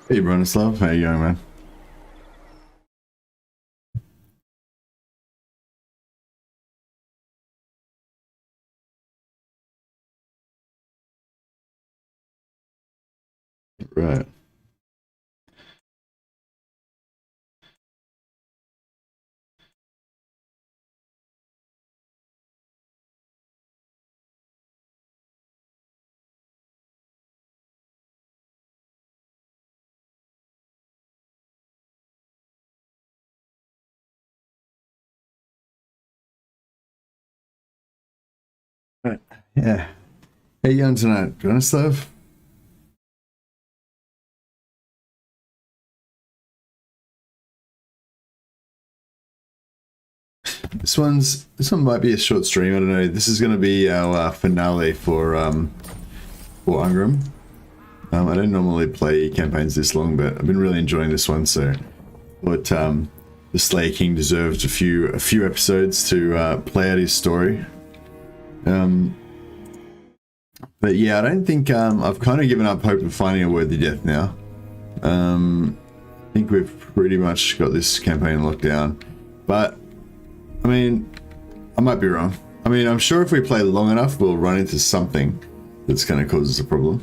Hey Bronislav, how you going, man? Right. Right. Yeah. How you going tonight, Bronislav? This one might be a short stream. I don't know. This is going to be our finale for Ungrim. I don't normally play campaigns this long, but I've been really enjoying this one. So, what the Slayer King deserved a few episodes to play out his story. But yeah, I don't think I've kind of given up hope of finding a worthy death now. I think we've pretty much got this campaign locked down, but I mean, I might be wrong. I mean, I'm sure if we play long enough, we'll run into something that's going to cause us a problem.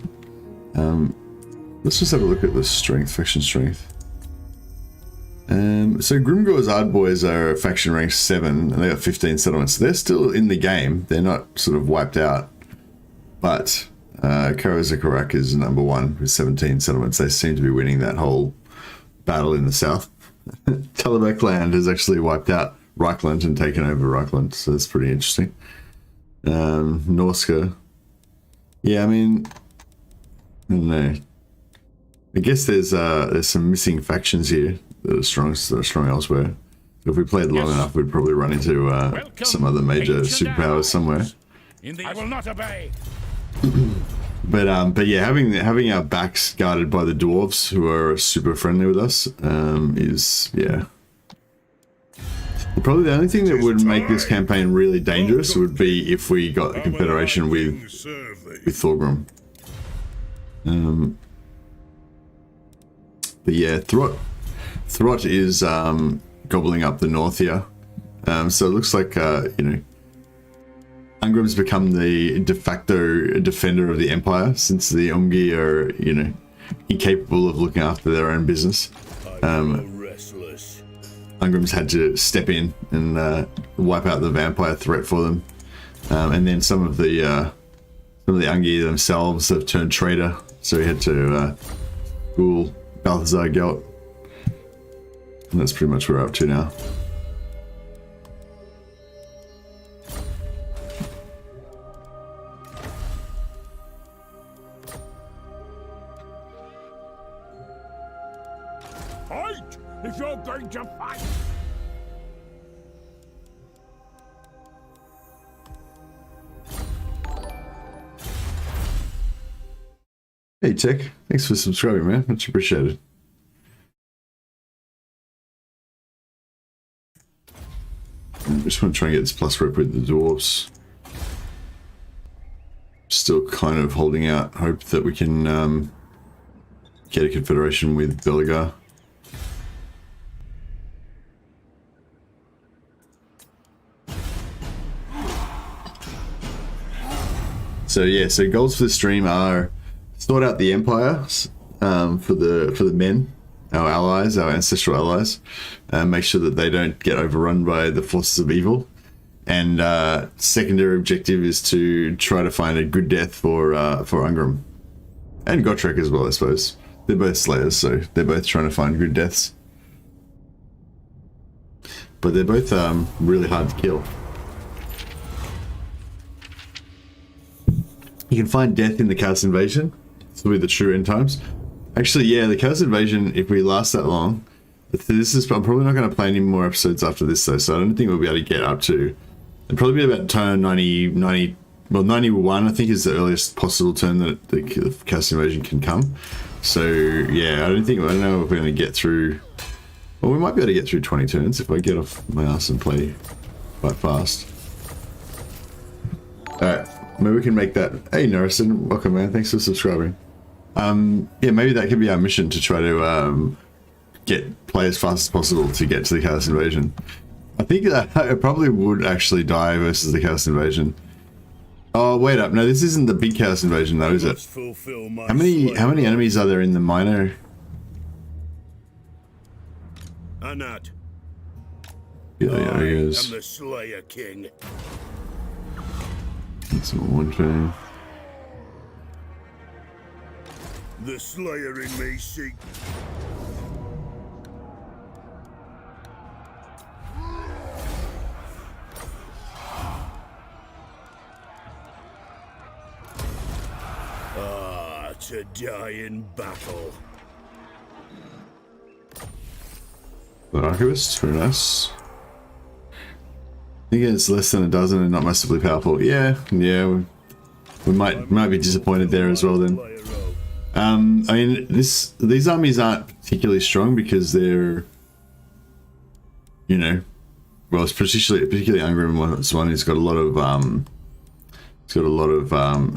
Let's just have a look at the strength, faction strength. So Grimgor's Ardboys are faction rank 7, and they got 15 settlements. So they're still in the game. They're not sort of wiped out. But Karazakarak is number 1 with 17 settlements. They seem to be winning that whole battle in the south. Talabak land has actually wiped out Reichland and taken over Reichland, so that's pretty interesting. Norska. Yeah, I mean, I don't know. I guess there's some missing factions here that are strong elsewhere. If we played long enough, we'd probably run into some other major superpowers somewhere. I will not obey. But yeah, having our backs guarded by the dwarves, who are super friendly with us, is, yeah. Probably the only thing that would make this campaign really dangerous would be if we got a confederation with Thorgrim. But yeah, Throt is gobbling up the north here. So it looks like, you know, Ungrim's become the de facto defender of the Empire, since the Umgi are, you know, incapable of looking after their own business. Ungrim's had to step in and wipe out the vampire threat for them. And then some of the Ungi themselves have turned traitor, so he had to fool Balthazar Gelt. And that's pretty much where we're up to now. Fight if you're going to fight. Hey Tech, thanks for subscribing, man. Much appreciated. I just want to try and get this plus rep with the Dwarfs. Still kind of holding out hope that we can get a confederation with Belagar. So yeah, so goals for the stream are sort out the Empire for the men, our allies, our ancestral allies, make sure that they don't get overrun by the forces of evil. And secondary objective is to try to find a good death for Ungrim and Gotrek as well, I suppose. They're both slayers, so they're both trying to find good deaths. But they're both really hard to kill. You can find death in the Chaos Invasion. This will be the true end times. Actually, yeah, the Chaos Invasion, if we last that long, I'm probably not going to play any more episodes after this though, so I don't think we'll be able to get up to, it'll probably be about turn 91 I think is the earliest possible turn that the Chaos Invasion can come. So yeah, I don't know if we're going to get through, well, we might be able to get through 20 turns if I get off my ass and play quite fast. Alright, maybe we can make that. Hey Narison, welcome man, thanks for subscribing. Yeah, maybe that could be our mission, to try to play as fast as possible to get to the Chaos Invasion. I think that it probably would actually die versus the Chaos Invasion. Oh, wait up. No, this isn't the big Chaos Invasion though, is it? How many enemies are there in the minor? Anat. Yeah, there he I is. am the Slayer King. That's one thing. The Slayer in me seek. To die in battle. The Archivist, very nice. I think it's less than a dozen and not massively powerful. Yeah, we might be disappointed there as well then. I mean, these armies aren't particularly strong because they're, you know, well, it's particularly Ungrim one who's got a lot of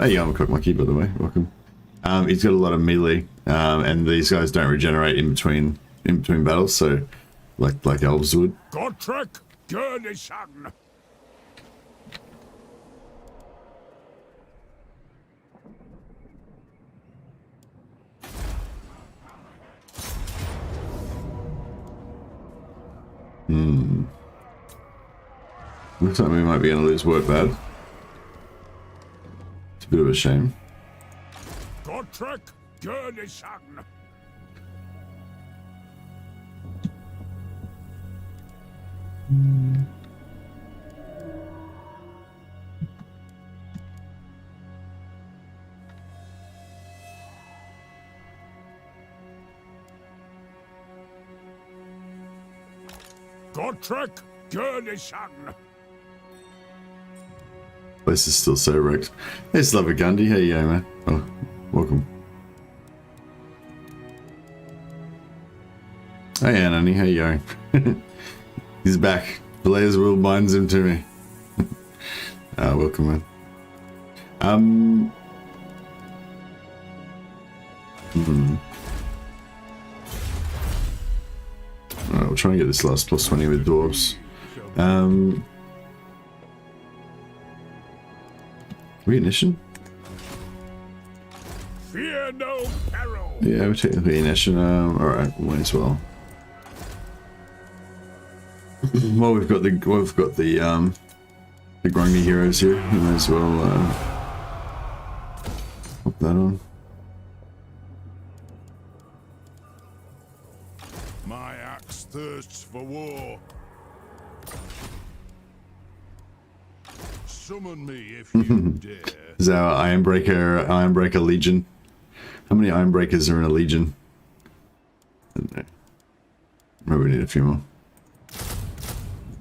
hey, I'm a cock monkey, by the way, welcome. He's got a lot of melee, and these guys don't regenerate in between battles, so like elves would. Gottrek, Gurnishan. Looks like we might be going to lose word bad. It's a bit of a shame. Gottrek, Gurnishan. Gottrek, Gurnishan. Place is still so wrecked. Hey, Slavagundi, how you going, man? Oh, welcome. Hey, Anani, how you going? He's back. Blaze will binds him to me. Welcome, man. Alright, we'll try and get this last plus 20 with Dwarfs. Reignition? Fear no peril. Yeah, we're technically Reignition. Alright, we might as well. Well, we've got the Grungy heroes here. We might as well pop that on. My axe thirsts for war. Summon me if you dare. This is our Ironbreaker Legion. How many Ironbreakers are in a Legion? I don't know. Maybe we need a few more.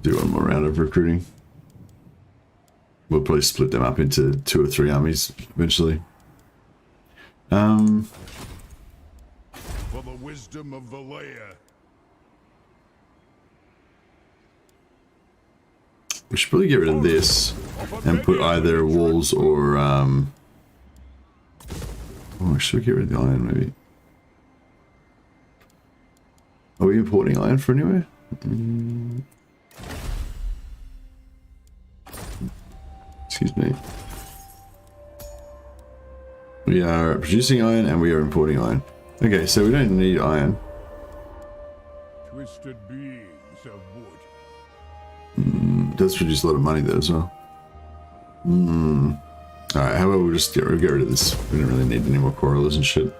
Do one more round of recruiting. We'll probably split them up into 2 or 3 armies eventually. For the wisdom of the layer. We should probably get rid of this and put either walls or oh, should we get rid of the iron maybe? Are we importing iron from anywhere? Excuse me. We are producing iron and we are importing iron. Okay, so we don't need iron. Twisted beings of wood. It does produce a lot of money though as well. Alright, how about we just get rid of this? We don't really need any more corals and shit.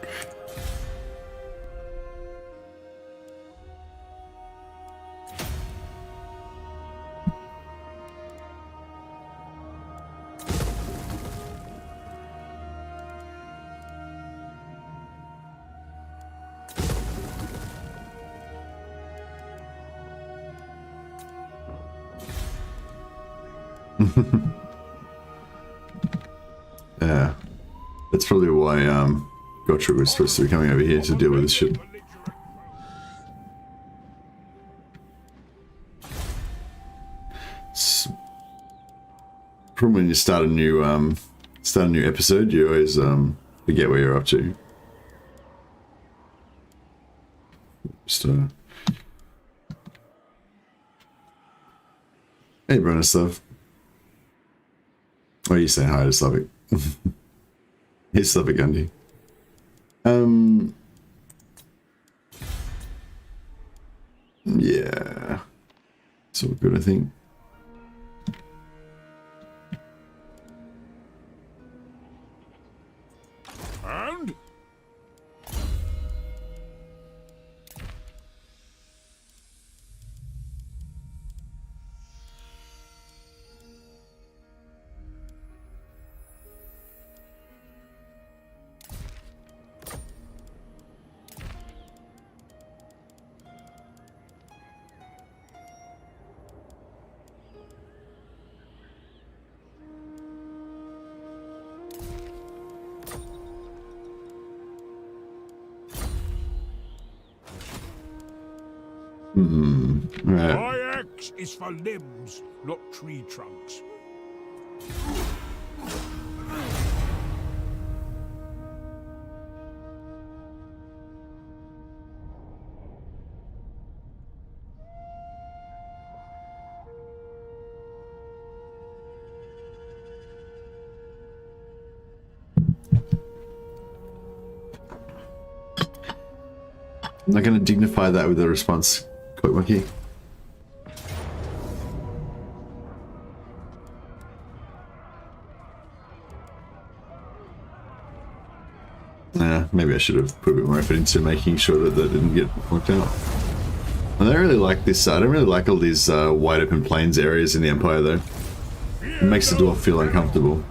Yeah, that's probably why Gottrek was supposed to be coming over here to deal with this shit. From when you start a new episode, you always forget where you're up to. So, hey, Bronislav. Oh, you say hi to Slavic. Hey, Slavic Gundy. Yeah. It's all good, I think. And Right. my axe is for limbs, not tree trunks. I'm not going to dignify that with a response, Quick Monkey. Maybe I should have put a bit more effort into making sure that that didn't get worked out. I don't really like this. I don't really like all these wide open plains areas in the Empire, though. It makes the dwarf feel uncomfortable.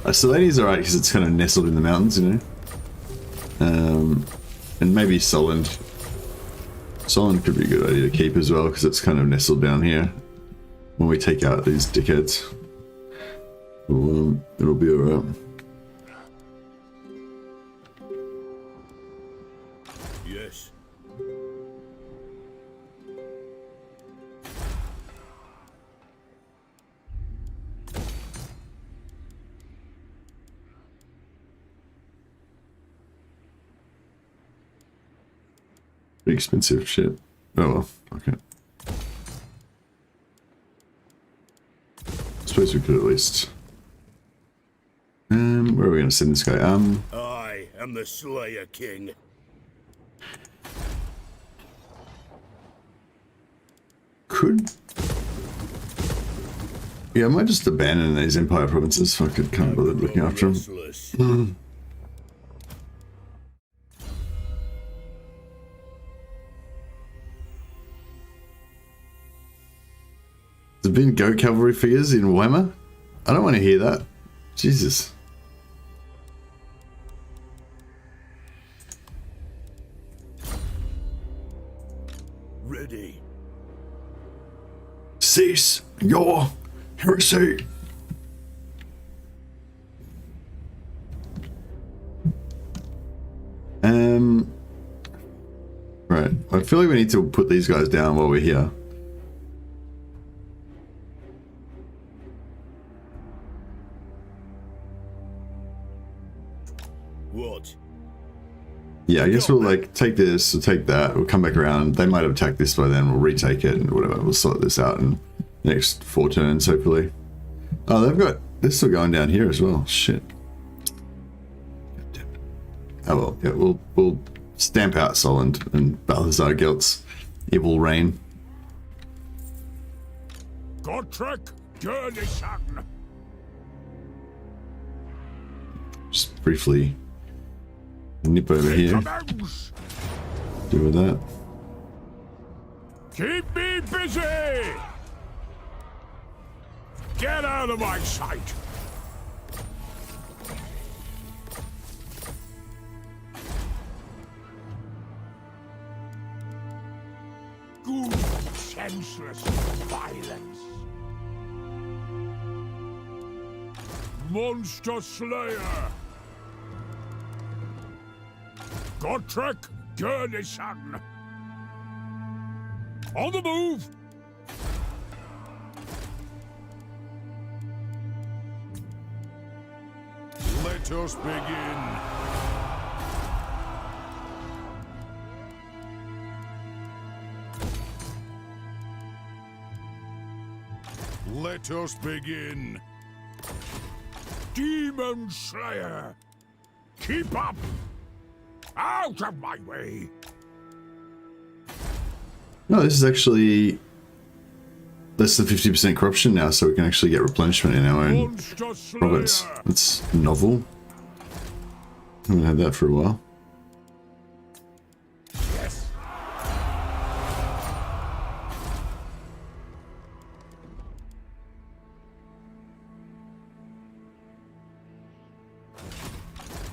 Solani's alright because it's kind of nestled in the mountains, you know. And maybe Solent. Solent could be a good idea to keep as well because it's kind of nestled down here. When we take out these dickheads, it'll be alright. Yes. Pretty expensive shit. Oh well, okay. Suppose we could at least. Where are we gonna send this guy? I am the Slayer King. Could. Yeah, I might just abandon these Empire provinces. Fuck it, can't bother looking after them. There's been goat cavalry figures in Warhammer? I don't want to hear that. Jesus. Ready. Cease your heresy. Right. I feel like we need to put these guys down while we're here. What? Yeah, I guess we'll like take this, we'll take that, we'll come back around. They might have attacked this by then, we'll retake it and whatever. We'll sort this out in the next 4 turns, hopefully. Oh, they're still going down here as well. Shit. Oh well, yeah, we'll stamp out Solent and Balthazar Gelt's evil reign. Gottrek Gurnisson. Just briefly nip over here. Commence. Do with that. Keep me busy. Get out of my sight. Good, senseless violence. Monster Slayer. Gottrek Gurnisson. On the move. Let us begin. Let us begin. Demon Slayer! Keep up! Out of my way! No, this is actually less than 50% corruption now, so we can actually get replenishment in our own province. That's novel. Haven't had that for a while. Yes.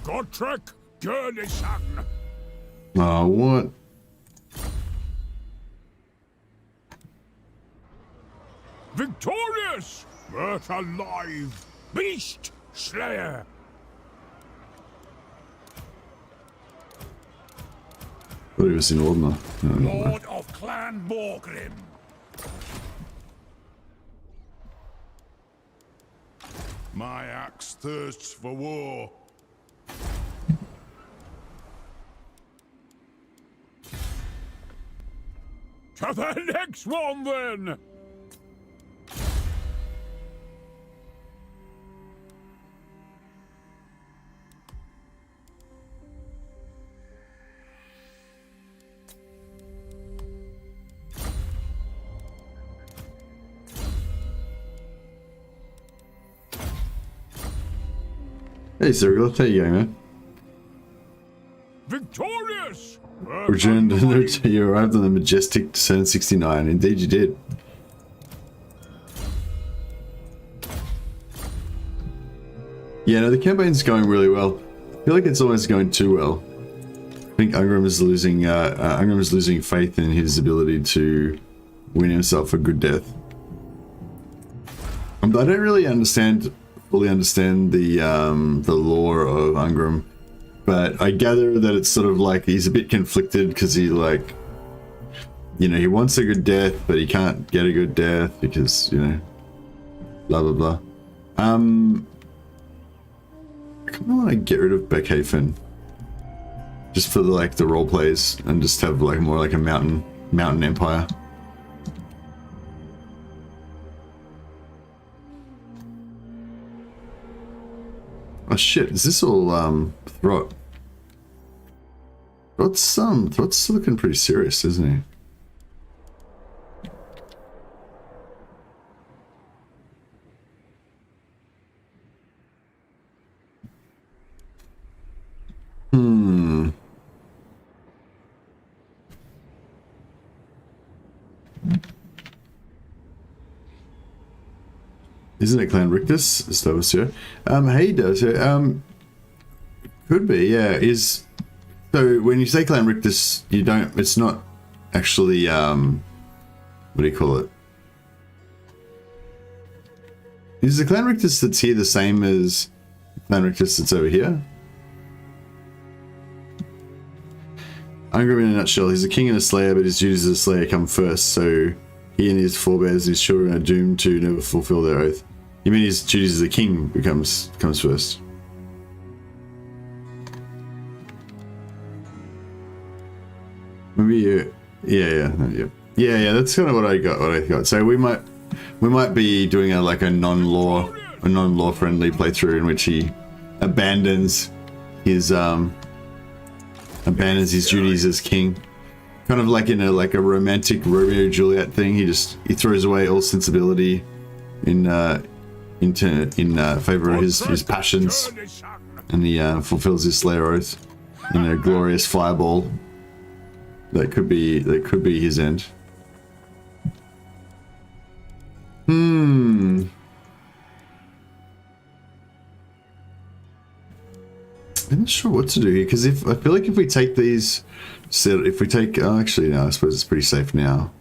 Gotrek Gurnisan! Oh, what? Victorious! Earth alive! Beast Slayer! Thought he was in Ordner. No, Lord of Clan Morgrim! My axe thirsts for war. To the next one, then! Hey, Cyril, how you going, man? Victorious! Returned, you arrived on the majestic turn 69. Indeed, you did. Yeah, no, the campaign's going really well. I feel like it's almost going too well. I think Ungrim is losing faith in his ability to win himself a good death. I don't really fully understand the lore of Ungrim, but I gather that it's sort of like he's a bit conflicted because he, like, you know, he wants a good death, but he can't get a good death because, you know, blah blah blah. I kind of want to get rid of Beckhaven just for the role plays and just have like more like a mountain empire. Oh shit, is this all Throt? Throt's looking pretty serious, isn't he? Isn't it Clan Rictus? Established. Hey, does could be, yeah. So when you say Clan Rictus, you don't. It's not actually what do you call it? Is the Clan Rictus that's here the same as Clan Rictus that's over here? Ungrim in a nutshell, he's a king and a slayer, but his duties as a slayer come first, so he and his forebears, his children, are doomed to never fulfill their oath. You mean his duties as a king comes first? Maybe you, yeah. That's kind of what I got. So we might be doing a non-law friendly playthrough in which he abandons his duties as king, kind of like in a romantic Romeo and Juliet thing. He throws away all sensibility in favor of his passions, and he fulfills his slayer oath in a glorious fireball. That could be his end. I'm not sure what to do here, because I feel like if we take these, oh, actually no, I suppose it's pretty safe now.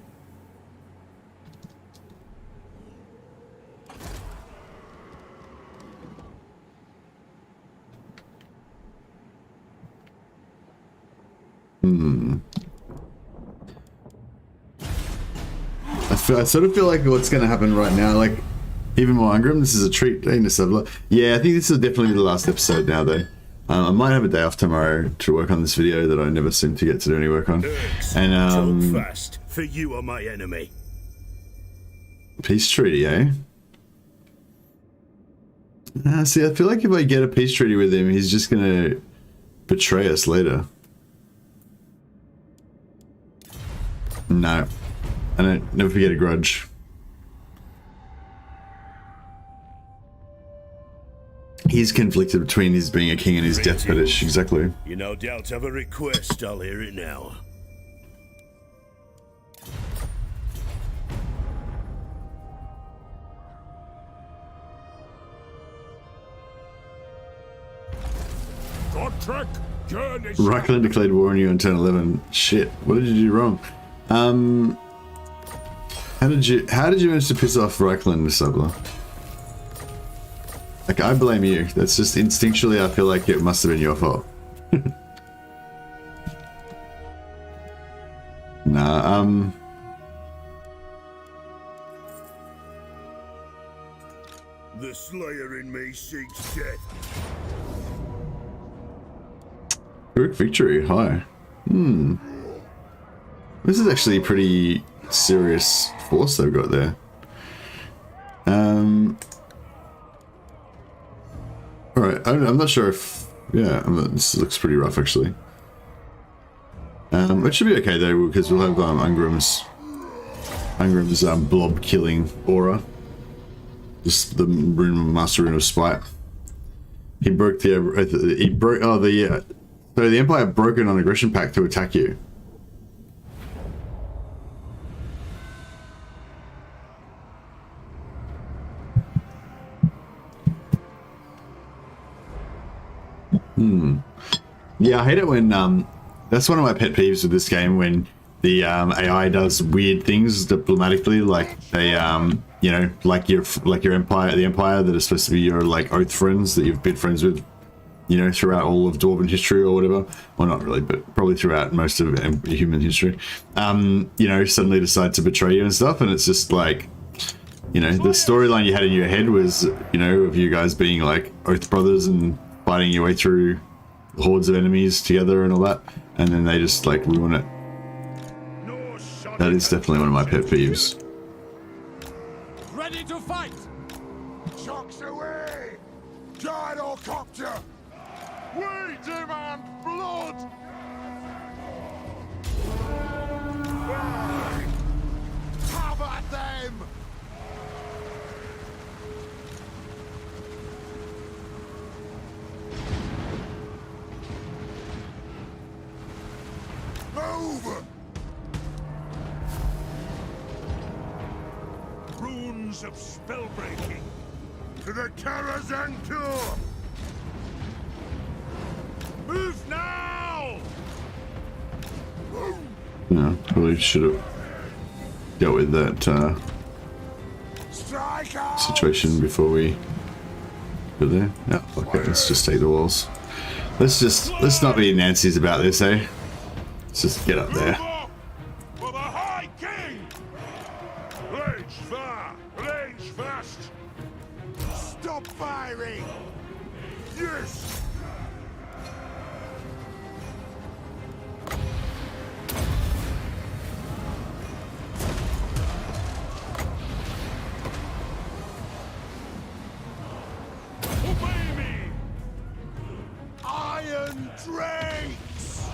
I sort of feel like what's going to happen right now, like, even more Ungrim, this is a treat. Yeah, I think this will definitely be the last episode now, though. I might have a day off tomorrow to work on this video that I never seem to get to do any work on. And Talk fast, for you are my enemy. Peace treaty, eh? See, I feel like if I get a peace treaty with him, he's just gonna betray us later. No. I don't never forget a grudge. He's conflicted between his being a king and his death fetish, exactly. You no doubt have a request, I'll hear it now. Reichland declared war on you on turn 11. Shit, what did you do wrong? How did you manage to piss off Reichland, Sabla? Like, I blame you. That's just instinctually, I feel like it must have been your fault. Nah, The Slayer in me seeks death. Heroic victory, hi. This is actually a pretty serious force they've got there. Alright, I'm not sure if... Yeah, this looks pretty rough actually. It should be okay though, because we'll have Ungrim's blob killing aura. Just the Master Rune of Spite. He broke the... So the Empire broke an aggression pact to attack you. Yeah, I hate it when that's one of my pet peeves with this game, when the AI does weird things diplomatically, like they you know, like your empire, the Empire that is supposed to be your like oath friends that you've been friends with, you know, throughout all of Dwarven history or whatever. Well, not really, but probably throughout most of human history. You know, suddenly decide to betray you and stuff, and it's just like, you know, the storyline you had in your head was, you know, of you guys being like oath brothers and fighting your way through hordes of enemies together and all that, and then they just like ruin it. That is definitely one of my pet peeves. Ready to fight! Chocks away! Gyro copter! We demand blood! Have at them! Move! Runes of spellbreaking. To the Karazhan Tour! Move now! No, probably should have dealt with that Strike out! situation before we go there. No, fuck it, let's just take the walls. Let's not be Nancy's about this, eh? Let's just get up there. For the High King! Rage far! Rage fast! Stop firing! Yes! Obey me! Iron Drakes!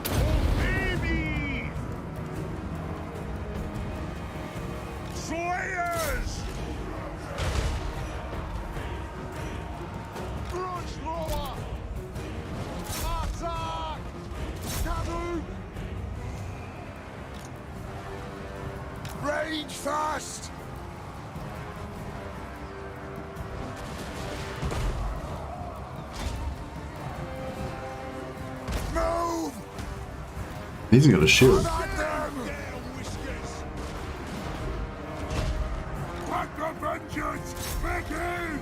Obey me! Slayers! Grudge Roller! Attack! Taboo! Rage fast! Move! He's got a shield. At them! Down, Whiskers! Pack the vengeance! Begin!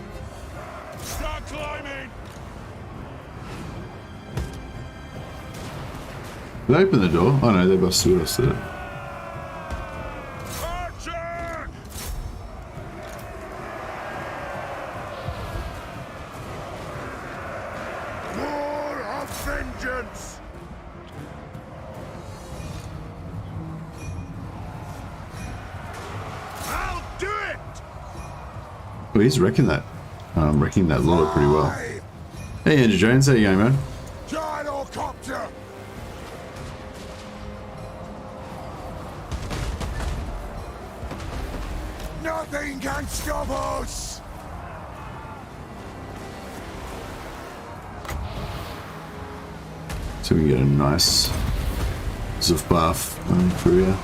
Start climbing! Did they open the door? Oh no, they busted us, did it? Archer! War of vengeance! Oh, he's wrecking that lord pretty well. Hey, Andrew Jones, how you going, man? Gyrocopter! Nothing can stop us! So we get a nice Zuf buff through here.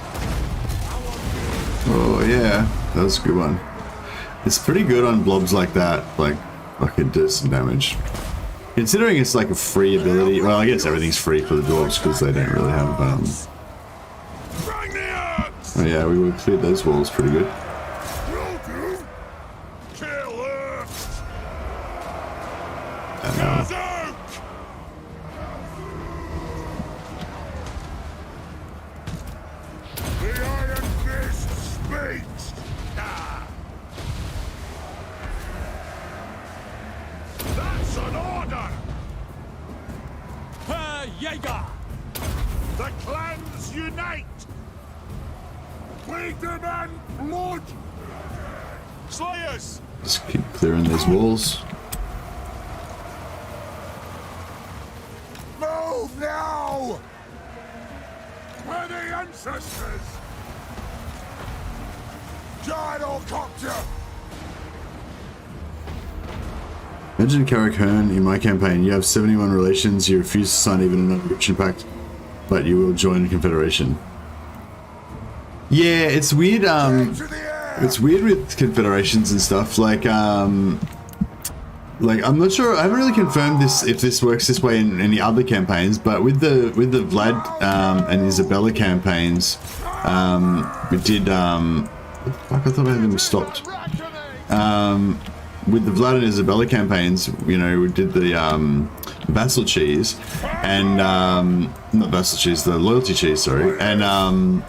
Oh yeah, that was a good one. It's pretty good on blobs like that, like it does some damage. Considering it's like a free ability, well I guess everything's free for the dwarves because they don't really have oh yeah, we would clear those walls pretty good. The clans unite! We demand blood! Slayers! Just keep clearing these walls. Move now! We're the ancestors! Gyrocopter! Imagine Carrick Hearn in my campaign. You have 71 relations, you refuse to sign even an unwritten pact, but you will join the Confederation. Yeah, it's weird, it's weird with confederations and stuff, like I'm not sure, I haven't really confirmed this, if this works this way in any other campaigns, but with the Vlad and Isabella campaigns, we did, what the fuck, I thought I had them stopped. With the Vlad and Isabella campaigns, you know, we did the vassal cheese and not vassal cheese, the loyalty cheese, sorry, and oh,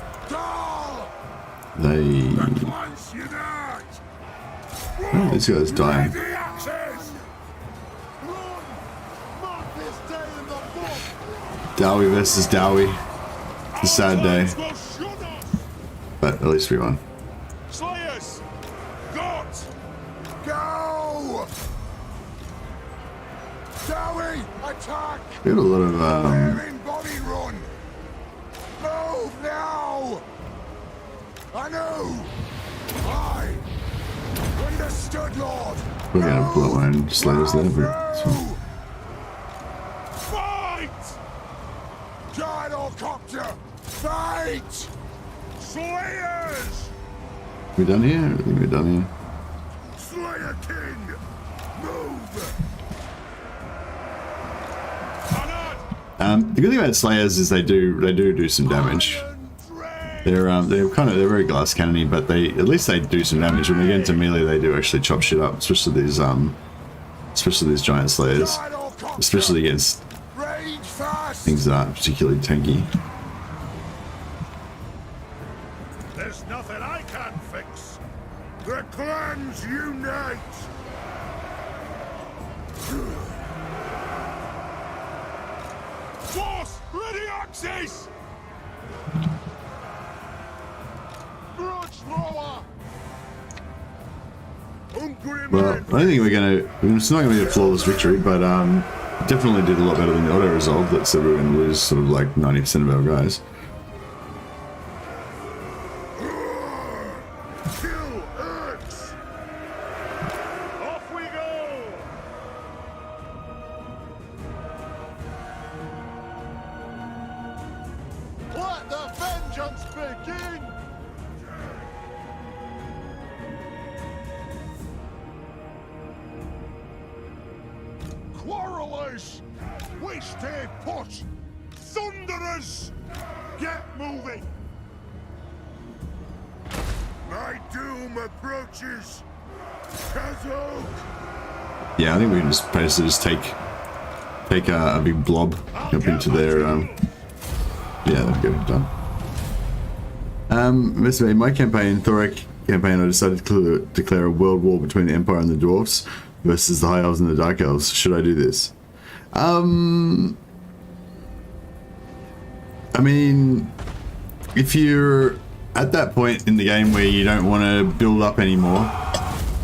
this guy's dying. Dowie versus Dowie. It's a sad day, but at least we won. Slayers! Gods! Go! Dowie, attack! We had a lot of Bearing body run! Move now! I know! I understood, Lord! we're gonna blow our own slayers there, but it's fine. Fight! Gyrocopter! Fight! Slayers! We done here? I think we're done here. Slayer King! Move! The good thing about slayers is they do some damage. They're very glass cannony, but at least they do some damage. When they get into melee, they do actually chop shit up, especially these giant slayers, especially against things that aren't particularly tanky. There's nothing I can't fix. The clans unite! Force! Ready axes! Grudge thrower! Ungrim! Well, I don't think it's not gonna be a flawless victory, but definitely did a lot better than the auto resolve that said we were gonna lose sort of like 90% of our guys. Kill X! Off we go! Let the vengeance begin! Quarrelers! We stay put! Thunderers! Get moving! My doom approaches! Kazok! Yeah, I think we can just basically just take a big blob up into their yeah, there we go, done. In my campaign, Thorek campaign, I decided to declare a world war between the Empire and the Dwarfs versus the High Elves and the Dark Elves. Should I do this? I mean, if you're at that point in the game where you don't want to build up anymore,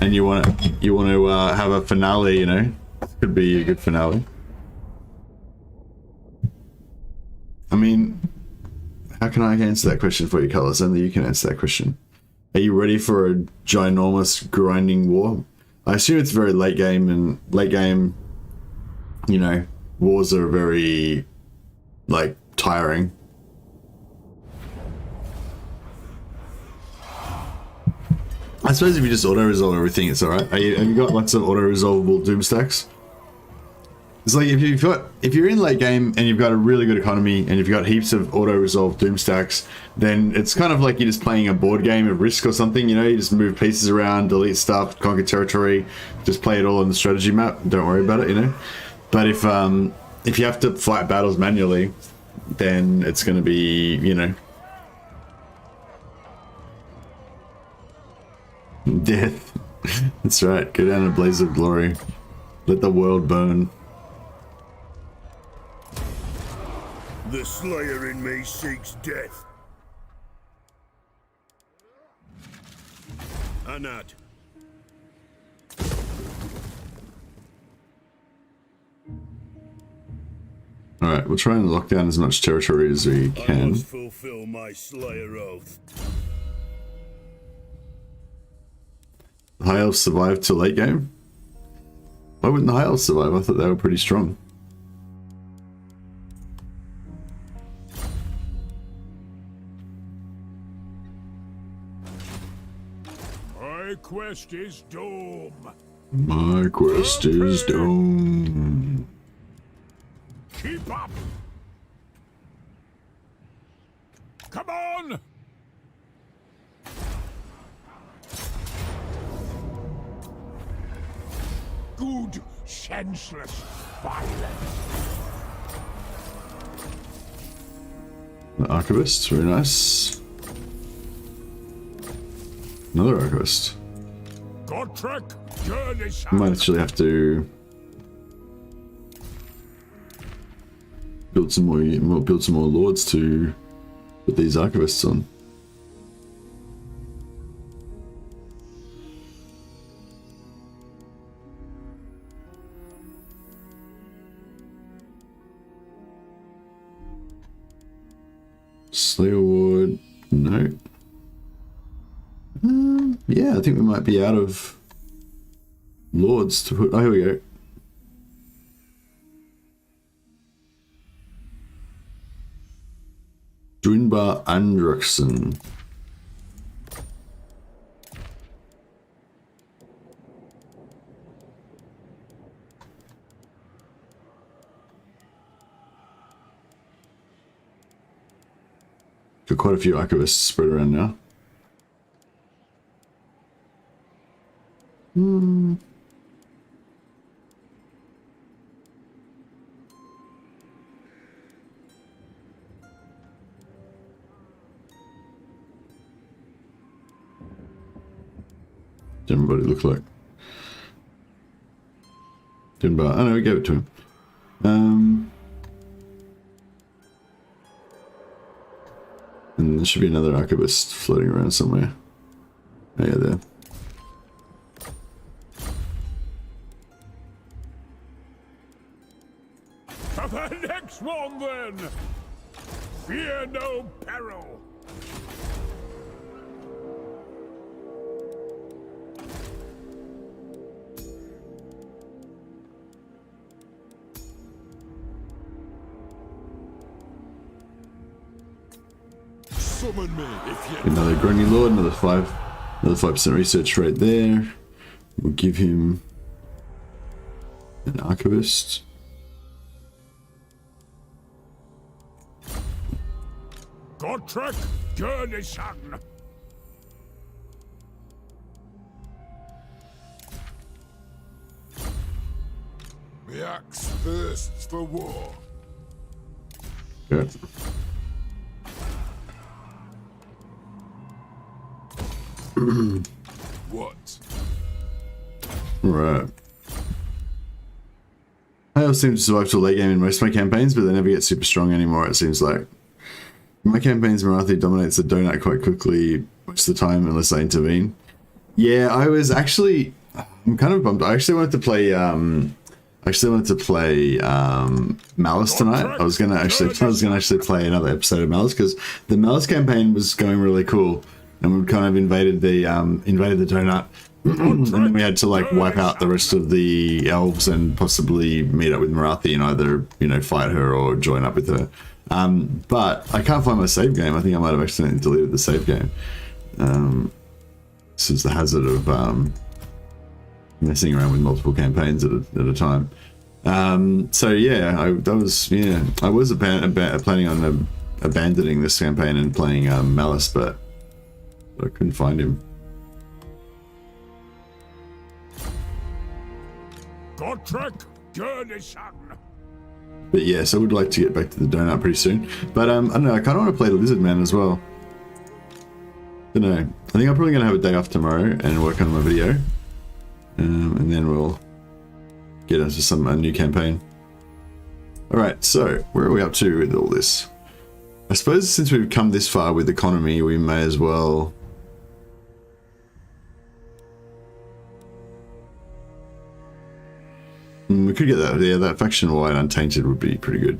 and you want to have a finale, you know, could be a good finale. I mean, how can I answer that question for you, Colors? Only you can answer that question. Are you ready for a ginormous grinding war? I assume it's very late game, and late game, you know, wars are very, like, tiring. I suppose if you just auto-resolve everything, it's alright. Have you got lots of auto-resolvable doom stacks? It's like if you're in late game and you've got a really good economy and you've got heaps of auto-resolved doom stacks, then it's kind of like you're just playing a board game of Risk or something, you know, you just move pieces around, delete stuff, conquer territory, just play it all on the strategy map, don't worry about it, you know. But if you have to fight battles manually, then it's going to be, you know, death. That's right, go down in a blaze of glory, let the world burn. The slayer in me seeks death. Anat. Alright, we'll try and lock down as much territory as we I can. must fulfill my slayer oath. The High Elves survived till late game? Why wouldn't the High Elves survive? I thought they were pretty strong. My quest is doom. My quest is done. Keep up. Come on. Good, senseless violence. The Archivist, very nice. Another Archivist. Gotrek, journey I might actually have to build some more lords to put these Archivists on. Slayer Ward, no. Yeah, I think we might be out of lords to put. Oh, here we go. Dunbar Androkson. Got quite a few archivists spread around now. Did everybody look like? Dunbar. Oh no, we gave it to him. And there should be another archivist floating around somewhere. Oh yeah, there. To the next one, then! Fear no peril! Summon me if you... Another Grungy Lord, another 5% research rate there. We'll give him an archivist. Gotrek, journey son! The axe thirsts for war. Yeah. What? Right. I always seem to survive to a late game in most of my campaigns, but they never get super strong anymore, it seems like. In my campaigns, Marathi dominates the donut quite quickly most of the time, unless I intervene. Yeah, I was actually, I'm kind of bummed. I actually wanted to play Malice tonight. I was gonna actually play another episode of Malice because the Malice campaign was going really cool, and we kind of invaded the donut, and then we had to like wipe out the rest of the elves and possibly meet up with Marathi and either fight her or join up with her. But I can't find my save game. I think I might have accidentally deleted the save game. This is the hazard of messing around with multiple campaigns at a time. So yeah, I was planning on abandoning this campaign and playing Malice, but I couldn't find him. But yes, I would like to get back to the donut pretty soon. But I don't know, I kind of want to play the Lizard Man as well. Don't know. I think I'm probably going to have a day off tomorrow and work on my video. And then we'll get into a new campaign. Alright, so where are we up to with all this? I suppose since we've come this far with economy, we may as well... we could get that, yeah, that faction wide untainted would be pretty good.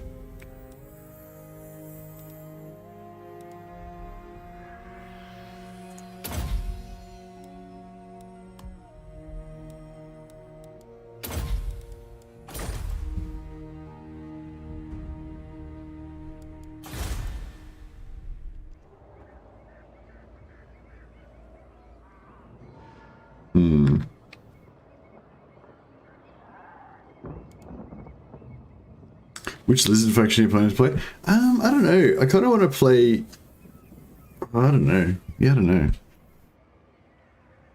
Which Lizard faction are you planning to play? I don't know. I kind of want to play... I don't know. Yeah, I don't know.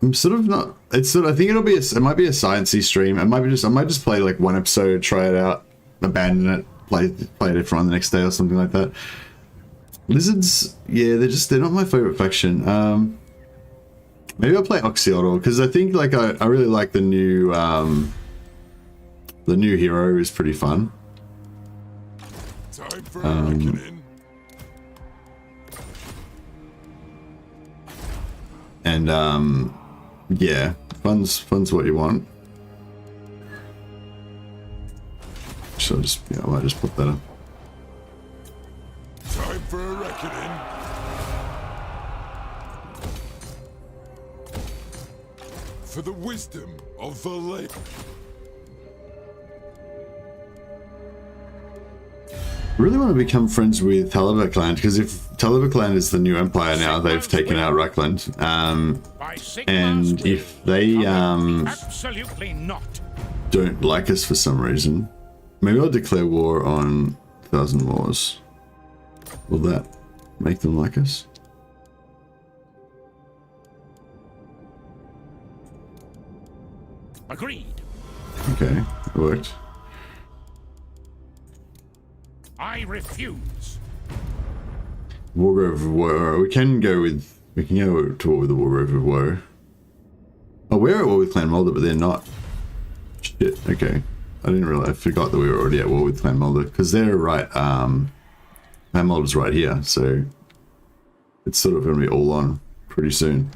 I'm sort of not... It's sort of... I think it'll be it might be a sciencey stream. I might just play like one episode, try it out, abandon it, play it for on the next day or something like that. Lizards, yeah, they're not my favorite faction. Maybe I'll play Oxyotl because I think like I really like the new hero is pretty fun. Time for a reckoning. And yeah, fun's what you want. So I might just put that up. Time for a reckoning. For the wisdom of the lake. I really want to become friends with Talabakland because if Talabakland is the new empire now, they've taken out Ruckland. And if they absolutely not. don't like us for some reason, maybe I'll declare war on Thousand Wars. Will that make them like us? Agreed. Okay, it worked. I refuse. Wargrove of Woe. We can go to war with the Wargrove of Woe. Oh, we're at war with Clan Mulder, but they're not. Shit, okay. I didn't realize, I forgot that we were already at war with Clan Mulder, because they're right, Clan Mulder's right here, so it's sort of going to be all on pretty soon.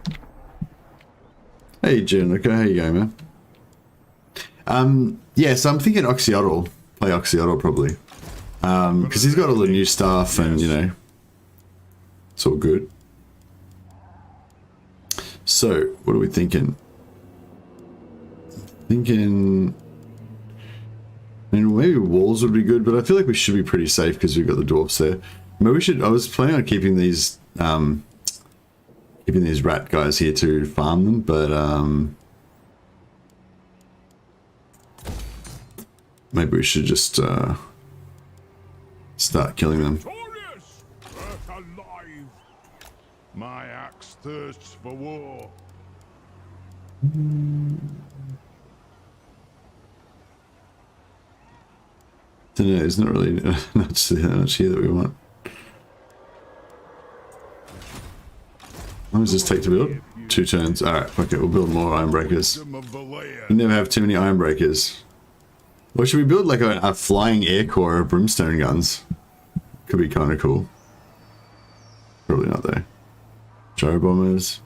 Hey, Jen, okay, how you going, man? Yeah, so I'm thinking Oxyotl. Play Oxyotl, probably. Because he's got all the new stuff and, it's all good. So, what are we thinking? I mean, maybe walls would be good, but I feel like we should be pretty safe because we've got the dwarfs there. Maybe I was planning on keeping these rat guys here to farm them, but maybe we should just start killing them. Victorious! Earth alive! My axe thirsts for war. No, it's not really much here that we want. How long does this take to build? 2 turns. Alright, okay, we'll build more iron breakers. We never have too many iron breakers. Or should we build like a flying air core of brimstone guns? Could be kind of cool. Probably not though. Gyro bombers.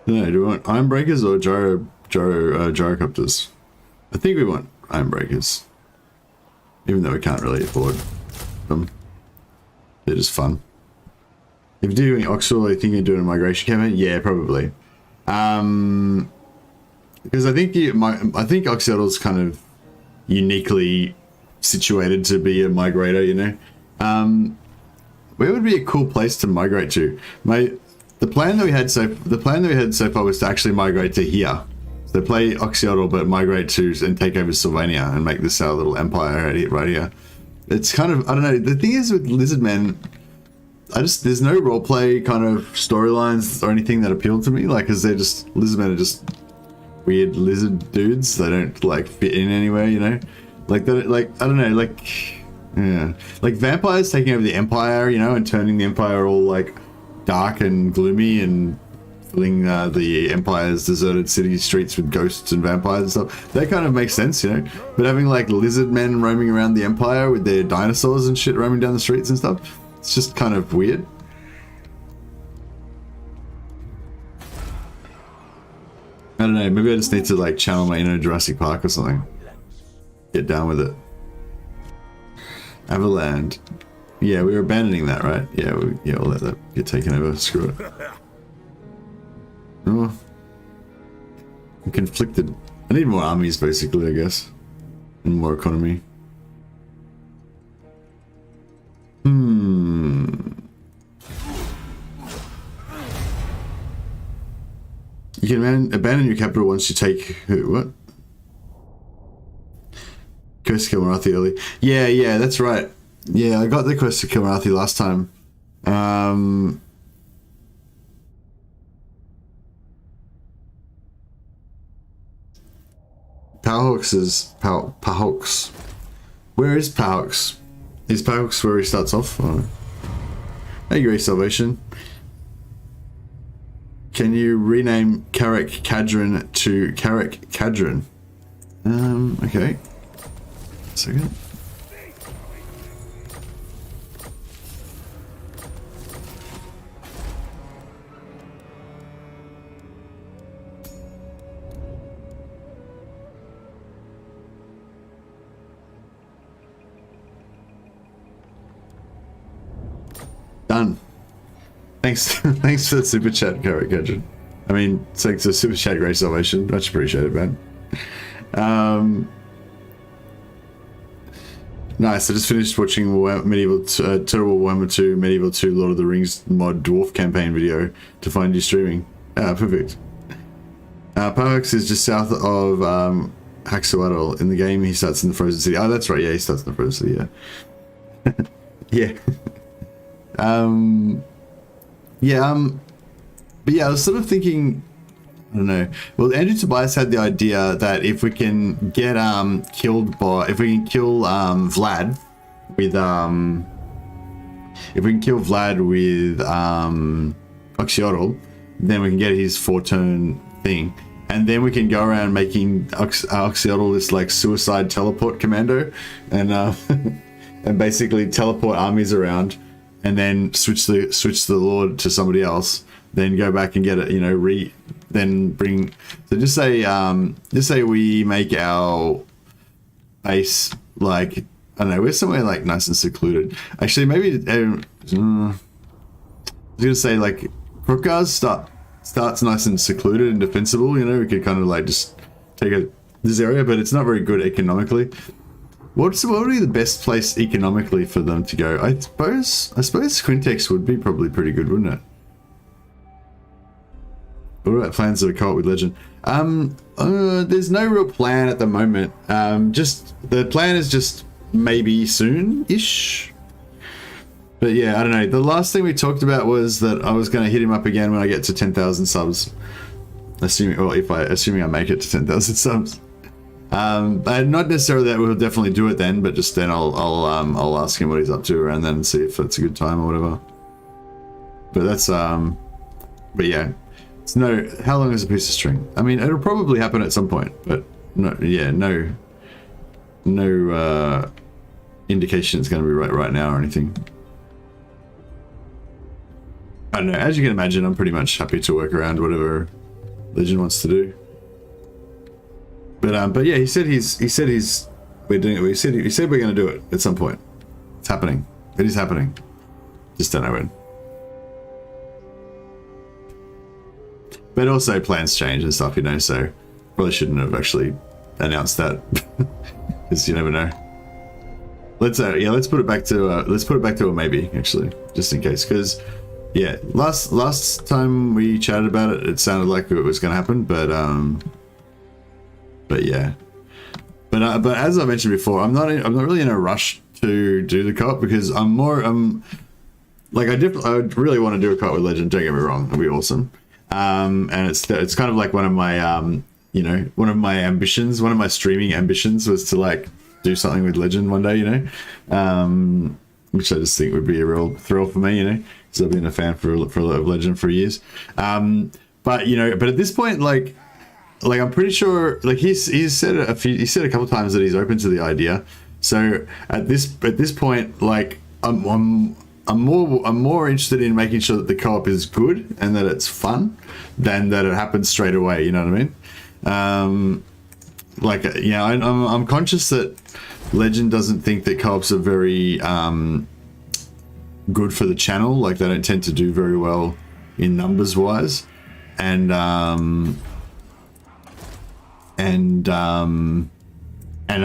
No, do we want iron breakers or gyrocopters? I think we want iron breakers. Even though we can't really afford them. They're just fun. If you're doing Oxford, you think you're doing a migration campaign? Yeah, probably. Because I think Oxyodal's kind of uniquely situated to be a migrator, you know. Where would be a cool place to migrate to? The plan that we had so far was to actually migrate to here. So play Oxyodal, but migrate to and take over Sylvania and make this our little empire right here. It's kind of, I don't know. The thing is with Lizardmen, there's no roleplay kind of storylines or anything that appeal to me. Like, cause Lizardmen are just weird lizard dudes. They don't like fit in anywhere, you know. I don't know, yeah, like vampires taking over the empire, you know, and turning the empire all like dark and gloomy and filling the empire's deserted city streets with ghosts and vampires and stuff. That kind of makes sense, you know. But having like lizard men roaming around the empire with their dinosaurs and shit roaming down the streets and stuff, it's just kind of weird. I don't know, maybe I just need to like channel my inner Jurassic Park or something. Get down with it. Everland. Yeah, we were abandoning that, right? Yeah, we'll let that get taken over. Screw it. Oh. I'm conflicted. I need more armies, basically, I guess. And more economy. You can abandon your capital once you take... What? Quest to kill Marathi early. Yeah, that's right. Yeah, I got the quest to kill Marathi last time. Powerhawks is... Powerhawks. Where is Powerhawks? Is Powerhawks where he starts off? Oh. Hey, Great Salvation. Can you rename Carrick Cadron to Carrick Cadron? Okay. Second. Done. Thanks. Thanks for the super chat, Carrick Gadget. I mean, thanks for the super chat, Great Salvation. Much appreciated, man. Nice. I just finished watching Total War Warhammer 2, Medieval 2, Lord of the Rings mod dwarf campaign video to find you streaming. Perfect. Powerhawks is just south of Haxoatl. In the game, he starts in the Frozen City. Oh, that's right. Yeah, he starts in the Frozen City. Yeah. Yeah. But yeah, I was sort of thinking, I don't know. Well, Andrew Tobias had the idea that if we can get kill Vlad with Oxyodal, then we can get his 4-turn thing, and then we can go around making Oxyodal this like suicide teleport commando, and and basically teleport armies around, and then switch the Lord to somebody else. Then go back and get it, you know, then bring, so just say we make our base, like, I don't know, we're somewhere like nice and secluded. Actually, maybe, I was gonna say like, Crookars starts nice and secluded and defensible, you know, we could kind of like just take this area, but it's not very good economically. What would be the best place economically for them to go? I suppose Quintex would be probably pretty good, wouldn't it? What about plans of a co-op with Legend? There's no real plan at the moment. Just the plan is just maybe soon-ish. But yeah, I don't know. The last thing we talked about was that I was going to hit him up again when I get to 10,000 subs. Assuming I make it to 10,000 subs. Not necessarily that we'll definitely do it then, but just then I'll ask him what he's up to around then and see if it's a good time or whatever. But that's but yeah. No, how long is a piece of string? I mean, it'll probably happen at some point, but no indication it's going to be right now or anything. I don't know. As you can imagine, I'm pretty much happy to work around whatever Legend wants to do. But yeah, he said we're doing it. He said we're going to do it at some point. It's happening. It is happening. Just don't know when. But also plans change and stuff, you know. So probably shouldn't have actually announced that, because you never know. Let's put it back to a maybe, actually, just in case, because yeah, last time we chatted about it, it sounded like it was going to happen, but yeah, but as I mentioned before, I'm not really in a rush to do the co-op, because I really want to do a co-op with Legend. Don't get me wrong, it'd be awesome. And it's kind of like one of my ambitions, one of my streaming ambitions was to like do something with Legend one day, you know, which I just think would be a real thrill for me, you know, because I've been a fan for a lot of Legend for years. But you know, but at this point, like I'm pretty sure, like he's said a couple of times that he's open to the idea. So at this point, like I'm more interested in making sure that the co-op is good and that it's fun than that it happens straight away. You know what I mean? Like, yeah, I'm conscious that Legend doesn't think that co-ops are very good for the channel. Like, they don't tend to do very well in numbers wise, and I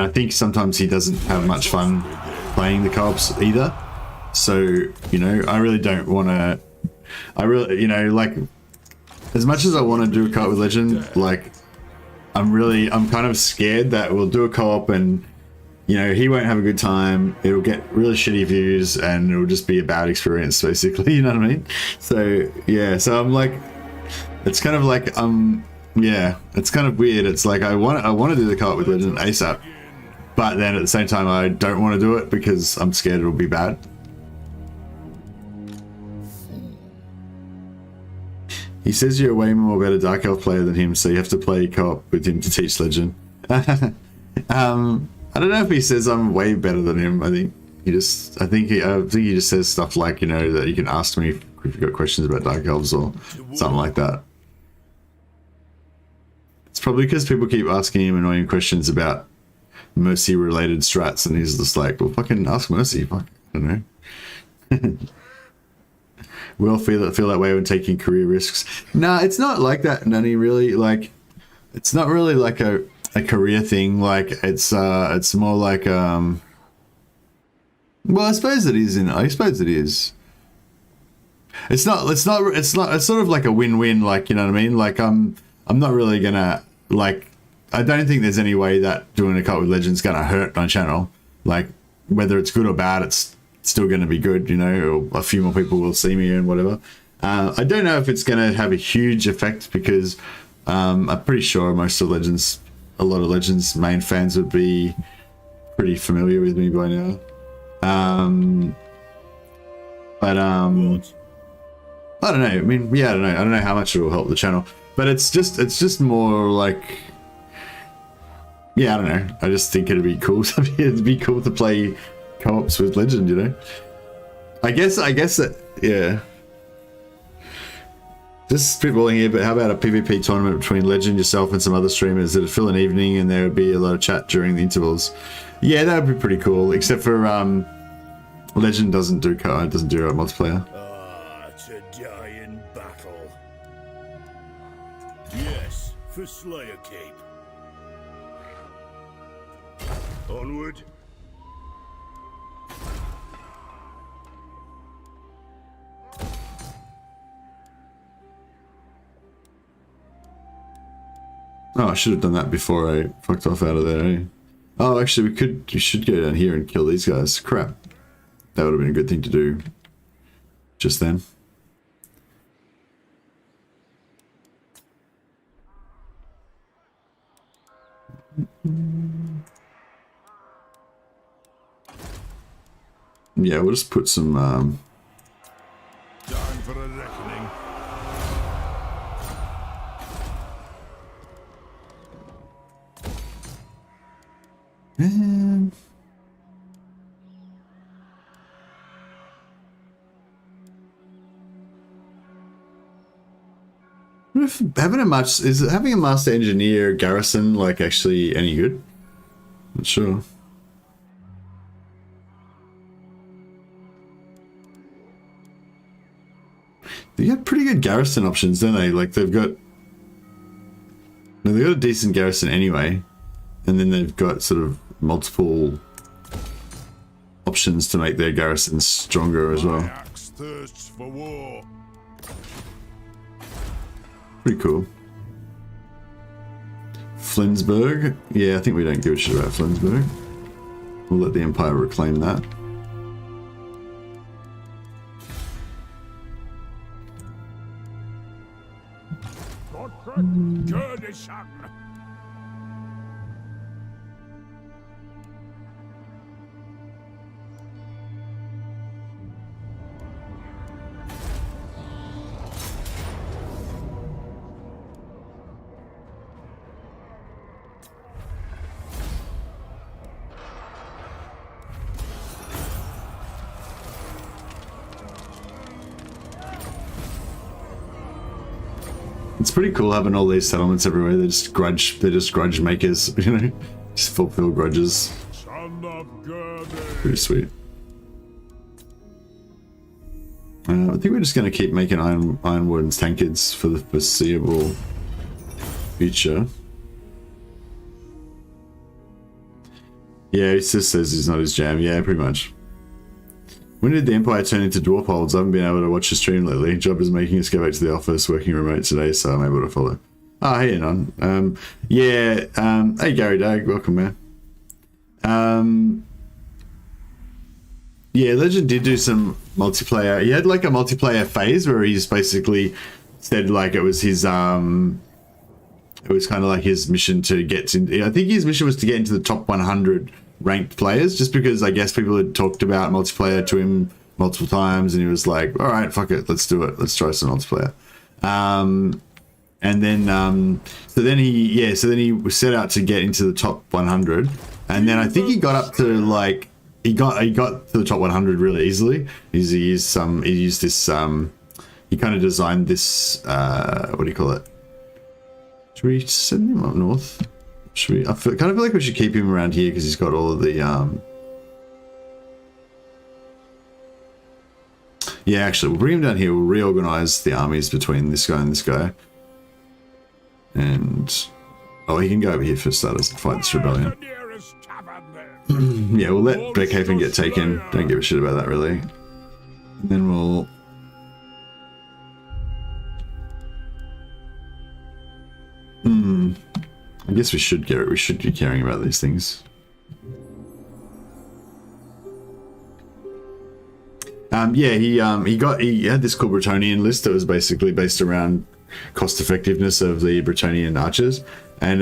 think sometimes he doesn't have much fun playing the co-ops either. So, you know, I really don't want to, you know, like, as much as I want to do a co-op with Legend, like, I'm kind of scared that we'll do a co-op and, you know, he won't have a good time, it'll get really shitty views, and it'll just be a bad experience, basically, you know what I mean? So, yeah, so I'm like, it's kind of like, yeah, it's kind of weird. It's like, I want to do the co-op with Legend ASAP, but then at the same time, I don't want to do it because I'm scared it'll be bad. He says you're a way more better Dark Elf player than him, so you have to play co-op with him to teach Legend. I don't know if he says I'm way better than him. I think he just says stuff like, you know, that you can ask me if you've got questions about Dark Elves or something like that. It's probably because people keep asking him annoying questions about Mercy-related strats, and he's just like, well, fucking ask Mercy. Fuck, I don't know. We all feel that way when taking career risks. Nah, it's not like that, Nani, really. Like, it's not really like a career thing. Like, it's more like, well, I suppose it is. I suppose it is. It's sort of like a win-win, like, you know what I mean? Like, I'm not really gonna, like, I don't think there's any way that doing a co-op with Legend's gonna hurt my channel. Like, whether it's good or bad, it's still going to be good, you know, or a few more people will see me and whatever. I don't know if it's going to have a huge effect, because I'm pretty sure a lot of Legends main fans would be pretty familiar with me by now. But I don't know. I mean, yeah, I don't know how much it will help the channel, but it's just more like, yeah, I don't know. I just think it'd be cool to play co-ops with Legend, you know. I guess that, yeah. Just spitballing here, but how about a PvP tournament between Legend, yourself, and some other streamers that'd fill an evening, and there would be a lot of chat during the intervals? Yeah, that would be pretty cool. Except for Legend doesn't do multiplayer. To die in battle. Yes, for Slayer Cape. Onward. Oh, I should have done that before I fucked off out of there. Eh? Oh, actually, we should go down here and kill these guys. Crap. That would have been a good thing to do just then. Yeah, we'll just put some Time for a reckoning. wonder if having a master engineer garrison like actually any good? Not sure. They got pretty good garrison options, don't they? Like they've got a decent garrison anyway, and then they've got sort of multiple options to make their garrisons stronger as well. My axe thirsts for war. Pretty cool. Flensburg. Yeah, I think we don't give a shit about Flensburg. We'll let the Empire reclaim that. Kurdistan. It's pretty cool having all these settlements everywhere. They're just grudge makers, you know, just fulfill grudges. Son of Gurby. Pretty sweet. I think we're just going to keep making ironwood and tankards for the foreseeable future. Yeah, he just says it's not his jam. Yeah, pretty much. When did the Empire turn into dwarf holds? I haven't been able to watch the stream lately. Job is making us go back to the office, working remote today, so I'm able to follow. Oh, hey, Anon. Hey, Gary Dag, welcome, man. Yeah, Legend did do some multiplayer. He had like a multiplayer phase where he's basically said like it was his, it was kind of like his mission to get to, I think his mission was to get into the top 100 ranked players, just because I guess people had talked about multiplayer to him multiple times and he was like, all right, fuck it, let's do it, let's try some multiplayer. And then so then he set out to get into the top 100, and then I think he got up to like he got to the top 100 really easily. He used this he kind of designed this what do you call it, should we send him up north? Should we? I kind of feel like we should keep him around here because he's got all of the yeah, actually we'll bring him down here. We'll reorganize the armies between this guy and this guy, and oh, he can go over here for starters and fight this rebellion. Yeah, we'll let Beckhaven get taken. Don't give a shit about that really. And then we'll I guess we should be caring about these things. Yeah, he had this cool Bretonnian list that was basically based around cost effectiveness of the Bretonnian archers, and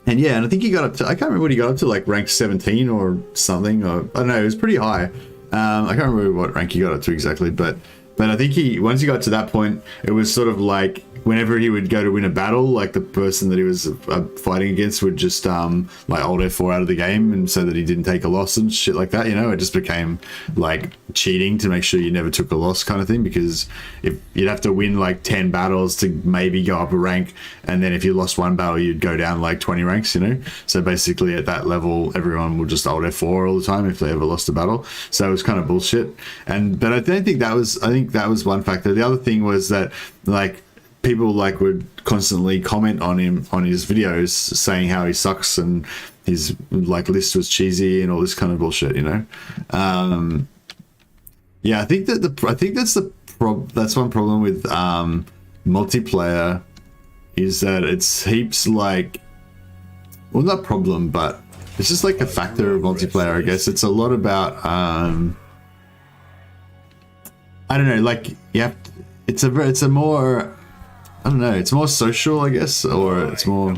yeah, and I think he got up to, I can't remember what he got up to, like rank 17 or something, or I don't know, it was pretty high. I can't remember what rank he got up to exactly, but I think once he got to that point, it was sort of like whenever he would go to win a battle, like the person that he was fighting against would just like alt F4 out of the game, and so that he didn't take a loss and shit like that, you know. It just became like cheating to make sure you never took a loss kind of thing, because if you'd have to win like 10 battles to maybe go up a rank, and then if you lost one battle you'd go down like 20 ranks, you know. So basically at that level everyone will just alt F4 all the time if they ever lost a battle. So it was kind of bullshit. But I don't think that was, I think that was one factor. The other thing was that like people like would constantly comment on him on his videos saying how he sucks and his like list was cheesy and all this kind of bullshit, you know. Yeah, I think that that's one problem with multiplayer, is that it's heaps like, well, not problem, but it's just like a factor of multiplayer, I guess. It's a lot about I don't know, like you have to, it's a more, I don't know, it's more social, I guess, or it's more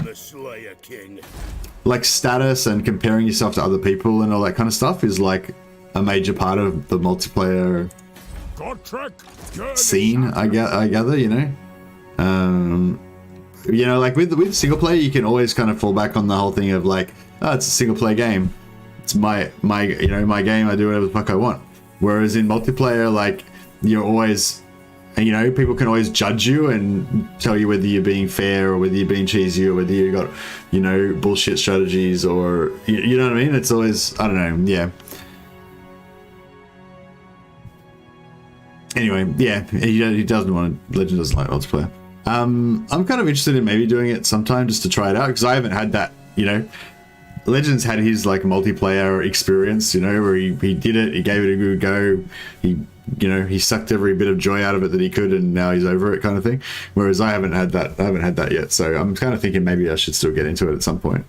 like status and comparing yourself to other people and all that kind of stuff is like a major part of the multiplayer scene, I gather, you know. You know, like with single player, you can always kind of fall back on the whole thing of like, oh, it's a single player game, it's my you know, my game, I do whatever the fuck I want. Whereas in multiplayer, like you're always And, you know, people can always judge you and tell you whether you're being fair or whether you're being cheesy or whether you got, you know, bullshit strategies or, you know what I mean? It's always, I don't know, yeah. Anyway, yeah, he doesn't want to, Legend doesn't like multiplayer. I'm kind of interested in maybe doing it sometime just to try it out, because I haven't had that, you know. Legends had his like multiplayer experience, you know, where he did it, he gave it a good go, he, you know, he sucked every bit of joy out of it that he could, and now he's over it, kind of thing. Whereas I haven't had that yet, so I'm kind of thinking maybe I should still get into it at some point.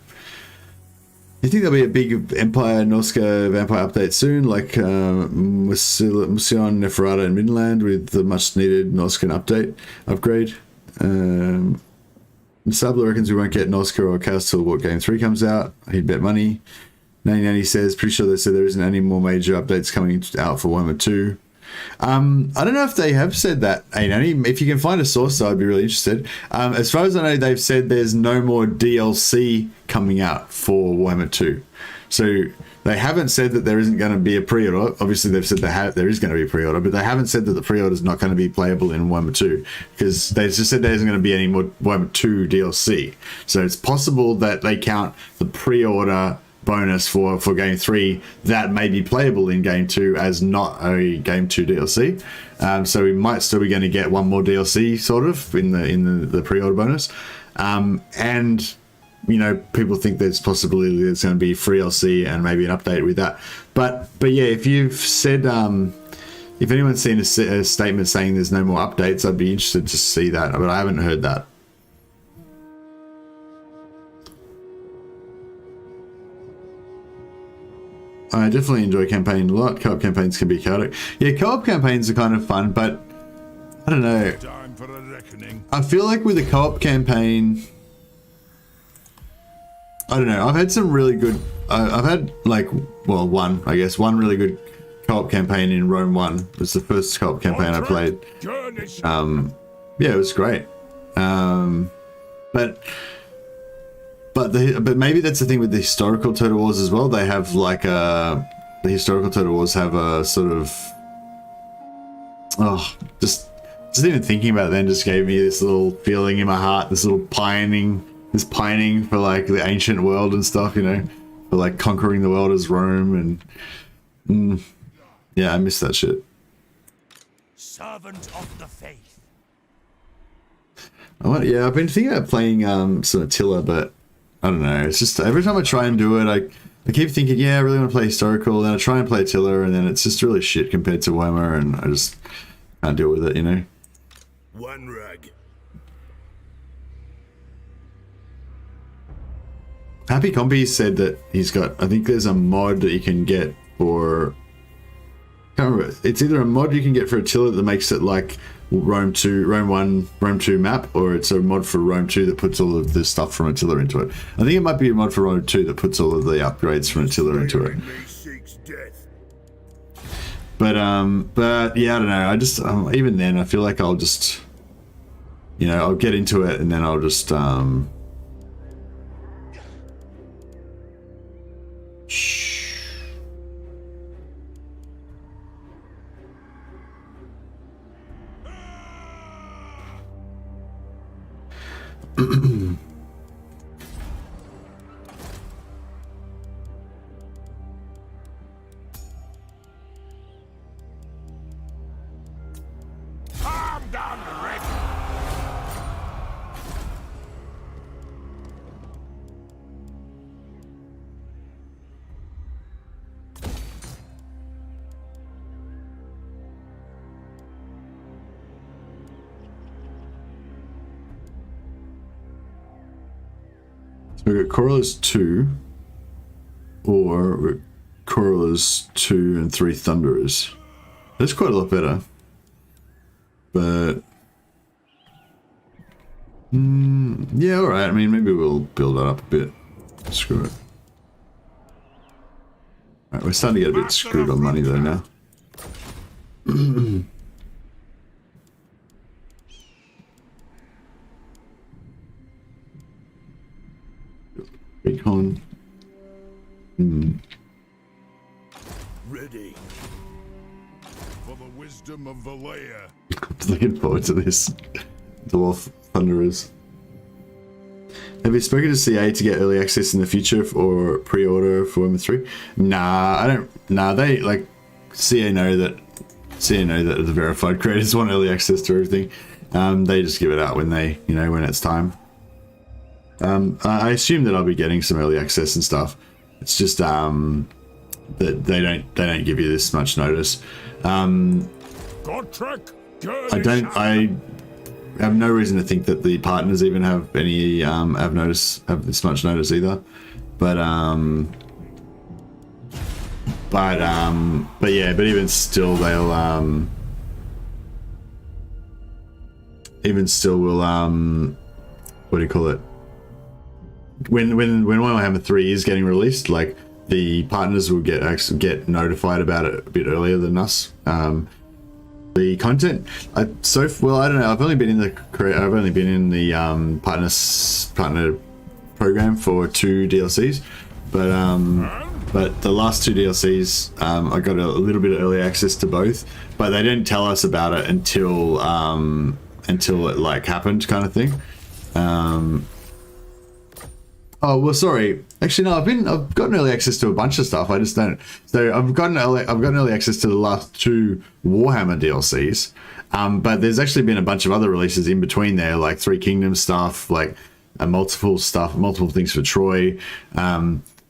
You think there'll be a big Empire Norska Vampire update soon, like Musion, Neferata, and Midland, with the much needed Norskan upgrade? Sabla reckons we won't get Norska or Chaos till what Game 3 comes out. He'd bet money. Nanny says, pretty sure they said there isn't any more major updates coming out for Warhammer 2. I don't know if they have said that, hey Nanny. If you can find a source, I'd be really interested. As far as I know, they've said there's no more DLC coming out for Warhammer 2. So they haven't said that there isn't going to be a pre-order. Obviously, they've said there is going to be a pre-order, but they haven't said that the pre-order is not going to be playable in Warhammer 2, because they just said there isn't going to be any more Warhammer 2 DLC. So it's possible that they count the pre-order bonus for Game 3 that may be playable in Game 2 as not a Game 2 DLC. So we might still be going to get one more DLC sort of in the pre-order bonus. And you know, people think there's possibility there's going to be free LC and maybe an update with that. But yeah, if you've said, if anyone's seen a statement saying there's no more updates, I'd be interested to see that, but I haven't heard that. I definitely enjoy campaign a lot. Co-op campaigns can be chaotic. Yeah, co-op campaigns are kind of fun, but I don't know. Time for a reckoning. I feel like with a co-op campaign, I don't know. I've had some really good. I've had one really good co-op campaign in Rome 1. It was the first co-op campaign I played. Yeah, it was great. But maybe that's the thing with the historical Total Wars as well. They have like the historical Total Wars have a sort of just even thinking about it then just gave me this little feeling in my heart, this little pining for like the ancient world and stuff, you know, for like conquering the world as Rome, and yeah, I miss that shit. Servant of the faith. I've been thinking about playing some Attila, but I don't know. It's just every time I try and do it, I keep thinking, yeah, I really want to play historical. Then I try and play Attila, and then it's just really shit compared to Warhammer, and I just can't deal with it, you know. One rag. Happy Compy said that he's got, I think there's a mod that you can get for, I can't remember, it's either a mod you can get for Attila that makes it like Rome 1, Rome 2 map, or it's a mod for Rome 2 that puts all of the stuff from Attila into it. I think it might be a mod for Rome 2 that puts all of the upgrades from Attila into it. But yeah, I don't know. I just, even then, I feel like I'll just, you know, I'll get into it and then I'll just, Calm down, Red. So we've got Coriolis 2, or Coriolis 2 and 3 Thunderers. That's quite a lot better. But yeah, alright. I mean, maybe we'll build that up a bit. Screw it. Alright, we're starting to get a bit screwed on money though now. Recon. Ready. For the wisdom of Valaya. Looking forward to this. Dwarf Thunderers. Have you spoken to CA to get early access in the future or pre-order for Warhammer 3? Nah, I don't. Nah, they like CA know that the verified creators want early access to everything. They just give it out when they, when it's time. I assume that I'll be getting some early access and stuff. It's just that they don't give you this much notice. I have no reason to think that the partners even have any have this much notice either. But even still they'll will what do you call it? When Warhammer 3 is getting released, like the partners will get notified about it a bit earlier than us. The content, I don't know. I've only been in the partner program for 2 DLCs, but the last 2 DLCs, I got a little bit of early access to both, but they didn't tell us about it until it like happened, kind of thing. Oh well, sorry. Actually, no. I've gotten early access to a bunch of stuff. I just don't. So I've gotten early access to the last 2 Warhammer DLCs. But there's actually been a bunch of other releases in between there, like 3 Kingdoms stuff, like multiple things for Troy. But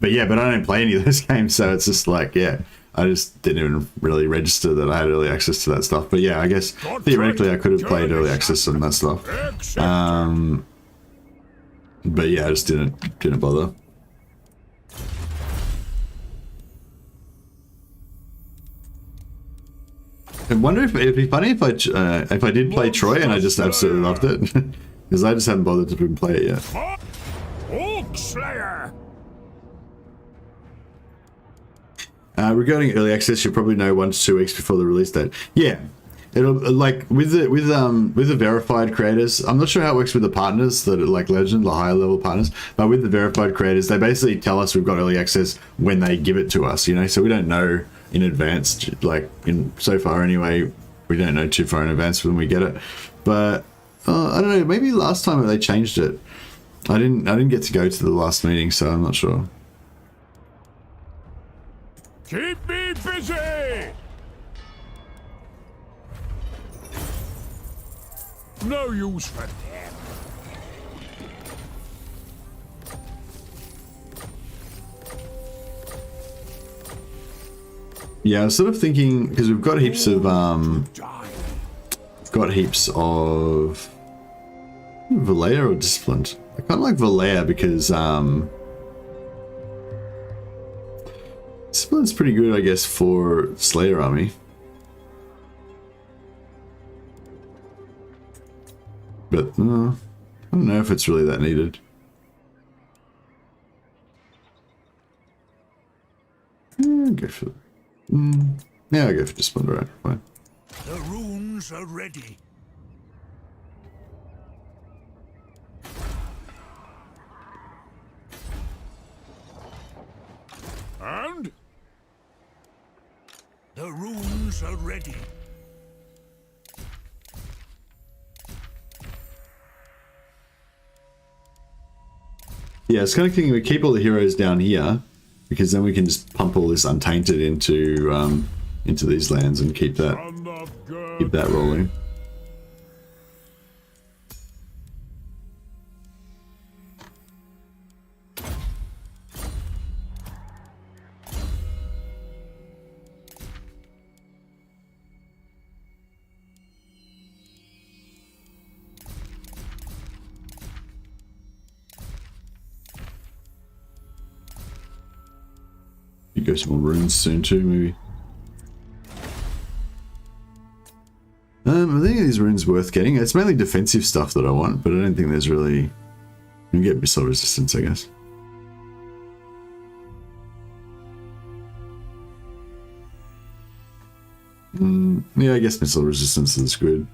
I don't play any of those games, so it's just like, I just didn't even really register that I had early access to that stuff. But I guess theoretically I could have played early access on that stuff. But I just didn't bother. I wonder if it'd be funny if I did play Troy and I just absolutely loved it, because I just haven't bothered to even play it yet. Orc Slayer. Regarding early access, you'll probably know 1 to 2 weeks before the release date. Yeah, it'll like with the verified creators. I'm not sure how it works with the partners that are like Legend, the higher level partners, but with the verified creators, they basically tell us we've got early access when they give it to us. So we don't know in advance. Like so far anyway, we don't know too far in advance when we get it. But I don't know. Maybe last time they changed it. I didn't get to go to the last meeting, so I'm not sure. Keep me busy! No use for them. Yeah, I was sort of thinking, because we've got heaps of Valaya or Disciplined. I kind of like Valaya because Discipline's pretty good, I guess, for Slayer army. But I don't know if it's really that needed. I'll go for I'll go for Discipline, right? Fine. The runes are ready. And? The runes are ready. Yeah, it's kind of thinking we keep all the heroes down here, because then we can just pump all this Untainted into these lands and keep that rolling. You go some more runes soon too, maybe. I think these runes worth getting. It's mainly defensive stuff that I want, but I don't think there's really. You can get missile resistance, I guess. Yeah, I guess missile resistance is good.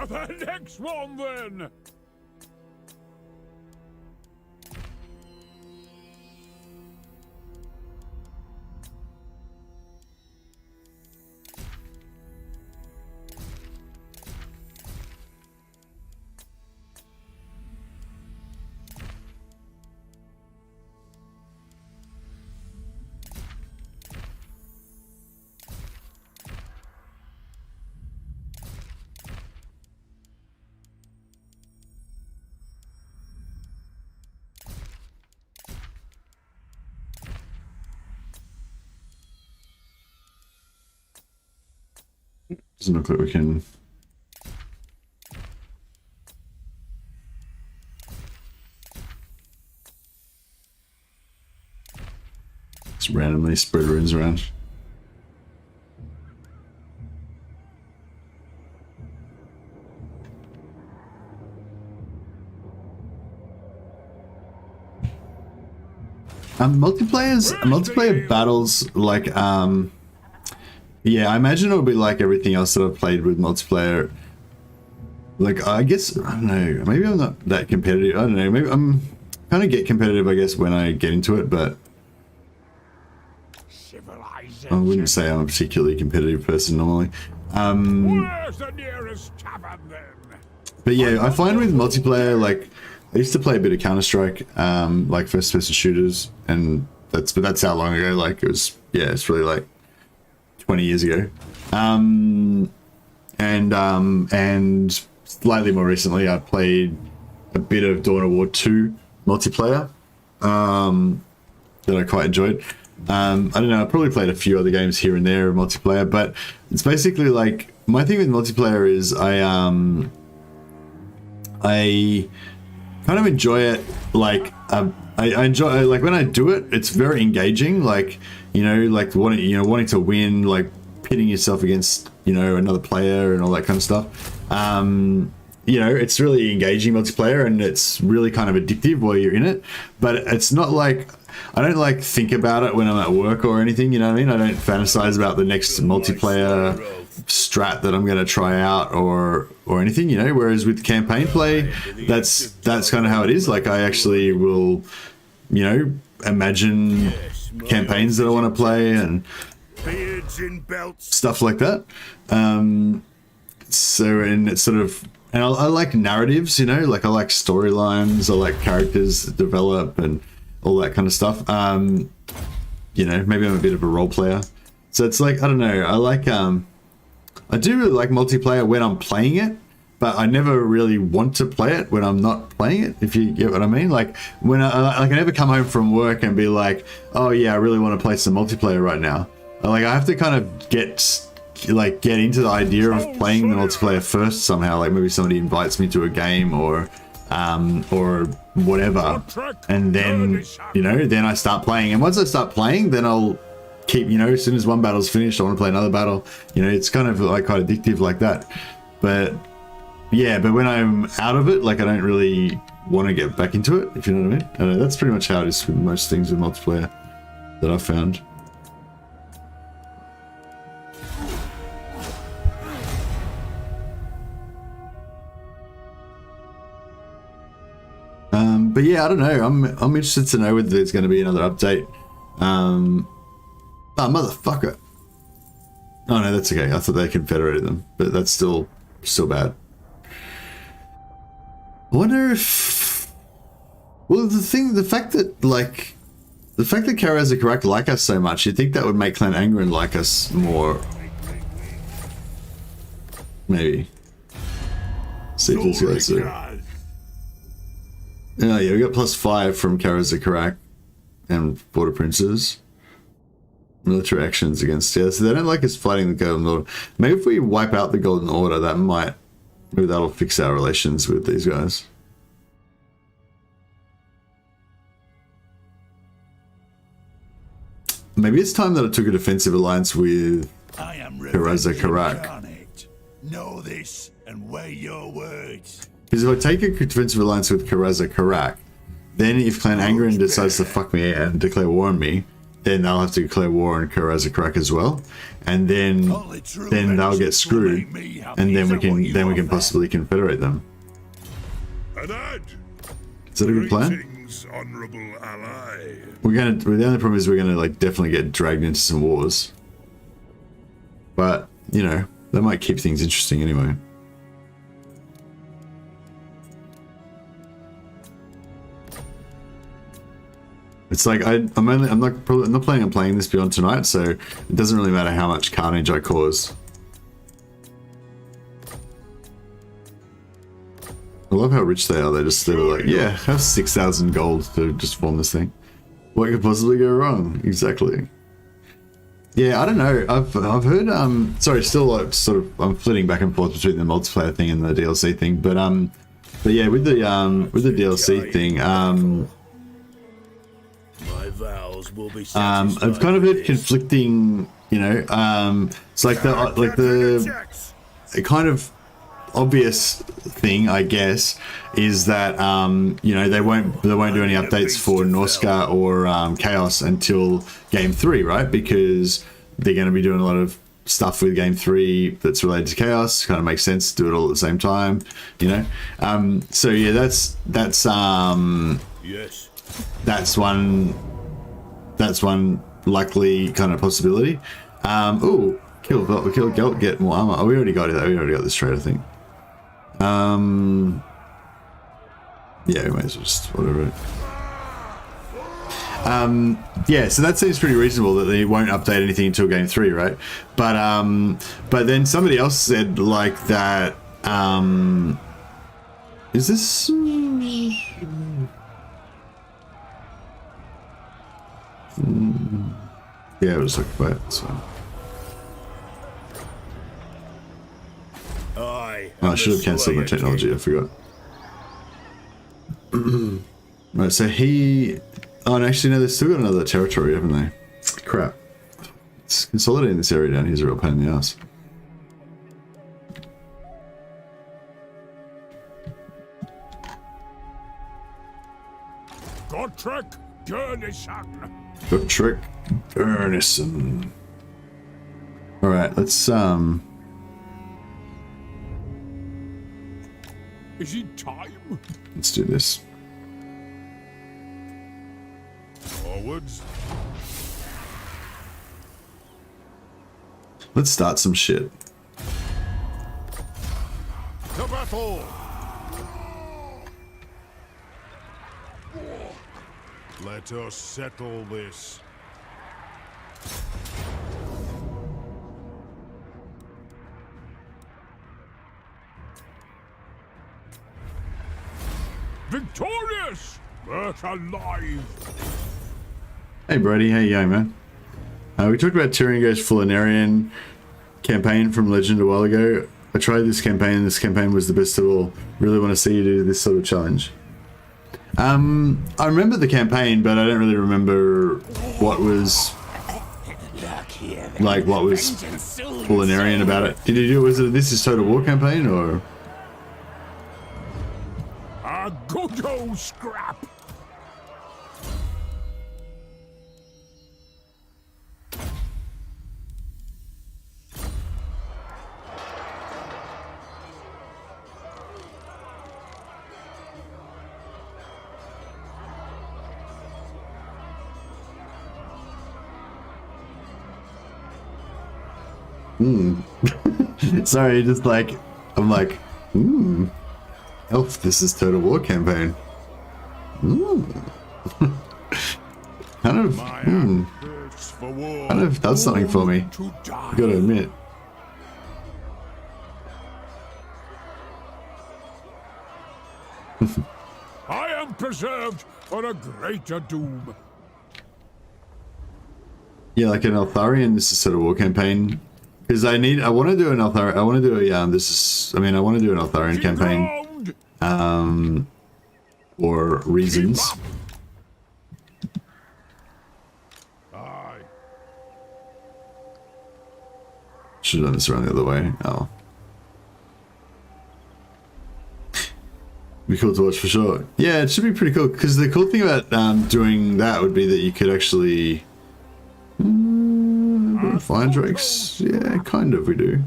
to the next one then. Doesn't look like we can. Just randomly spread runes around. Multiplayer battles like yeah, I imagine it'll be like everything else that I've played with multiplayer. Like, I guess, I don't know, maybe I'm not that competitive. I don't know, maybe I'm kind of get competitive, I guess, when I get into it, but I wouldn't say I'm a particularly competitive person normally. Where's the nearest tavern then? But yeah, I find with multiplayer, like, I used to play a bit of Counter-Strike, like first-person shooters, and that's how long ago, like, it was, yeah, it's really like 20 years ago. And slightly more recently, I played a bit of Dawn of War 2 multiplayer that I quite enjoyed. I don't know, I probably played a few other games here and there multiplayer, but it's basically like, my thing with multiplayer is I kind of enjoy it, like, I enjoy, like, when I do it, it's very engaging, like, you know, like wanting to win, like pitting yourself against, you know, another player and all that kind of stuff. You know, it's really engaging multiplayer, and it's really kind of addictive while you're in it, but it's not like, I don't like think about it when I'm at work or anything, you know what I mean? I don't fantasize about the next multiplayer strat that I'm going to try out or anything, you know, whereas with campaign play, that's kind of how it is. Like, I actually will, you know, imagine campaigns that I want to play and stuff like that. So, and it's sort of, and I like narratives, you know, like I like storylines, I like characters that develop and all that kind of stuff. You know, maybe I'm a bit of a role player. So it's like, I don't know, I like, I do really like multiplayer when I'm playing it, but I never really want to play it when I'm not playing it, if you get what I mean. Like, when I never come home from work and be like, oh yeah, I really want to play some multiplayer right now. Like, I have to kind of get into the idea of playing the multiplayer first somehow. Like, maybe somebody invites me to a game or whatever, and then, you know, then I start playing. And once I start playing, then I'll keep, you know, as soon as one battle's finished, I want to play another battle. You know, it's kind of like quite addictive like that. But yeah, but when I'm out of it, like, I don't really want to get back into it, if you know what I mean. I don't know, that's pretty much how it is with most things with multiplayer that I've found. But yeah, I don't know. I'm interested to know whether there's going to be another update. Oh, motherfucker. Oh no, that's okay. I thought they confederated them, but that's still bad. I wonder if, well, the fact that Karaz and Karak like us so much, you'd think that would make Clan Angren like us more. Maybe. See if this goes through. Oh yeah, we got +5 from Karaz and Karak and Border Princes. Military actions against, yeah, so they don't like us fighting the Golden Order. Maybe if we wipe out the Golden Order, maybe that'll fix our relations with these guys. Maybe it's time that I took a defensive alliance with Karaz and Karak. Know this and weigh your words. Because if I take a defensive alliance with Karaz and Karak, then if Clan Angren decides to fuck me and declare war on me, then they'll have to declare war on Karazakrak as well, and then they'll get screwed, and then we can possibly confederate them. An ad. Is that a good plan? Greetings, honorable ally. The only problem is we're gonna like definitely get dragged into some wars, but you know that might keep things interesting anyway. It's like I'm not planning on playing this beyond tonight, so it doesn't really matter how much carnage I cause. I love how rich they are. They were like, yeah, have 6,000 gold to just form this thing. What could possibly go wrong? Exactly. Yeah, I don't know. I've heard sorry, still like sort of I'm flitting back and forth between the multiplayer thing and the DLC thing, but yeah, with the DLC thing, My vows will be I've kind of heard conflicting, you know, it's like the kind of obvious thing, I guess, is that you know they won't do any updates for Norsca or Chaos until Game 3, right? Because they're going to be doing a lot of stuff with Game 3 that's related to Chaos. Kind of makes sense to do it all at the same time, you know. So yeah, that's yes. that's one likely kind of possibility. Ooh, kill Gelt, get more armor. Oh, we already got it. We already got this trade, I think. Yeah, we might as well just whatever. Yeah, so that seems pretty reasonable that they won't update anything until Game 3, right? But then somebody else said like that. Is this? Yeah, it was like that. So. I should have cancelled my technology. I forgot. Right, so he. Oh, and actually, no, they've still got another territory, haven't they? Crap. It's consolidating this area down here is a real pain in the ass. Gotrek Gurnison. Gotrek Gurnison. Alright, let's Is it time? let's do this. Forwards. Let's start some shit. To battle. Let us settle this. Victorious, but alive. Hey Brody, how you going, man? We talked about Tyrango's Fulinarian campaign from Legend a while ago. I tried this campaign, and this campaign was the best of all. Really want to see you do this sort of challenge. I remember the campaign, but I don't really remember what was like what was Fulinarian about it. Did you do? Was it This Is Total War campaign or? A good old scrap. Sorry, just like I'm like, Elf, This Is Total War campaign. Kind of does something for me. I gotta admit. I am preserved for a greater doom. Yeah, like an Eltharion This Is Total War campaign. Because I want to do an Eltharion. I want to do a I want to do an Eltharion campaign. For reasons. Aye. Should have done this around the other way. Oh. Be cool to watch for sure. Yeah, it should be pretty cool. Because the cool thing about doing that would be that you could actually Fire drakes? Yeah, kind of we do.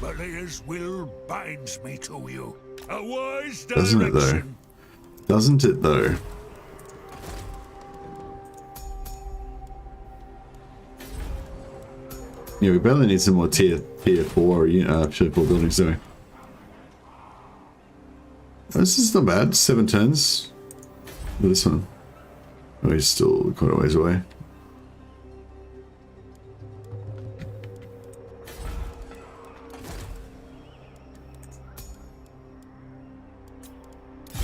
Belia's will binds me to you. A wise direction. Doesn't it though? Doesn't it though? Yeah, we barely need some more tier 4 buildings, do we? Oh, this is not bad. 7 turns. Look at this one. Oh, he's still quite a ways away.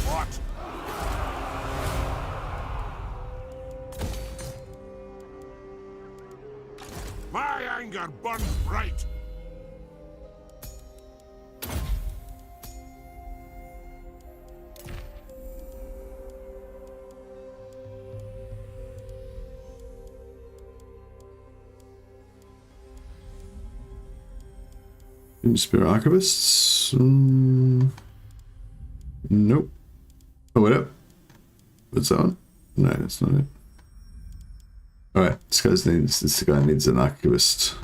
What? My anger burns bright. Spear archivists? Nope. Oh, wait up. What's that one? No, that's not it. Alright, this guy needs an archivist.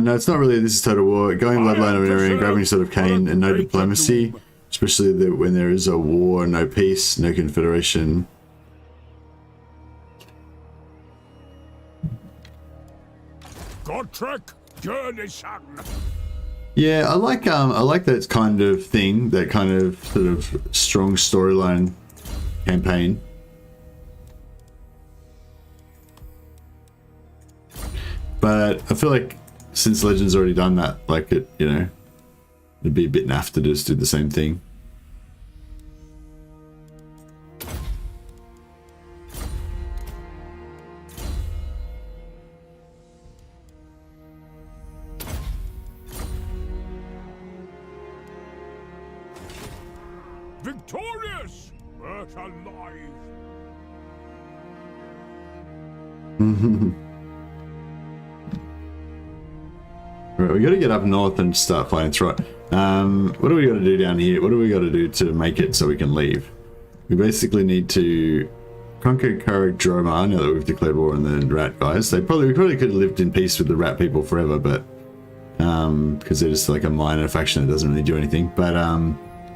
No, it's not really. This is total war. Going bloodline of an area and grabbing sort of Kane and no diplomacy, especially when there is a war, no peace, no confederation. Godric, journey son. Yeah, I like that kind of thing, that kind of sort of strong storyline campaign. But I feel like since Legend's already done that, like it, you know, it'd be a bit naff to just do the same thing. Victorious, but alive. Right, we got to get up north and start fighting Trot. What do we got to do down here? What do we got to do to make it so we can leave? We basically need to conquer Karag Dromar now that we've declared war on the rat guys. We probably could have lived in peace with the rat people forever, but because they're just like a minor faction that doesn't really do anything. But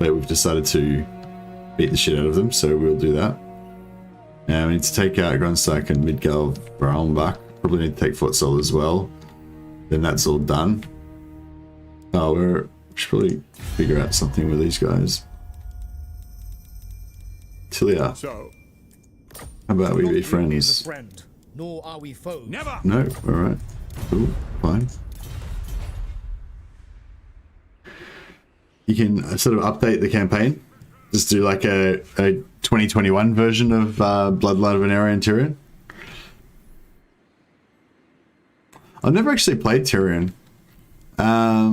we've decided to beat the shit out of them, so we'll do that. We need to take out Grunstack and Midgal Braunbach. Probably need to take Fort Sol as well. Then that's all done. Oh, we should probably figure out something with these guys. Tilia. So, How about we be Not you friends? as a friend, nor are we foes. never. No, alright. Cool, fine. You can sort of update the campaign. Just do like a 2021 version of Bloodline of Veneria and Tyrion. I've never actually played Tyrion. I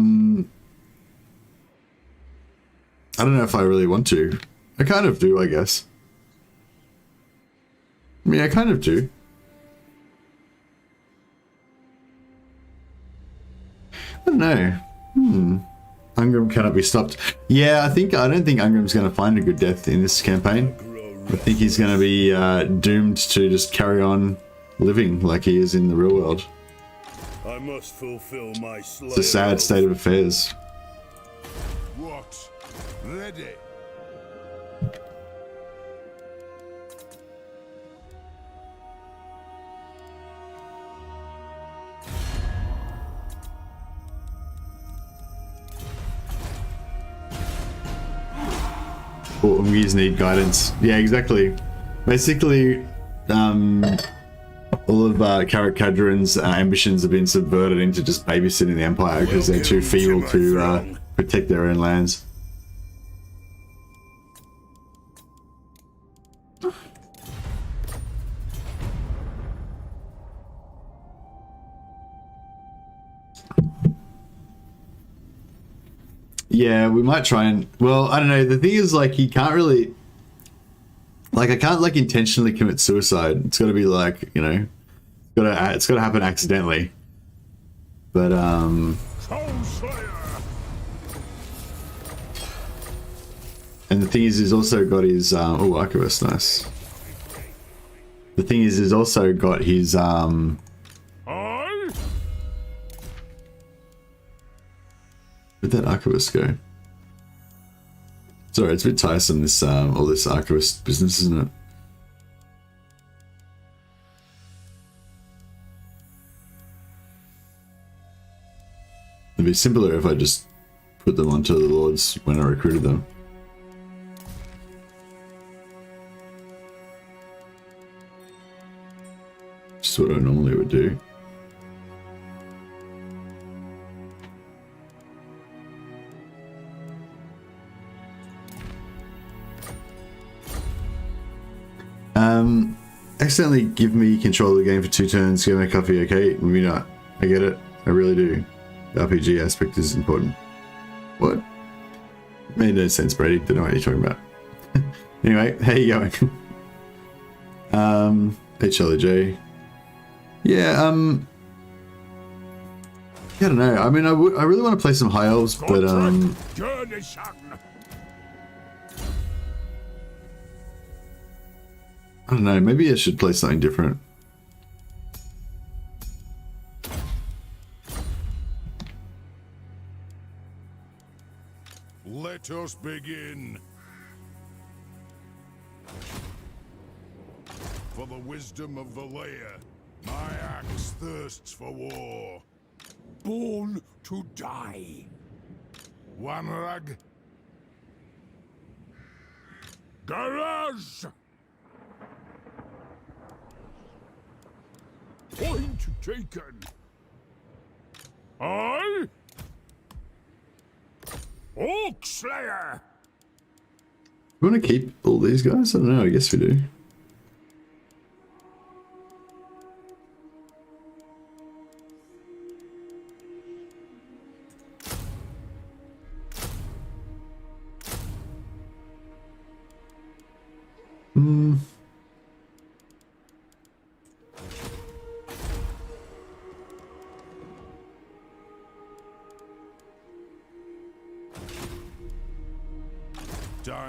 don't know if I really want to. I kind of do, I guess. I mean, I kind of do. I don't know. Ungrim cannot be stopped. Yeah, I don't think Ungrim's going to find a good death in this campaign. I think he's going to be doomed to just carry on living like he is in the real world. I must fulfill my slayer. It's a sad state of affairs. What? Ready? Or Ungies need guidance. Yeah, exactly. Basically, all of Karak Kadrin's ambitions have been subverted into just babysitting the Empire because they're too feeble to protect their own lands. Yeah, we might try and... Well, I don't know. The thing is, like, you can't really... Like, I can't, like, intentionally commit suicide. It's got to be, like, you know... It's got to happen accidentally. But, Soul Slayer! And the thing is, he's also got his... oh, Archivist, nice. The thing is, he's also got his... I? Where'd that Archivist go? Sorry, it's a bit tiresome, this, all this Archivist business, isn't it? It'd be simpler if I just put them onto the Lords when I recruited them. Just what I normally would do. Accidentally give me control of the game for 2 turns, give me a coffee, okay? Maybe not. I get it. I really do. The RPG aspect is important. What? Made no sense, Brady. Don't know what you're talking about. Anyway, how you going? HLJ. Yeah, I don't know. I mean, I really want to play some High Elves, but Journey, son. I don't know. Maybe I should play something different. Let us begin. For the wisdom of Valea, my axe thirsts for war. Born to die. Wanrag, Garage! Point taken. I? Orc Slayer! We want to keep all these guys? I don't know. I guess we do.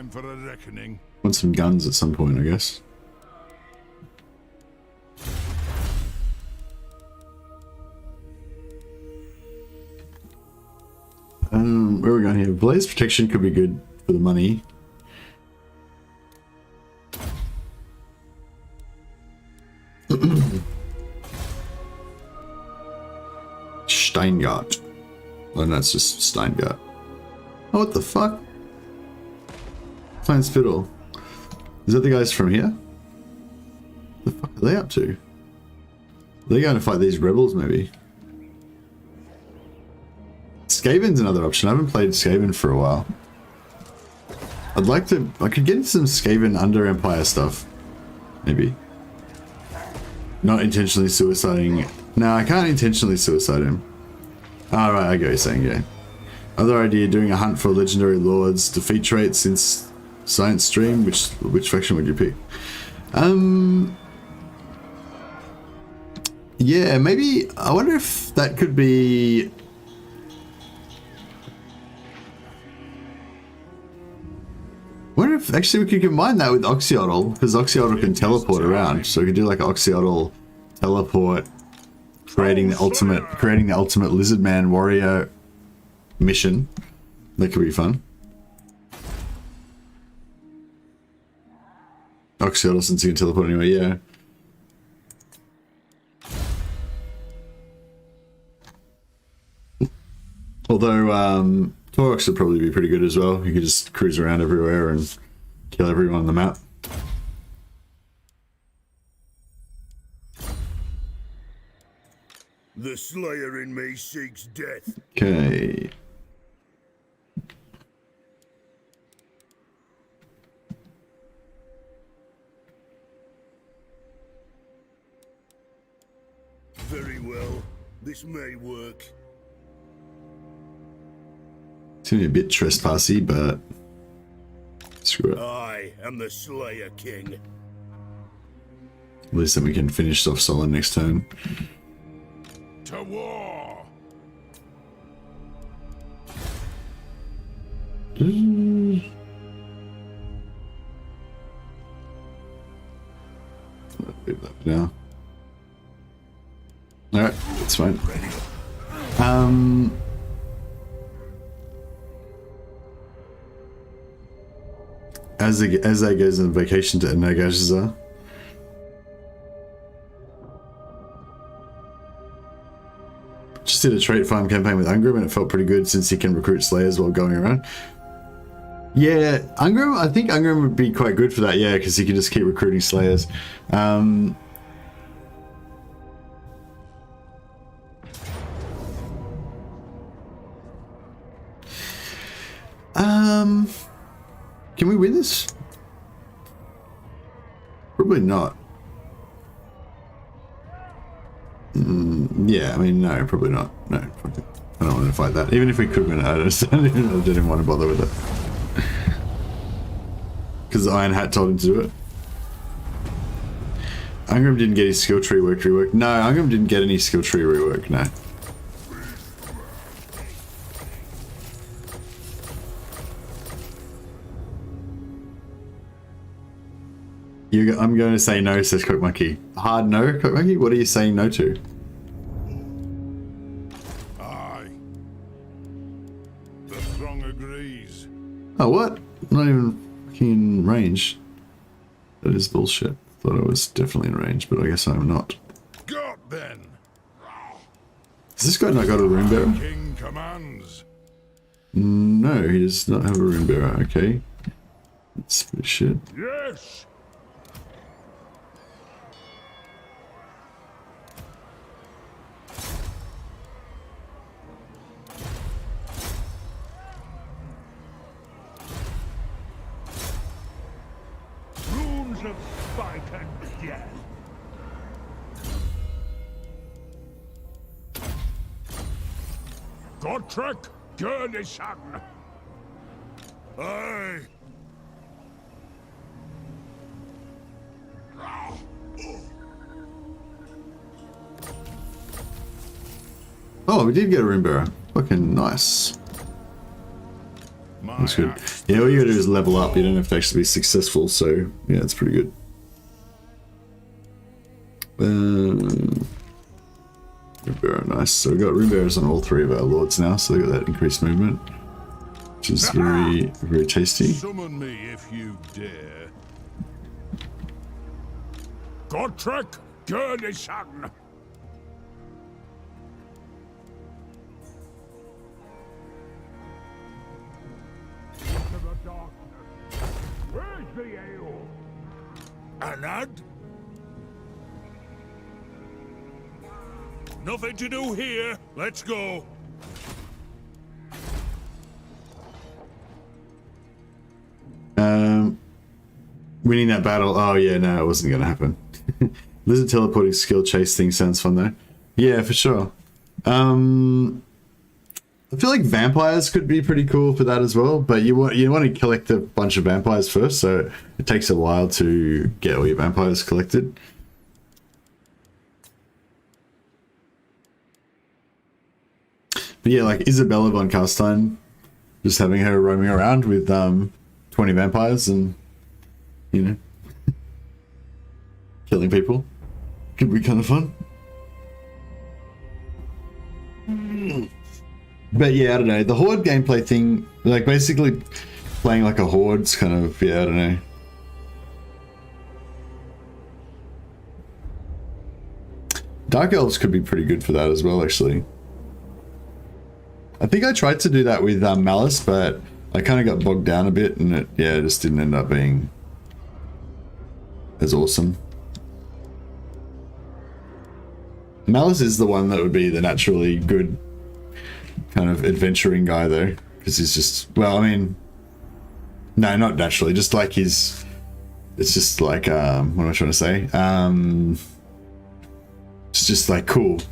time for a reckoning. Want some guns at some point, I guess. Where are we going here? Blaze protection could be good for the money. Steingart. Oh, no, it's just Steingart. Oh, what the fuck? Clan Spittle. Is that the guys from here? What the fuck are they up to? They're going to fight these rebels, maybe. Skaven's another option. I haven't played Skaven for a while. I'd like to... I could get into some Skaven under Empire stuff. Maybe. Not intentionally suiciding... No, I can't intentionally suicide him. Ah, right, I get what you're saying, yeah. Other idea, doing a hunt for legendary lords. Defeat trait since Science Stream. Which faction would you pick? Yeah, maybe... I wonder if that could be... I wonder if actually we could combine that with Oxyotl, because Oxyotl can teleport around, so we could do like Oxyotl teleport, creating the ultimate lizard man warrior mission. That could be fun. Oxyotl, since you can teleport anyway, yeah. Although Taurox would probably be pretty good as well. You could just cruise around everywhere and kill everyone on the map. The Slayer in me seeks death. Okay. Very well. This may work. It's gonna be a bit trespassy, but screw it. I am the Slayer King. At least then we can finish off solid next turn. To war! Leave that for now. Alright, that's fine. As that goes on vacation to Nagashza. Just did a trait farm campaign with Ungrim and it felt pretty good since he can recruit Slayers while going around. Yeah, Ungrim, I think Ungrim would be quite good for that, yeah, because he can just keep recruiting Slayers. Can we win this? Probably not. Yeah, I mean, no, probably not. No, fuck it. I don't want to fight that. Even if we could win it, I don't even want to bother with it. Because Iron Hat told him to do it. Ungrim didn't get his skill tree reworked. No, Ungrim didn't get any skill tree rework, no. I'm going to say no, says Cook Monkey. Hard no, Cook Monkey? What are you saying no to? Aye. The throng agrees. Oh, what? Not even fucking range. That is bullshit. Thought I was definitely in range, but I guess I'm not. Got then. Has this guy not got a rune bearer? King commands. No, he does not have a rune bearer. Okay. That's shit. Yes. Runes of spite and death. Godtrek Gurnishan. Aye. Oh, we did get a rune bearer. Fucking nice. That's good. Yeah, all you gotta do is level up. You don't have to actually be successful, so yeah, it's pretty good. Rune bearer, nice. So we got rune bearers on all three of our lords now, so they got that increased movement, which is very, very tasty. Summon me if you dare. Godtrek Gurnishan. Into the darkness. Where's the ale? Anad? Nothing to do here. Let's go. Winning that battle. Oh yeah, no, it wasn't gonna happen. Lizard teleporting skill chase thing sounds fun though. Yeah, for sure. I feel like vampires could be pretty cool for that as well, but you want to collect a bunch of vampires first, so it takes a while to get all your vampires collected. But yeah, like Isabella von Carstein, just having her roaming around with 20 vampires and, you know, killing people could be kind of fun. But yeah, I don't know. The horde gameplay thing, like basically playing like a horde's kind of, yeah, I don't know. Dark Elves could be pretty good for that as well, actually. I think I tried to do that with Malice, but I kind of got bogged down a bit, and it just didn't end up being as awesome. Malice is the one that would be the naturally good kind of adventuring guy, though, because he's just, well, I mean, no, not naturally, just like it's just like, what am I trying to say? It's just like cool,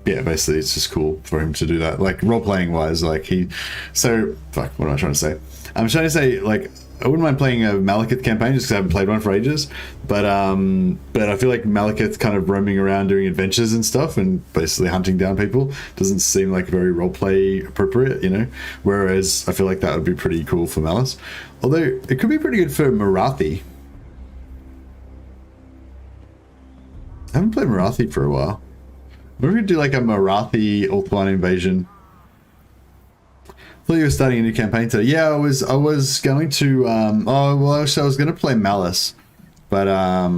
yeah, basically it's just cool for him to do that. Like role playing wise, like so fuck, what am I trying to say? I'm trying to say like I wouldn't mind playing a Malekith campaign just because I haven't played one for ages, but I feel like Malekith kind of roaming around doing adventures and stuff and basically hunting down people doesn't seem like very roleplay appropriate, you know. Whereas I feel like that would be pretty cool for Malice, although it could be pretty good for Marathi. I haven't played Marathi for a while. Maybe we could do like a Marathi Ulthuan invasion. I thought you were starting a new campaign today. Yeah, I was going to oh well actually I was gonna play Malice. But I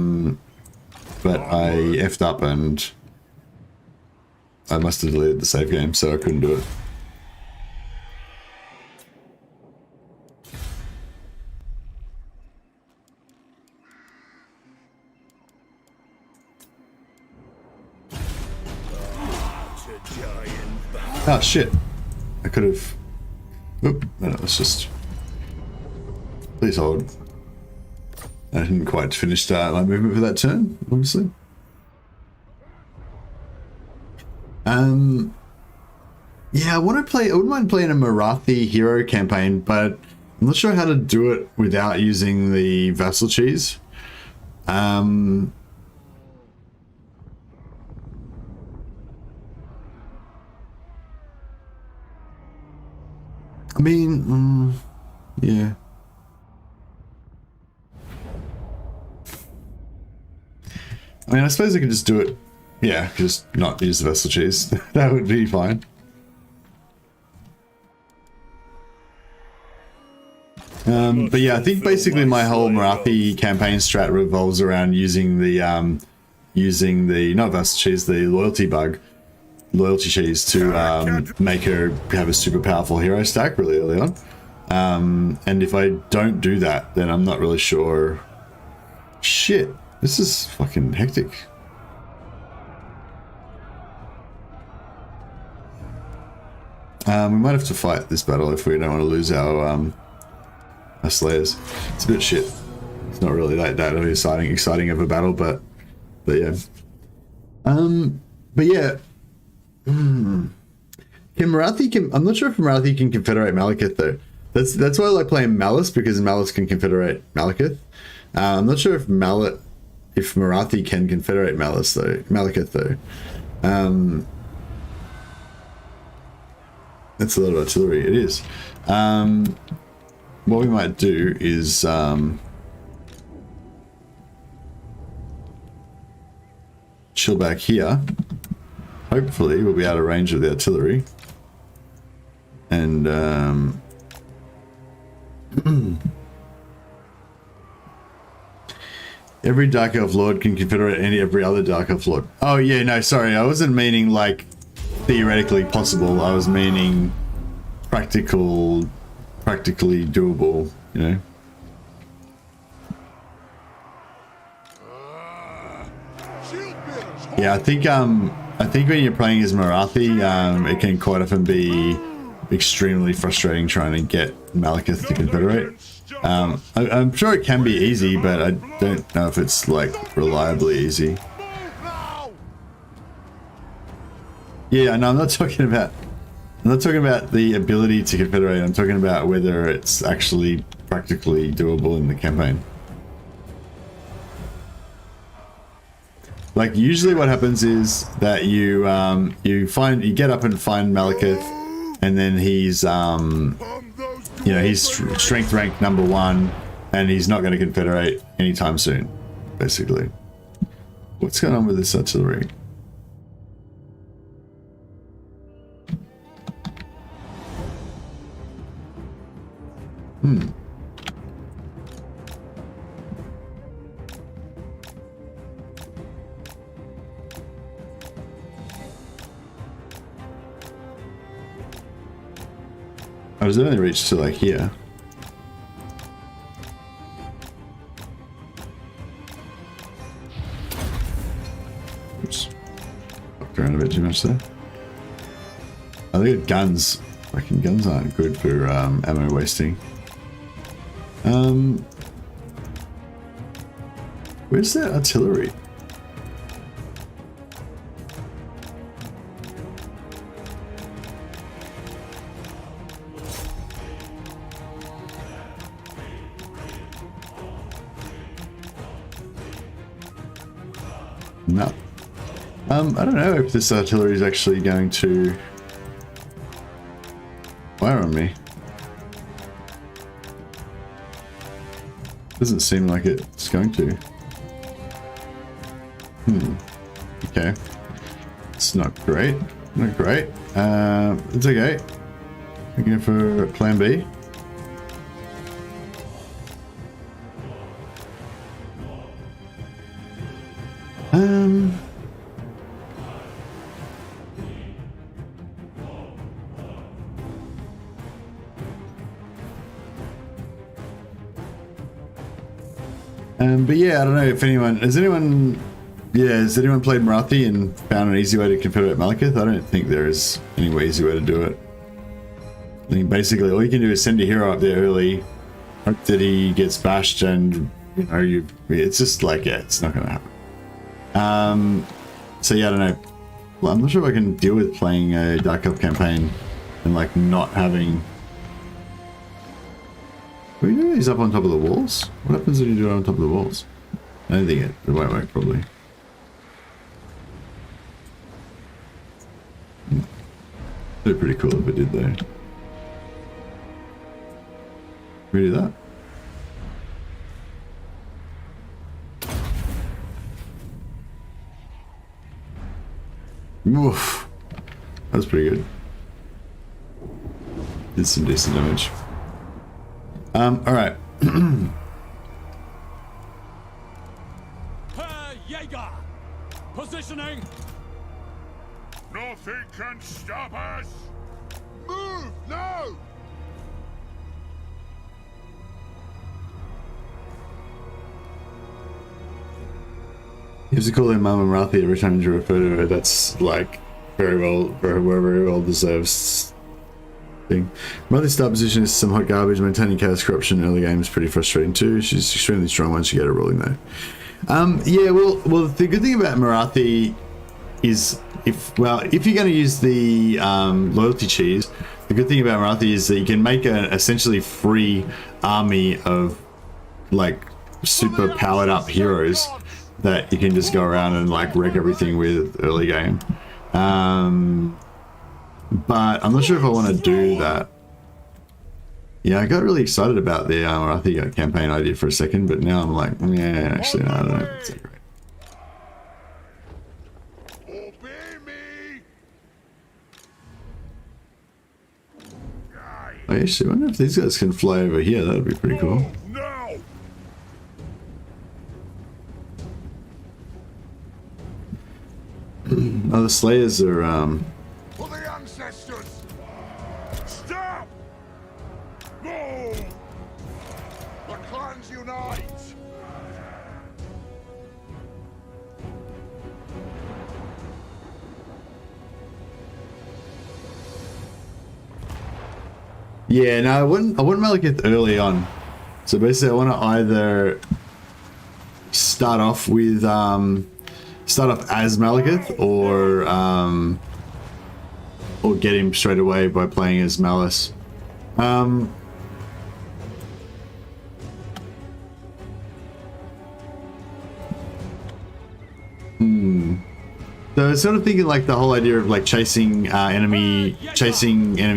effed up and I must have deleted the save game, so I couldn't do it. Oh shit. I could have. Oop, no, let's just. Please hold. I didn't quite finish my movement for that turn, obviously. Yeah, I wouldn't mind playing a Marathi hero campaign, but I'm not sure how to do it without using the vassal cheese. I mean, yeah. I mean, I suppose I could just do it. Yeah, just not use the vessel cheese. That would be fine. But yeah, I think basically my whole Marathi campaign strat revolves around using the not vessel cheese, the loyalty cheese to make her have a super powerful hero stack really early on. And if I don't do that, then I'm not really sure. Shit, this is fucking hectic. We might have to fight this battle if we don't want to lose our slayers. It's a bit shit. It's not really that exciting of a battle, but yeah. But yeah. I'm not sure if Marathi can confederate Malekith though. That's why I like playing Malice, because Malice can confederate Malekith. I'm not sure if Marathi can confederate Malekith though. That's a lot of artillery. It is. What we might do is chill back here. Hopefully we'll be out of range of the artillery. And every Dark Elf Lord can confederate every other Dark Elf Lord. Oh yeah, no, sorry, I wasn't meaning like theoretically possible. I was meaning practically doable, you know. Yeah, I think when you're playing as Marathi, it can quite often be extremely frustrating trying to get Malekith to confederate. I'm sure it can be easy, but I don't know if it's like reliably easy. Yeah, no, I'm not talking about the ability to confederate. I'm talking about whether it's actually practically doable in the campaign. Like usually what happens is that you get up and find Malekith, and then he's he's strength rank number 1, and he's not going to confederate anytime soon, basically. What's going on with this artillery? I was only reached to like here. Oops. Fucked around a bit too much there. I think guns. Fucking guns aren't good for ammo wasting. Where's that artillery? No. I don't know if this artillery is actually going to fire on me. Doesn't seem like it's going to. Okay. It's not great. Not great. It's okay. We're going for plan B. But yeah, I don't know if anyone has anyone played Marathi and found an easy way to confederate Malekith? I don't think there is any easy way to do it. I think basically all you can do is send a hero up there early, hope that he gets bashed, and it's just like, yeah, it's not gonna happen. So yeah, I don't know. Well, I'm not sure if I can deal with playing a Dark Elf campaign and like not having. Can we do these up on top of the walls? What happens if you do it on top of the walls? I don't think it won't work, probably. It'd be pretty cool if it did, though. Can we do that? Oof. That was pretty good. Did some decent damage. Alright. Herr Jäger! Positioning! Nothing can stop us! Move now! You have to call in Mama Marathi every time you refer to her. That's like very well deserves thing. Marathi's start position is some hot garbage. Maintaining chaos corruption in early game is pretty frustrating too. She's extremely strong once you get her rolling though. Yeah, well, the good thing about Marathi is if you're going to use the loyalty cheese, the good thing about Marathi is that you can make an essentially free army of like super powered up heroes that you can just go around and like wreck everything with early game. But I'm not sure if I want to do that. Yeah, I got really excited about the Marathi campaign idea for a second, but now I'm like, yeah, actually, no, I don't know if it's that great. Obey me! I actually wonder if these guys can fly over here. That'd be pretty cool. Now! Oh, the Slayers are, For the ancestors! Stop! Move! The clans unite! yeah, no, I wouldn't Malekith early on. So basically I want to either start off as Malekith or get him straight away by playing as Malice. So I was sort of thinking like the whole idea of like chasing enemy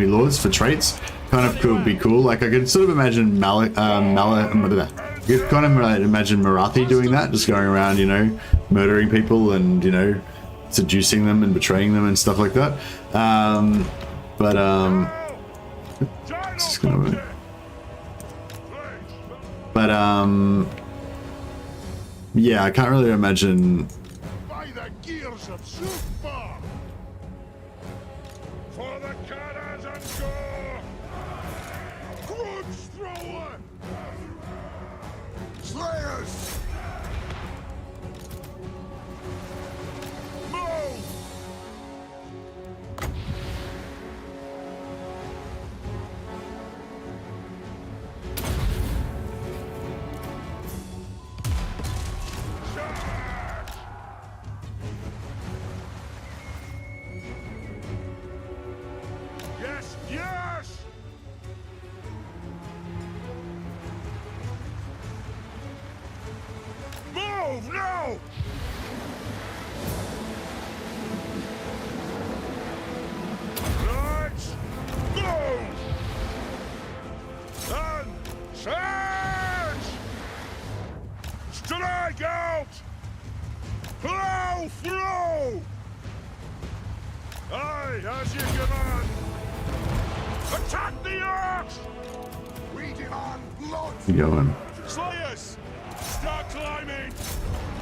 lords for traits kind of could be cool. Like I could sort of imagine you could kind of imagine Marathi doing that, just going around, you know, murdering people and, you know, seducing them and betraying them and stuff like that. Just gonna, yeah, I can't really imagine. By the gears of super! For the cannons and gore! Grudge thrower! Slayers! Move! Yes, yes! will flow! Aye, as you command! Attack the earth! We demand blood! Going. Slayers! Start climbing!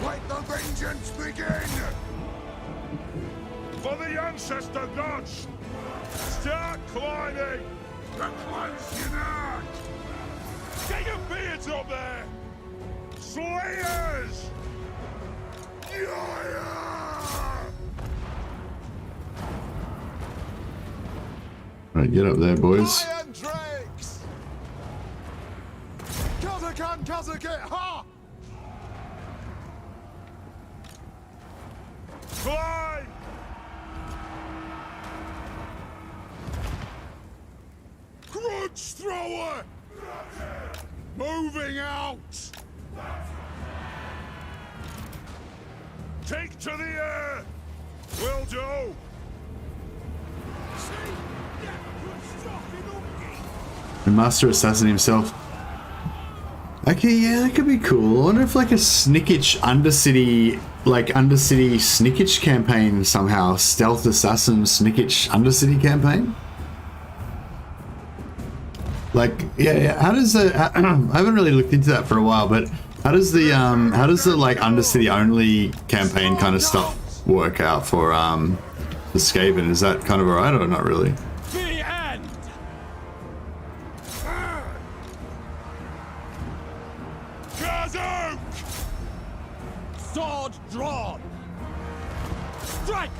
Let the vengeance begin! For the ancestor gods! Start climbing! The clan's unite! Get your beards up there! Slayers! Right, get up there, boys. Iron Drakes! Kazakan Kazakit ha! Climb! Grudge thrower! Moving out! Take to the air! Will do! The Master Assassin himself. Okay, yeah, that could be cool. I wonder if like a Snickage Undercity, like Undercity Snickage campaign somehow. Stealth Assassin Snickage Undercity campaign? Like, yeah, how does the, I haven't really looked into that for a while, but how does the like Undercity only campaign kind of stuff work out for Skaven? Is that kind of alright or not really? The end! Kazuk! Sword drawn! Strike!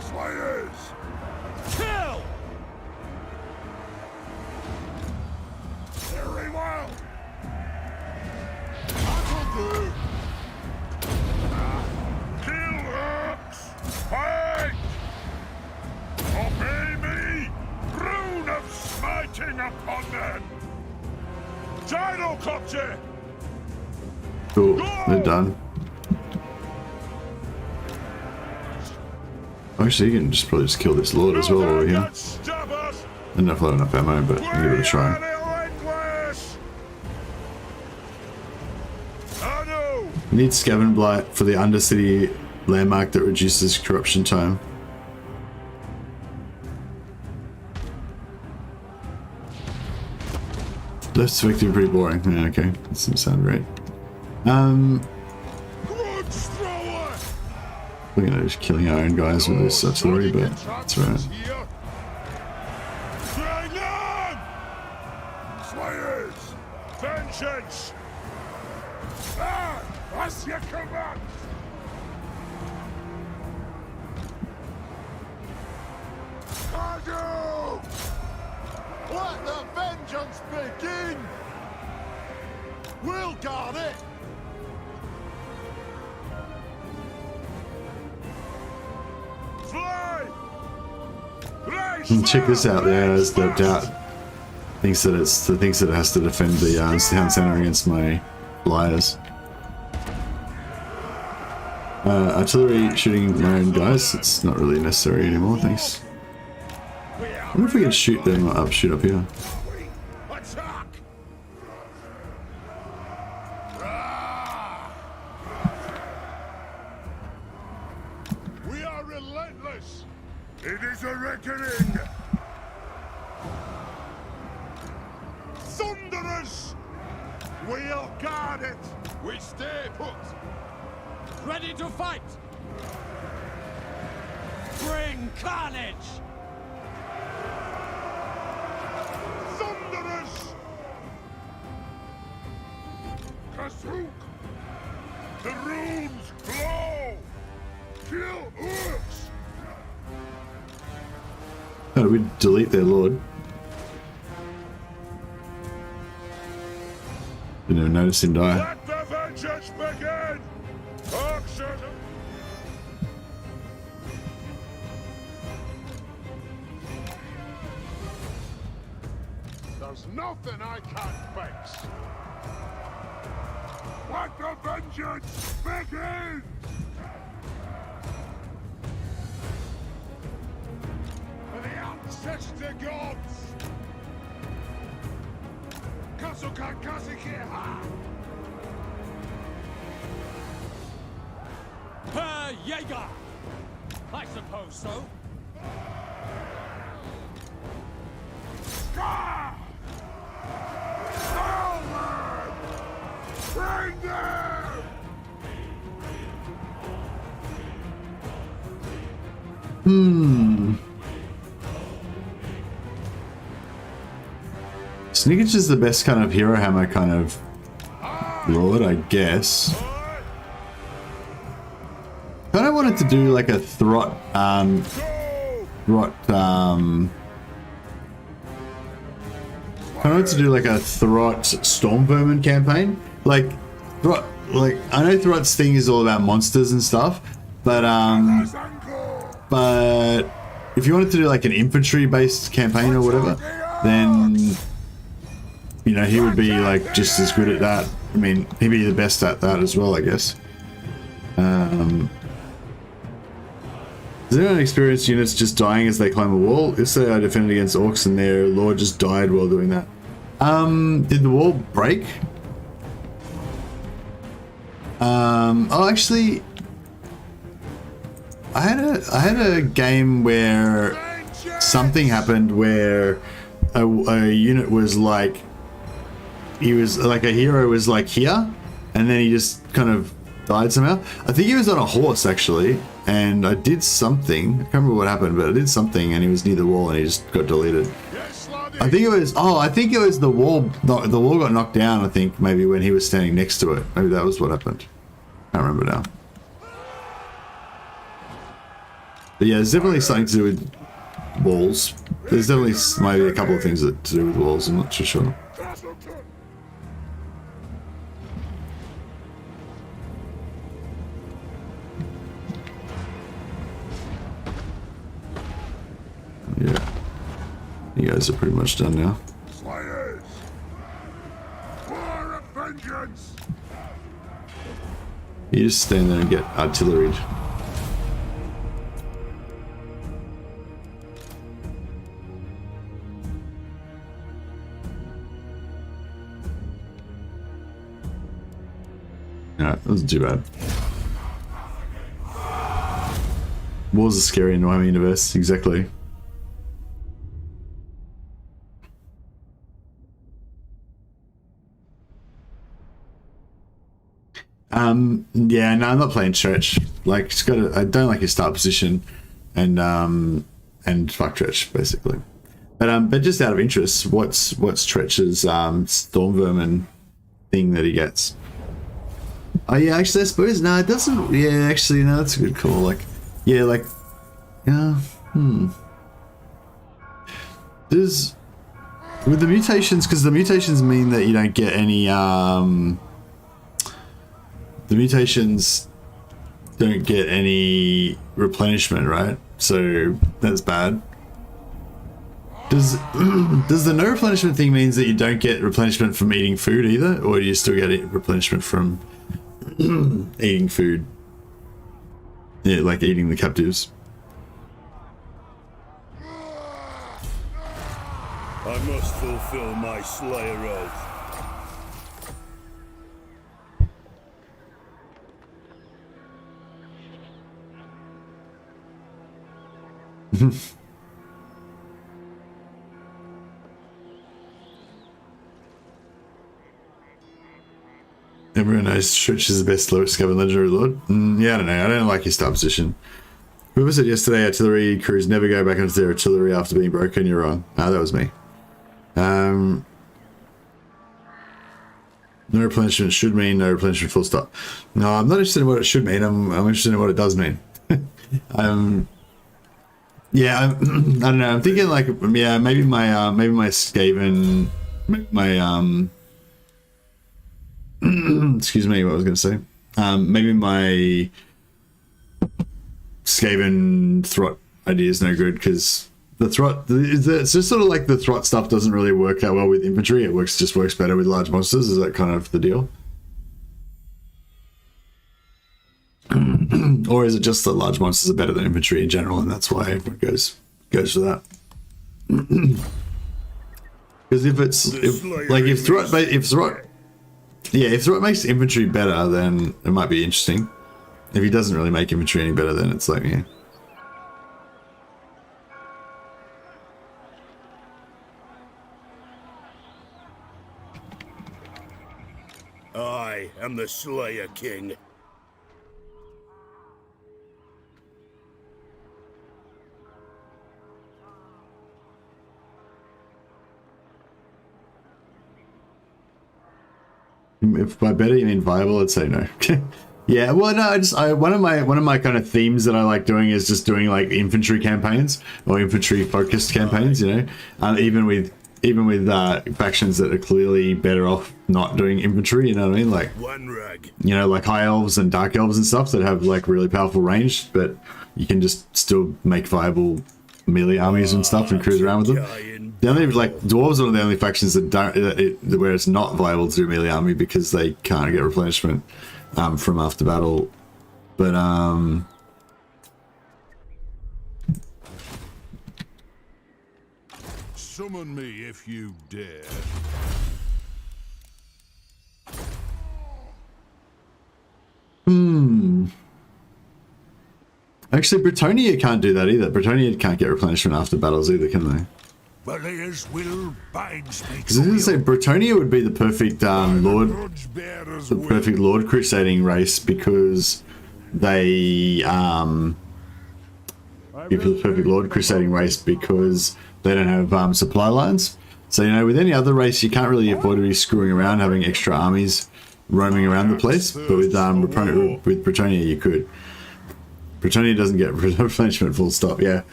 Slayers! Kill! Very well! That'll do! Kill orcs! Fight! Obey me! Rune of smiting upon them! Gyrocopter! Cool, they're done. Actually, you can just probably just kill this lord as well over here. I don't know if I have enough ammo, but I'll give it a try. We need Skaven Blight for the Undercity landmark that reduces corruption time. Left's victory pretty boring. Yeah, okay, that doesn't sound great. We're gonna just killing our own guys with this artillery, but that's right. Slayers! Vengeance! Ah! As you command! Kadu! Let the vengeance begin! We'll guard it! Fly! And check this out. There's the doubt. Thinks that it has to defend the town center against my flyers. Artillery shooting my own guys. It's not really necessary anymore. Thanks. I wonder if we can shoot them up. Shoot up here. Attack! We are relentless! It is a reckoning! Thunderers! We'll guard it! We stay put! Ready to fight! Bring carnage! Thunderers! Kasuk! The runes glow! Kill orcs! How do we delete their lord? Didn't even notice him die. Let the vengeance begin! Orcs! There's nothing I can't fix! Let the vengeance begin! For the ancestor gods! Herr Jäger! I suppose so. Bring them! Snickage is the best kind of hero hammer kind of lord, I guess. Kind of wanted to do like a throt, kind of wanted to do like a throt storm vermin campaign. Like throt, like I know throt's thing is all about monsters and stuff, but if you wanted to do like an infantry based campaign or whatever, then you know he would be like just as good at that. I mean, he'd be the best at that as well, I guess. Does anyone experience units just dying as they climb a wall? If so, I defended against orcs and their lord just died while doing that. Did the wall break? Oh, actually, I had a game where something happened where a unit was like, he was like a hero was like here, and then he just kind of died somehow. I think he was on a horse actually, and I did something. I can't remember what happened, but I did something, and he was near the wall, and he just got deleted. I think it was. Oh, I think it was the wall. The wall got knocked down. I think maybe when he was standing next to it. Maybe that was what happened. I can't remember now. But yeah, there's definitely something to do with walls. There's definitely maybe a couple of things that to do with walls. I'm not too sure. Yeah, you guys are pretty much done now. Slayers! War of vengeance! You just stand there and get artilleried. Alright, that wasn't too bad. Wars are scary in the Warhammer universe, exactly. Yeah, no, I'm not playing Tretch. Like, it's got I don't like his start position, and fuck Tretch basically. But just out of interest, what's Tretch's storm vermin thing that he gets? Oh yeah, actually I suppose no, it doesn't. Yeah, actually no, that's a good call. Like, yeah, like, yeah, Does with the mutations, because the mutations mean that you don't get any the mutations don't get any replenishment, right? So that's bad. Does the no replenishment thing means that you don't get replenishment from eating food either, or do you still get replenishment from eating food? Yeah, like eating the captives. I must fulfill my Slayer oath. Everyone knows Stretch is the best Scaven Legendary Lord. Yeah, I don't know. I don't like his start position. Whoever said yesterday artillery crews never go back into their artillery after being broken, you're wrong. Ah, that was me. No replenishment should mean no replenishment full stop. No, I'm not interested in what it should mean. I'm interested in what it does mean. Yeah, I don't know. I'm thinking like, yeah, maybe my Skaven, my excuse me, what I was going to say. Maybe my Skaven Throt idea is no good because the Throt, it's just sort of like the Throt stuff doesn't really work out well with infantry. It just works better with large monsters. Is that kind of the deal? Or is it just that large monsters are better than infantry in general, and that's why everyone goes for that? Because if Throt makes infantry better, then it might be interesting. If he doesn't really make infantry any better, then it's like, yeah. I am the Slayer King. If by better you mean viable, I'd say no. Yeah, well, no, one of my kind of themes that I like doing is just doing like infantry campaigns or infantry focused campaigns. You know, even with factions that are clearly better off not doing infantry. You know what I mean? Like you know, like high elves and dark elves and stuff that have like really powerful range, but you can just still make viable melee armies and stuff and cruise around with them. The only like dwarves are one of the only factions that don't where it's not viable to do melee army because they can't get replenishment from after battle. But summon me if you dare. Actually, Bretonia can't do that either. Bretonia can't get replenishment after battles either, can they? Balayers will bind me. Because I was gonna say Bretonia would be the perfect Lord Crusading race because they don't have supply lines. So you know, with any other race, you can't really afford to be screwing around having extra armies roaming around the place. But with Bretonia, you could. Bretonia doesn't get replenishment, full stop. Yeah.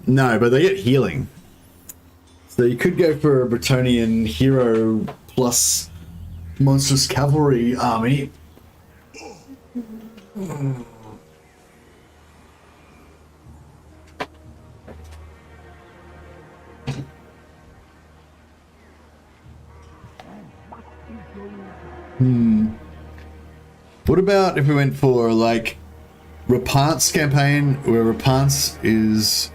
No, but they get healing. So you could go for a Bretonian hero plus monstrous cavalry army. What about if we went for like Rapant's campaign, where Rapant is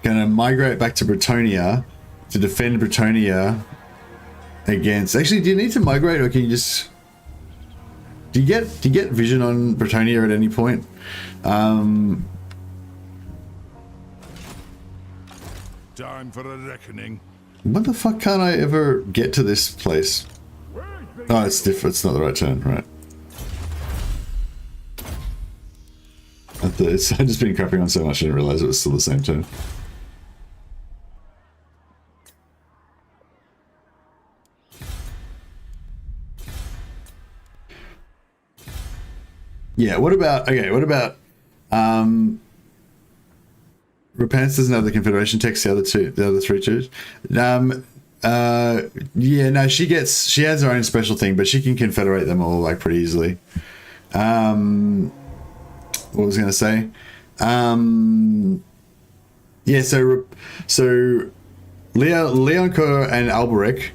going to migrate back to Bretonia to defend Bretonia against... Actually, do you need to migrate, or can you just... Do you get vision on Bretonia at any point? Time for a reckoning. What the fuck can't I ever get to this place? Oh, it's different. It's not the right turn, right? I've just been crapping on so much I didn't realize it was still the same turn. Yeah, what about Repentance doesn't have the Confederation text, the other three choose. Yeah, no, she has her own special thing, but she can confederate them all like pretty easily. What was I going to say? Yeah, so Leoncoeur and Alberic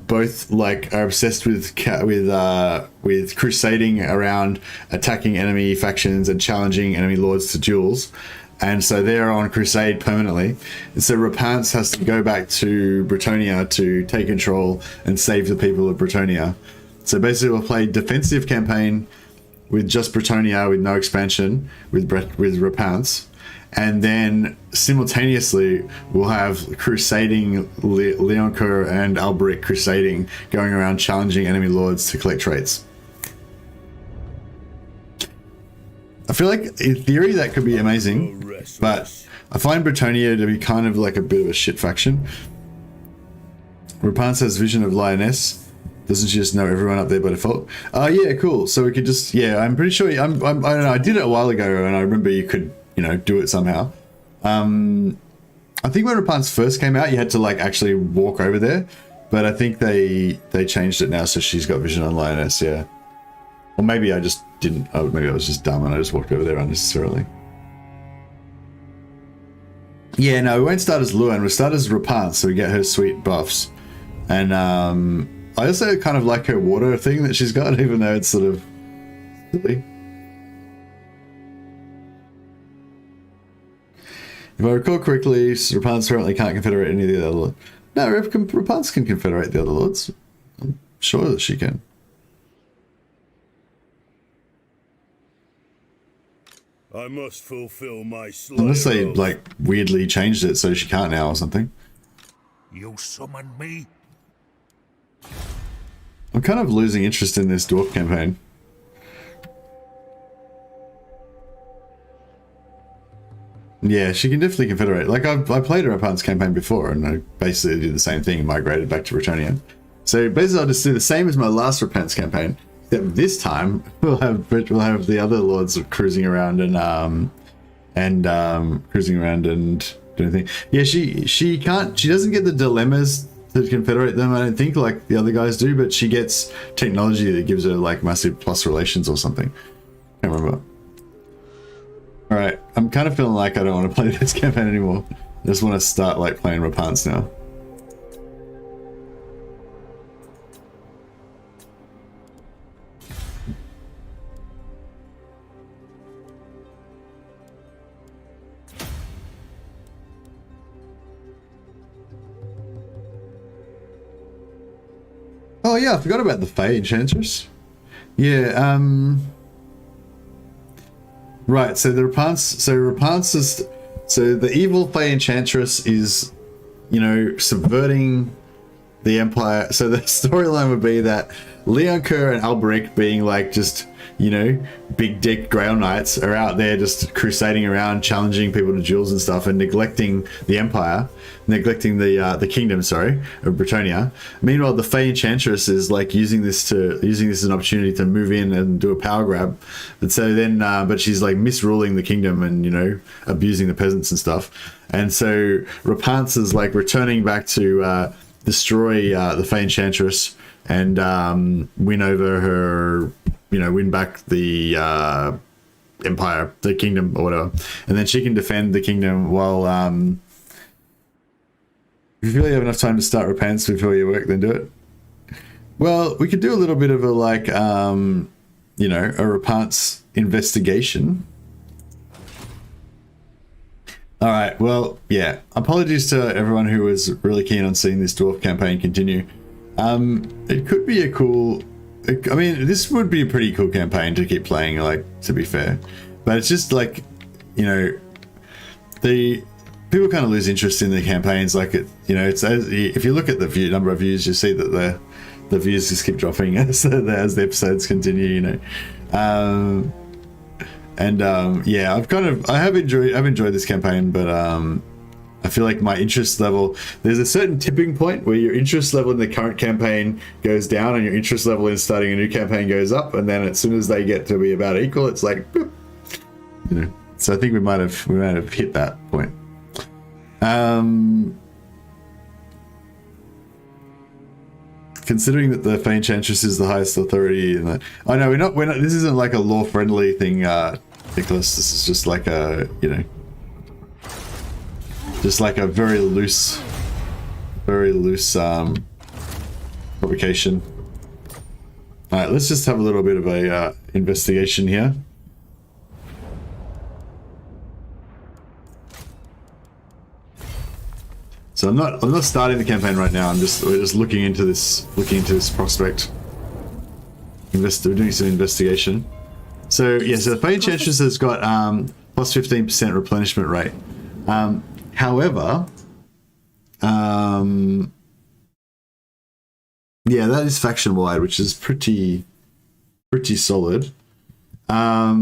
both like are obsessed with crusading around attacking enemy factions and challenging enemy lords to duels, and so they're on crusade permanently. And so Rapance has to go back to Bretonia to take control and save the people of Bretonia. So basically, we'll play defensive campaign with just Bretonia with no expansion with Rapance. And then simultaneously, we'll have crusading Leoncoeur and Alberic crusading, going around challenging enemy lords to collect traits. I feel like in theory that could be amazing, but I find Bretonia to be kind of like a bit of a shit faction. Rapance has vision of Lioness. Doesn't she just know everyone up there by default? Oh, yeah, cool. So we could just, yeah, I'm pretty sure, I don't know, I did it a while ago and I remember you could, you know, do it somehow. I think when Rapance first came out, you had to like actually walk over there, but I think they changed it now, so she's got vision on Lioness, yeah. Or maybe I just didn't, maybe I was just dumb and I just walked over there unnecessarily. Yeah, no, we won't start as Luan, we'll start as Rapance, so we get her sweet buffs. And I also kind of like her water thing that she's got, even though it's sort of silly. If I recall correctly, Rapans apparently can't confederate any of the other lords. No, Rapans can confederate the other lords. I'm sure that she can. I must fulfill my slayer Unless they, oath. like, weirdly changed it so she can't now or something. You summoned me? I'm kind of losing interest in this dwarf campaign. Yeah, she can definitely confederate. Like, I played a Rapans campaign before, and I basically did the same thing and migrated back to Bretonnia. So basically, I'll just do the same as my last Rapans campaign, except this time we'll have the other lords cruising around and doing things. Yeah, she doesn't get the dilemmas to confederate them, I don't think, like the other guys do, but she gets technology that gives her like massive plus relations or something. Can't remember. Alright, I'm kind of feeling like I don't want to play this campaign anymore. I just want to start like playing Rapans now. Oh yeah, I forgot about the Fae Enchantress. Yeah, right, so the Rapans is, so the evil Fae Enchantress is, you know, subverting the Empire. So the storyline would be that Leoncoeur and Alberic, being like just, you know, big dick Grail Knights, are out there just crusading around, challenging people to duels and stuff, and neglecting the Empire, neglecting the kingdom, sorry, of Bretonnia. Meanwhile, the Fae Enchantress is like using this as an opportunity to move in and do a power grab. But so then, but she's like misruling the kingdom and, you know, abusing the peasants and stuff. And so Rapans is like returning back to destroy the Fae Enchantress and win over her, you know, win back the empire, the kingdom or whatever. And then she can defend the kingdom while if you really have enough time to start Rapans before you work, then do it. Well, we could do a little bit of a like, you know, a Rapans investigation. All right, well, yeah. Apologies to everyone who was really keen on seeing this dwarf campaign continue. It could be a cool... I mean, this would be a pretty cool campaign to keep playing, like, to be fair. But it's just like, you know, the... People kind of lose interest in the campaigns, like, it, you know, it's if you look at the number of views, you see that the views just keep dropping as the episodes continue, you know. Yeah, I've enjoyed this campaign, but I feel like my interest level, there's a certain tipping point where your interest level in the current campaign goes down and your interest level in starting a new campaign goes up, and then as soon as they get to be about equal, it's like boop, you know. So I think we might have hit that point. Considering that the Fae Enchantress is the highest authority in the... Oh no, we're not, this isn't like a law-friendly thing, Nicholas. This is just like a, you know, just like a very loose provocation. Alright, let's just have a little bit of a investigation here. So I'm not starting the campaign right now. we're just looking into this prospect. We're doing some investigation. So yeah, so the Fae Enchantress has got plus 15% replenishment rate. However, yeah, that is faction wide, which is pretty solid. Yeah,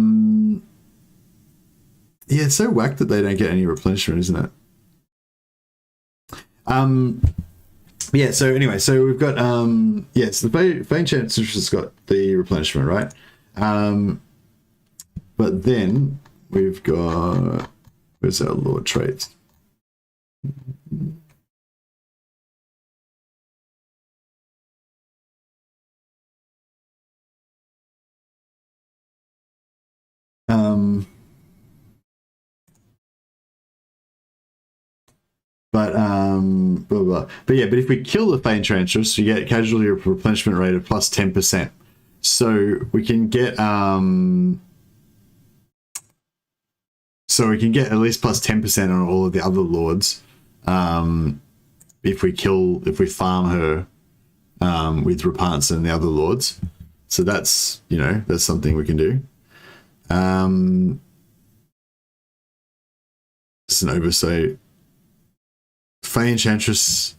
it's so whack that they don't get any replenishment, isn't it? Yeah, so anyway, so we've got yes, the Fae Enchantress has got the replenishment, right? But then we've got, where's our lord traits? Blah, blah. But yeah, but if we kill the Fae Enchantress, you get casualty replenishment rate of plus 10%. So we can get so So we can get at least plus 10% on all of the other lords if we farm her with Rapunzel and the other lords. So that's, you know, that's something we can do. It's an oversight. Fey Enchantress.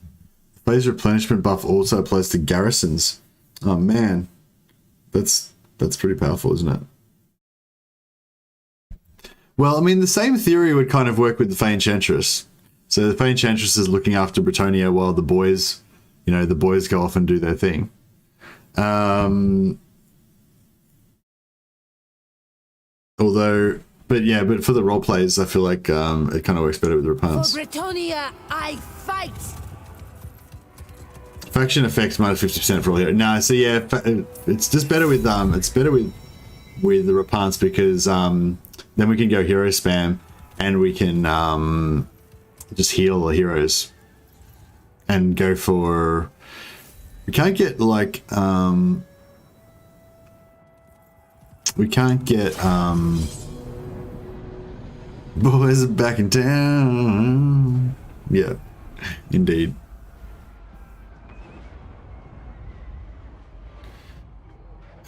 Fey's replenishment buff also applies to garrisons. Oh man. That's pretty powerful, isn't it? Well, I mean, the same theory would kind of work with the Fey Enchantress. So the Fey Enchantress is looking after Bretonia while the boys, you know, the boys go off and do their thing. Although, but for the role plays, I feel like it kind of works better with For Rapunzel. Bretonia, I fight! Faction effects minus 50% for all here. No, so yeah, it's just better with the Rapunzel because then we can go hero spam and we can just heal the heroes and go for. We can't get like we can't get boys are back in town. Yeah, indeed.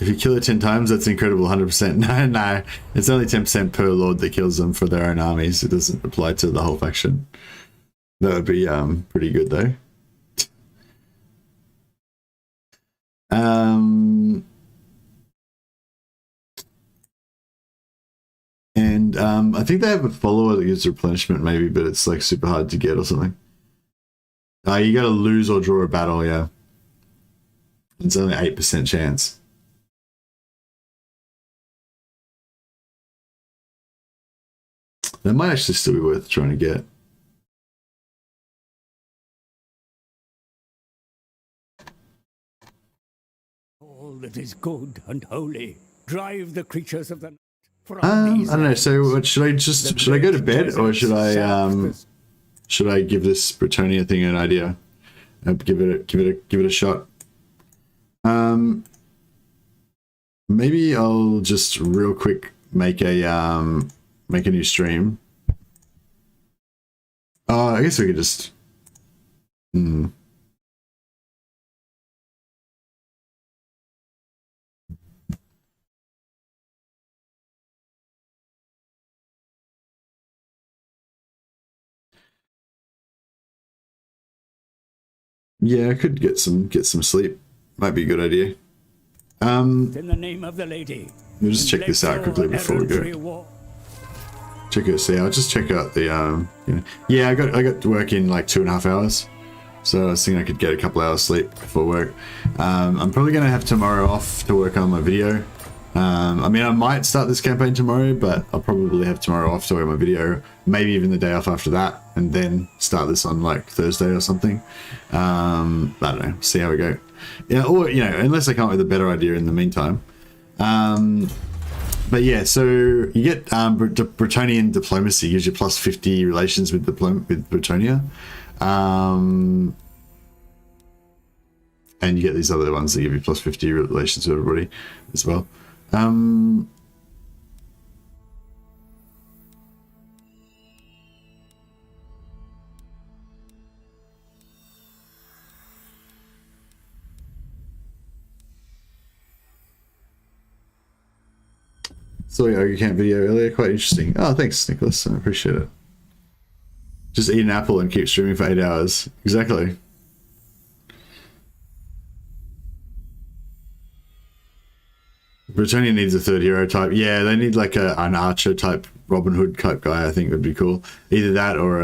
If you kill it 10 times, that's incredible, 100%. No, it's only 10% per lord that kills them for their own armies. It doesn't apply to the whole faction. That would be pretty good though. And I think they have a follower that gives replenishment maybe, but it's like super hard to get or something. You gotta lose or draw a battle, yeah. It's only 8% chance. That might actually still be worth trying to get. All that is good and holy, drive the creatures of the night. I don't know. So, what, should I go to bed or should I give this Bretonia thing an idea? Give it a shot. Maybe I'll just real quick make a new stream. I guess we could just. Yeah, I could get some sleep. Might be a good idea. In the name of the lady. We'll just check this out quickly before we go. Check it. See, I'll just check out the. Yeah, I got to work in like 2.5 hours, so I was thinking I could get a couple hours sleep before work. I'm probably gonna have tomorrow off to work on my video. I mean, I might start this campaign tomorrow, but I'll probably have tomorrow off to work on my video. Maybe even the day off after that, and then start this on like Thursday or something. I don't know. See how we go. Yeah, or unless I come up with a better idea in the meantime. But yeah, so you get Bretonian diplomacy, gives you plus 50 relations with Bretonia. And you get these other ones that give you plus 50 relations with everybody as well. Saw your Ogre Camp video earlier, quite interesting. Oh, thanks, Nicholas. I appreciate it. Just eat an apple and keep streaming for 8 hours. Exactly. Bretonia needs a third hero type. Yeah, they need like an archer type, Robin Hood type guy. I think would be cool. Either that or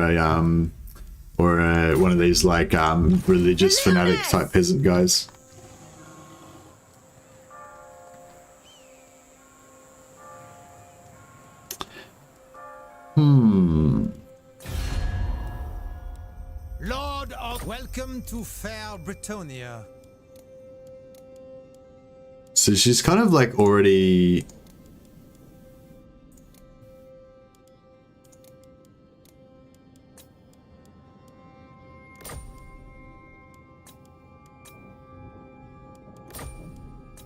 one of these like religious fanatic type peasant guys. Lord of welcome to fair Bretonia. So she's kind of like already.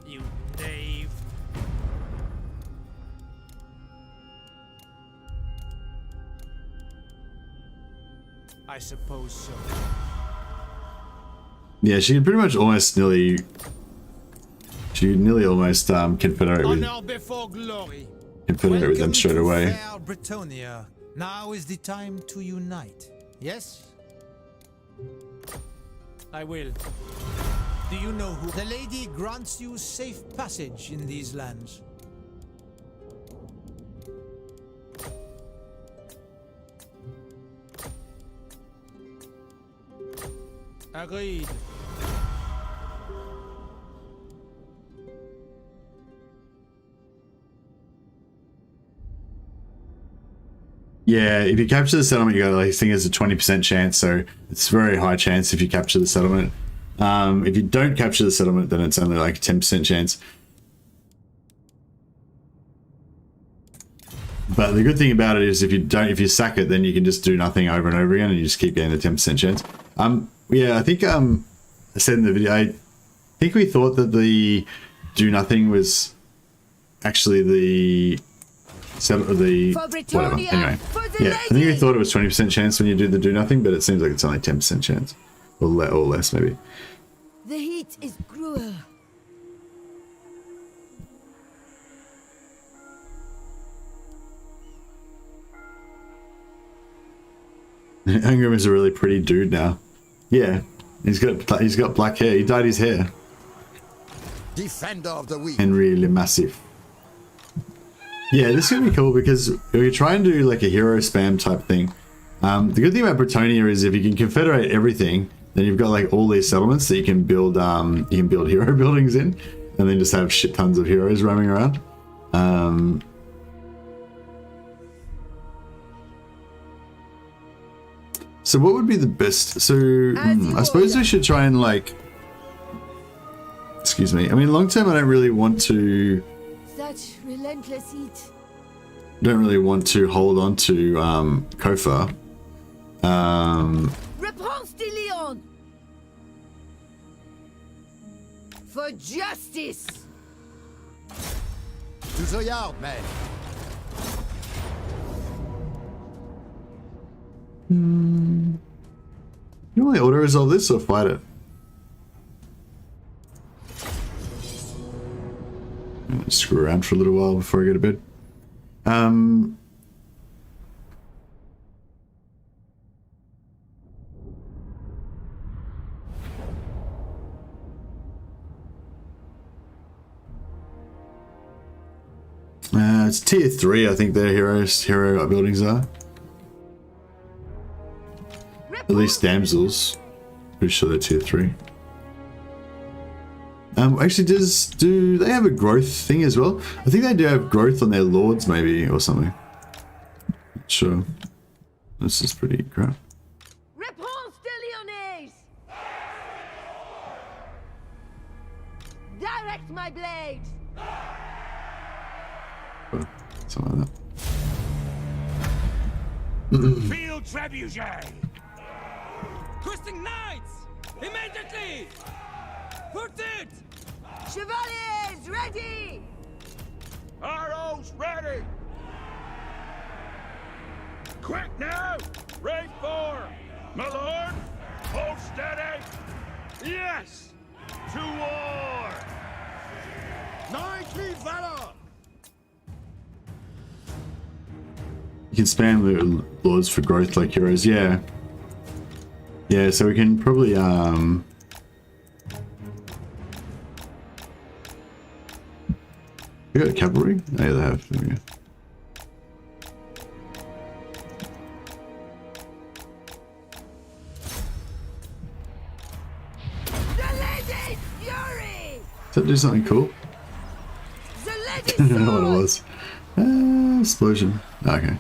You knave. I suppose so. Yeah, she can pretty much almost nearly... She can nearly almost confederate with Honor before glory. with them straight to away. fair Britonia. Now is the time to unite. Yes? I will. Do you know who? The lady grants you safe passage in these lands. Agreed. Yeah, if you capture the settlement, you got like, I think it's a 20% chance, so it's a very high chance if you capture the settlement. If you don't capture the settlement, then it's only like a 10% chance. But the good thing about it is if you sack it, then you can just do nothing over and over again, and you just keep getting the 10% chance. Yeah, I think I said in the video, I think we thought that the do nothing was actually the whatever. Anyway, yeah, I think we thought it was 20% chance when you do the do nothing, but it seems like it's only 10% chance, or less maybe. The heat is cruel. Ungrim is a really pretty dude now. Yeah, he's got black hair. He dyed his hair. Defender of the weak. And really massive. Yeah, this is gonna be cool because if you try and do like a hero spam type thing, the good thing about Britonia is if you can confederate everything, then you've got like all these settlements that you can build hero buildings in, and then just have shit tons of heroes roaming around. So what would be the best? So I suppose we should try and like, excuse me. I mean, long term, I don't really want to. Such relentless heat. Don't really want to hold on to Kofa. Réponse de Leon. For justice. To the yard, man. You want to auto resolve this or fight it? I'm gonna screw around for a little while before I go to bed. It's tier 3, I think their hero buildings are. At least damsels. Pretty sure they're tier 3. Actually, do they have a growth thing as well? I think they do have growth on their lords, maybe, or something. Not sure. This is pretty crap. Réponse de Lyonnaise. Direct my blade. Oh, something like Field trebuchet! Twisting knights! Immediately! Pursuit! Chevaliers, ready! Arrows ready! Quick now! Raid 4! My lord! Hold steady! Yes! To war! Knightly valor! You can spam the lords for growth like heroes, yeah. Yeah, so we can probably we got cavalry? Oh, yeah, they have. There we go. The lady's fury! Does that do something cool? The I lady's don't know what it sword! was. Explosion. Okay.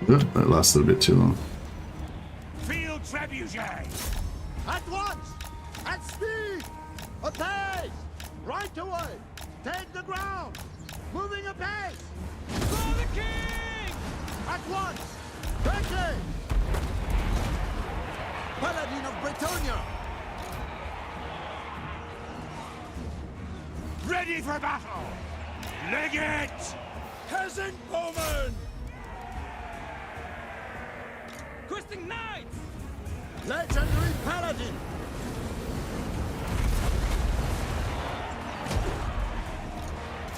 Oh, that lasted a bit too long. Field trebuchet! At once! At speed! Attack! Right away! Take the ground! Moving apace! For the king! At once! Quickly! Paladin of Britonia! Ready for battle! Legate! Peasant bowman! Questing knights! Legendary paladin!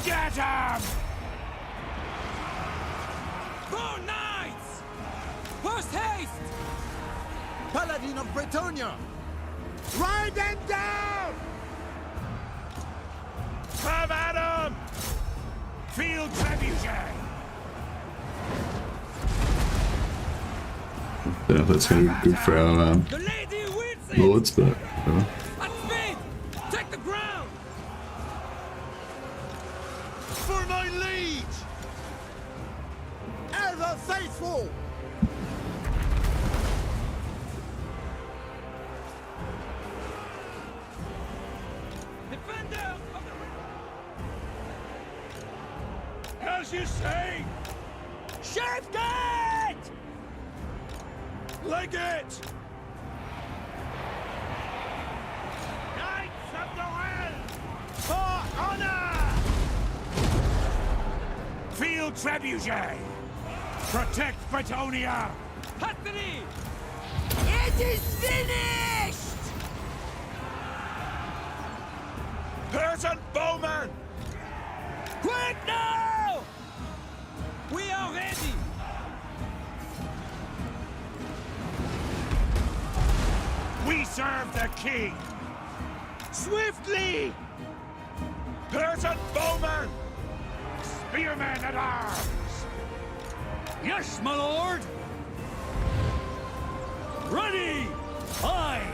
Get him! Four knights! Post haste! Paladin of Bretonia! Ride them down! Come at him! Field trebuchet! I don't know if that's going to be good for our The lady wins it! lords, but whatever. At speed! Take the ground! For my liege! Ever faithful! Defender of the... As you say! Sheriff Gate! Legate! Knights of the Realm! For honor! Field trebuchet! Protect Bretonia! Hastily! It is finished! Peasant bowman! Quick now! We are ready! We serve the king! Swiftly! Peasant bowman! Spearmen at arms! Yes, my lord! Ready! Aye!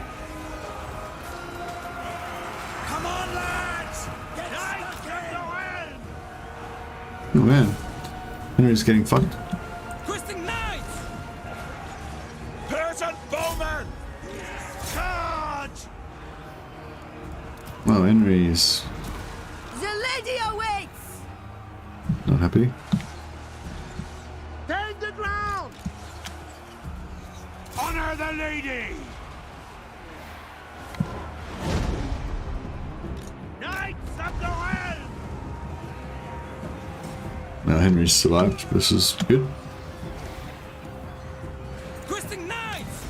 Come on, lads! Knights of the Realm! Oh man, Henry's getting fucked. Questing knights! Peasant bowman! Charge! Well, Henry's The lady awaits! not happy. Take the ground! Honor the lady! Knights of the Realm! Now Henry's survived. This is good. Questing knights!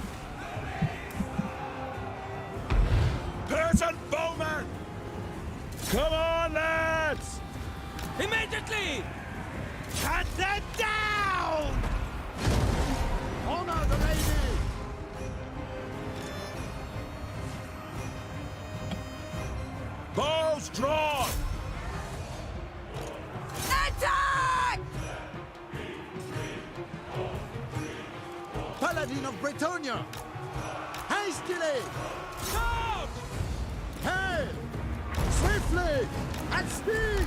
Peasant bowman! Come on, lads! Immediately! Cut them down! Honor the lady! Bows drawn! Attack! Paladin of Bretonia! Hastily! Charge! Hail! Swiftly! At speed!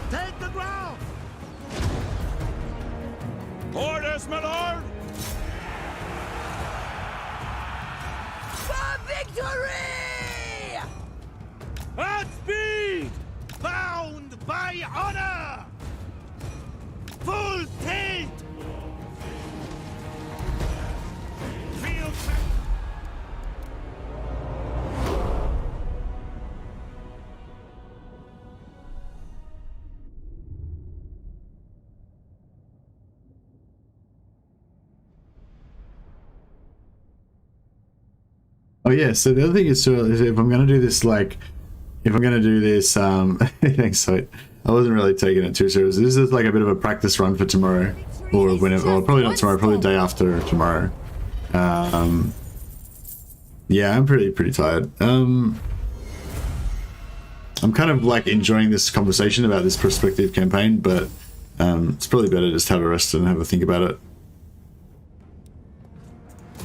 Take the ground! Orders, my lord! For victory! At speed! Bound by honor! Full tilt! Field Oh yeah, so the other thing is too, is if I'm gonna do this, like, if I'm gonna do this, thanks, so I wasn't really taking it too serious. This is like a bit of a practice run for tomorrow, or whenever, or probably not tomorrow, probably the day after tomorrow. Yeah, I'm pretty tired. I'm kind of like enjoying this conversation about this prospective campaign, but it's probably better just to have a rest and have a think about it.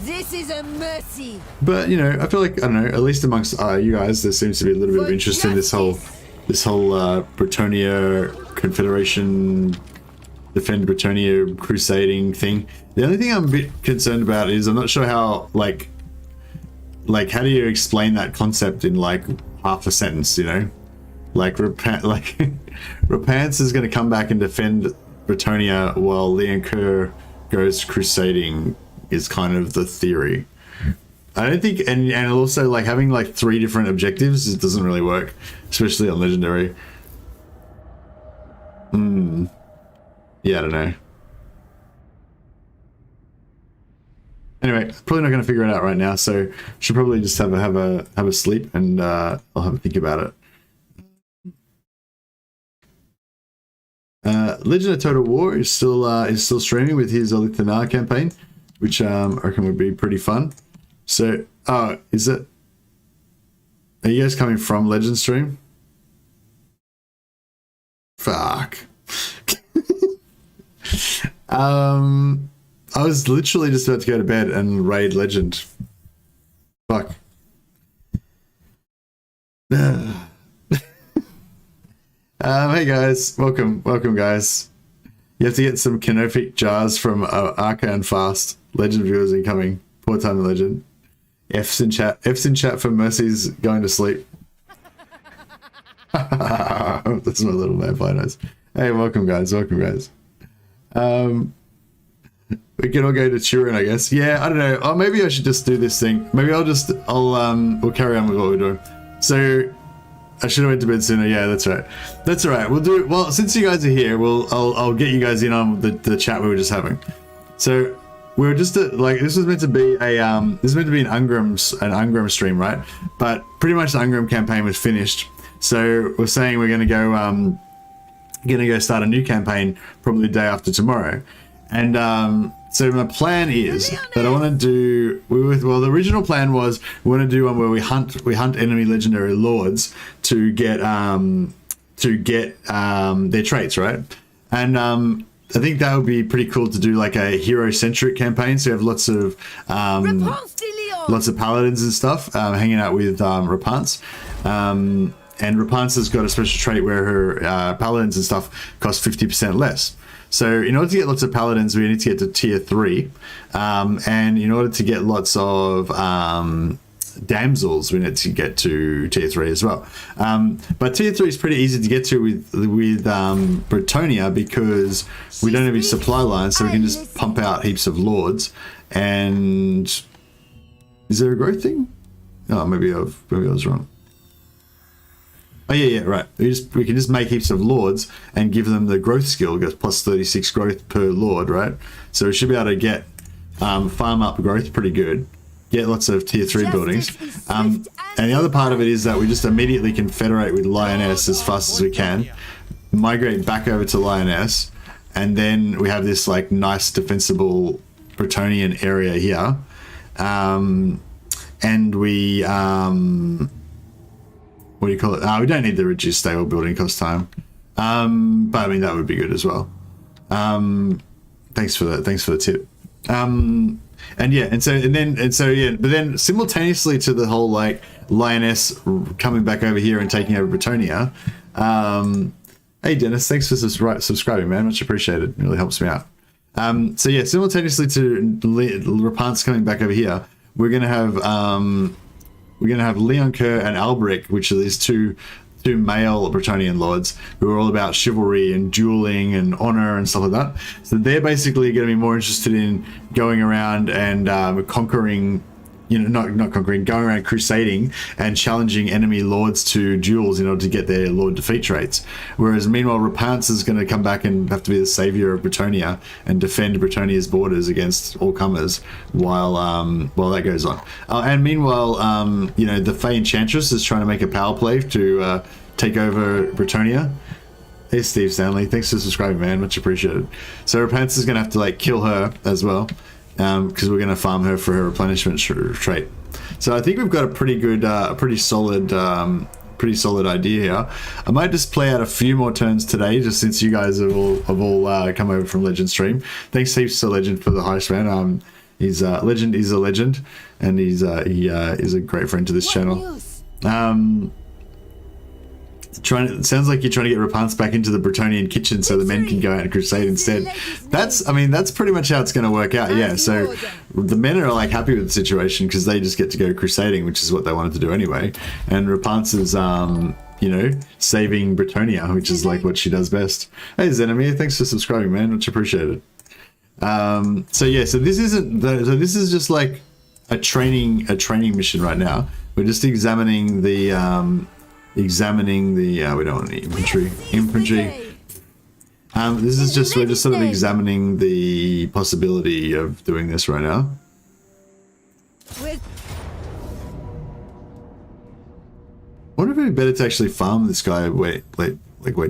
This is a mercy! But you know, I feel like, I don't know, at least amongst you guys, there seems to be a little bit of interest in this whole Bretonia Confederation, defend Bretonia crusading thing. The only thing I'm a bit concerned about is I'm not sure how, like how do you explain that concept in like half a sentence, you know? Like Repance is going to come back and defend Bretonia while Leon Kerr goes crusading is kind of the theory. I don't think, and also like having like 3 different objectives, it doesn't really work, especially on Legendary. Yeah, I don't know. Anyway, probably not going to figure it out right now, so should probably just have a sleep, and I'll have a think about it. Legend of Total War is still streaming with his Olithanar campaign, which I reckon would be pretty fun. So, is it? Are you guys coming from Legend stream? Fuck. I was literally just about to go to bed and raid Legend. Fuck. Hey guys, welcome guys. You have to get some Canopic jars from Arca and Fast. Legend viewers incoming. Poor time in Legend. F's in chat for Mercy's going to sleep. That's my little vampire nose. Hey, welcome guys. We can all go to Turin, I guess. Yeah, I don't know. Oh, maybe I should just do this thing. Maybe we'll carry on with what we're doing. So I should have went to bed sooner. Yeah, that's right. That's all right. We'll do it. Well, since you guys are here, I'll get you guys in on the chat we were just having. So we were just this was meant to be an Ungrim stream, right? But pretty much the Ungrim campaign was finished. So we're saying we're gonna go start a new campaign probably the day after tomorrow. And so my plan is that I want to do. The original plan was we want to do one where we hunt enemy legendary lords to get their traits, right? And I think that would be pretty cool to do like a hero centric campaign. So you have lots of paladins and stuff hanging out with Rapance. And Rapance has got a special trait where her paladins and stuff cost 50% less. So in order to get lots of paladins, we need to get to tier 3. And in order to get lots of damsels, we need to get to tier 3 as well. But tier 3 is pretty easy to get to with Bretonia because we don't have any supply lines, so we can just pump out heaps of lords. And is there a growth thing? Oh, maybe I was wrong. Oh yeah, right. We can just make heaps of lords and give them the growth skill, goes plus 36 growth per lord, right? So we should be able to get farm up growth pretty good, get lots of tier 3 buildings. And the other part of it is that we just immediately can federate with Lioness as fast as we can, migrate back over to Lioness, and then we have this like nice defensible Bretonian area here. And we what do you call it? We don't need the reduced stable building cost time. But I mean, that would be good as well. Thanks for that. Thanks for the tip. But then simultaneously to the whole like Lioness coming back over here and taking over Bretonia. Hey Dennis, thanks for subscribing, man. Much appreciated. It really helps me out. So yeah, simultaneously to Rapance coming back over here, we're gonna have Leon Kerr and Alberic, which are these two male Bretonian lords who are all about chivalry and dueling and honor and stuff like that. So they're basically going to be more interested in going around and conquering, going around crusading and challenging enemy lords to duels in order to get their lord defeat traits. Whereas meanwhile, Rapance is going to come back and have to be the savior of Bretonia and defend Bretonia's borders against all comers while that goes on. And meanwhile, the Fey Enchantress is trying to make a power play to take over Bretonia. Hey Steve Stanley, thanks for subscribing, man. Much appreciated. So Rapance is going to have to like kill her as well. Because we're going to farm her for her replenishment trait. So I think we've got a pretty good, pretty solid idea here. I might just play out a few more turns today, just since you guys have all come over from Legend stream. Thanks heaps to Legend for the host, man. He's Legend is a legend, and he is a great friend to this channel. It sounds like you're trying to get Rapance back into the Bretonian kitchen so the men can go out and crusade instead. That's pretty much how it's going to work out. Yeah, so the men are like happy with the situation because they just get to go crusading, which is what they wanted to do anyway. And Rapance is, saving Bretonia, which is like what she does best. Hey Zenomir, thanks for subscribing, man. Much appreciated. So this is just like a training mission right now. We're just examining the we don't want any infantry. This is just, we're just sort of examining the possibility of doing this right now. With Wonder if it'd be better to actually farm this guy. Wait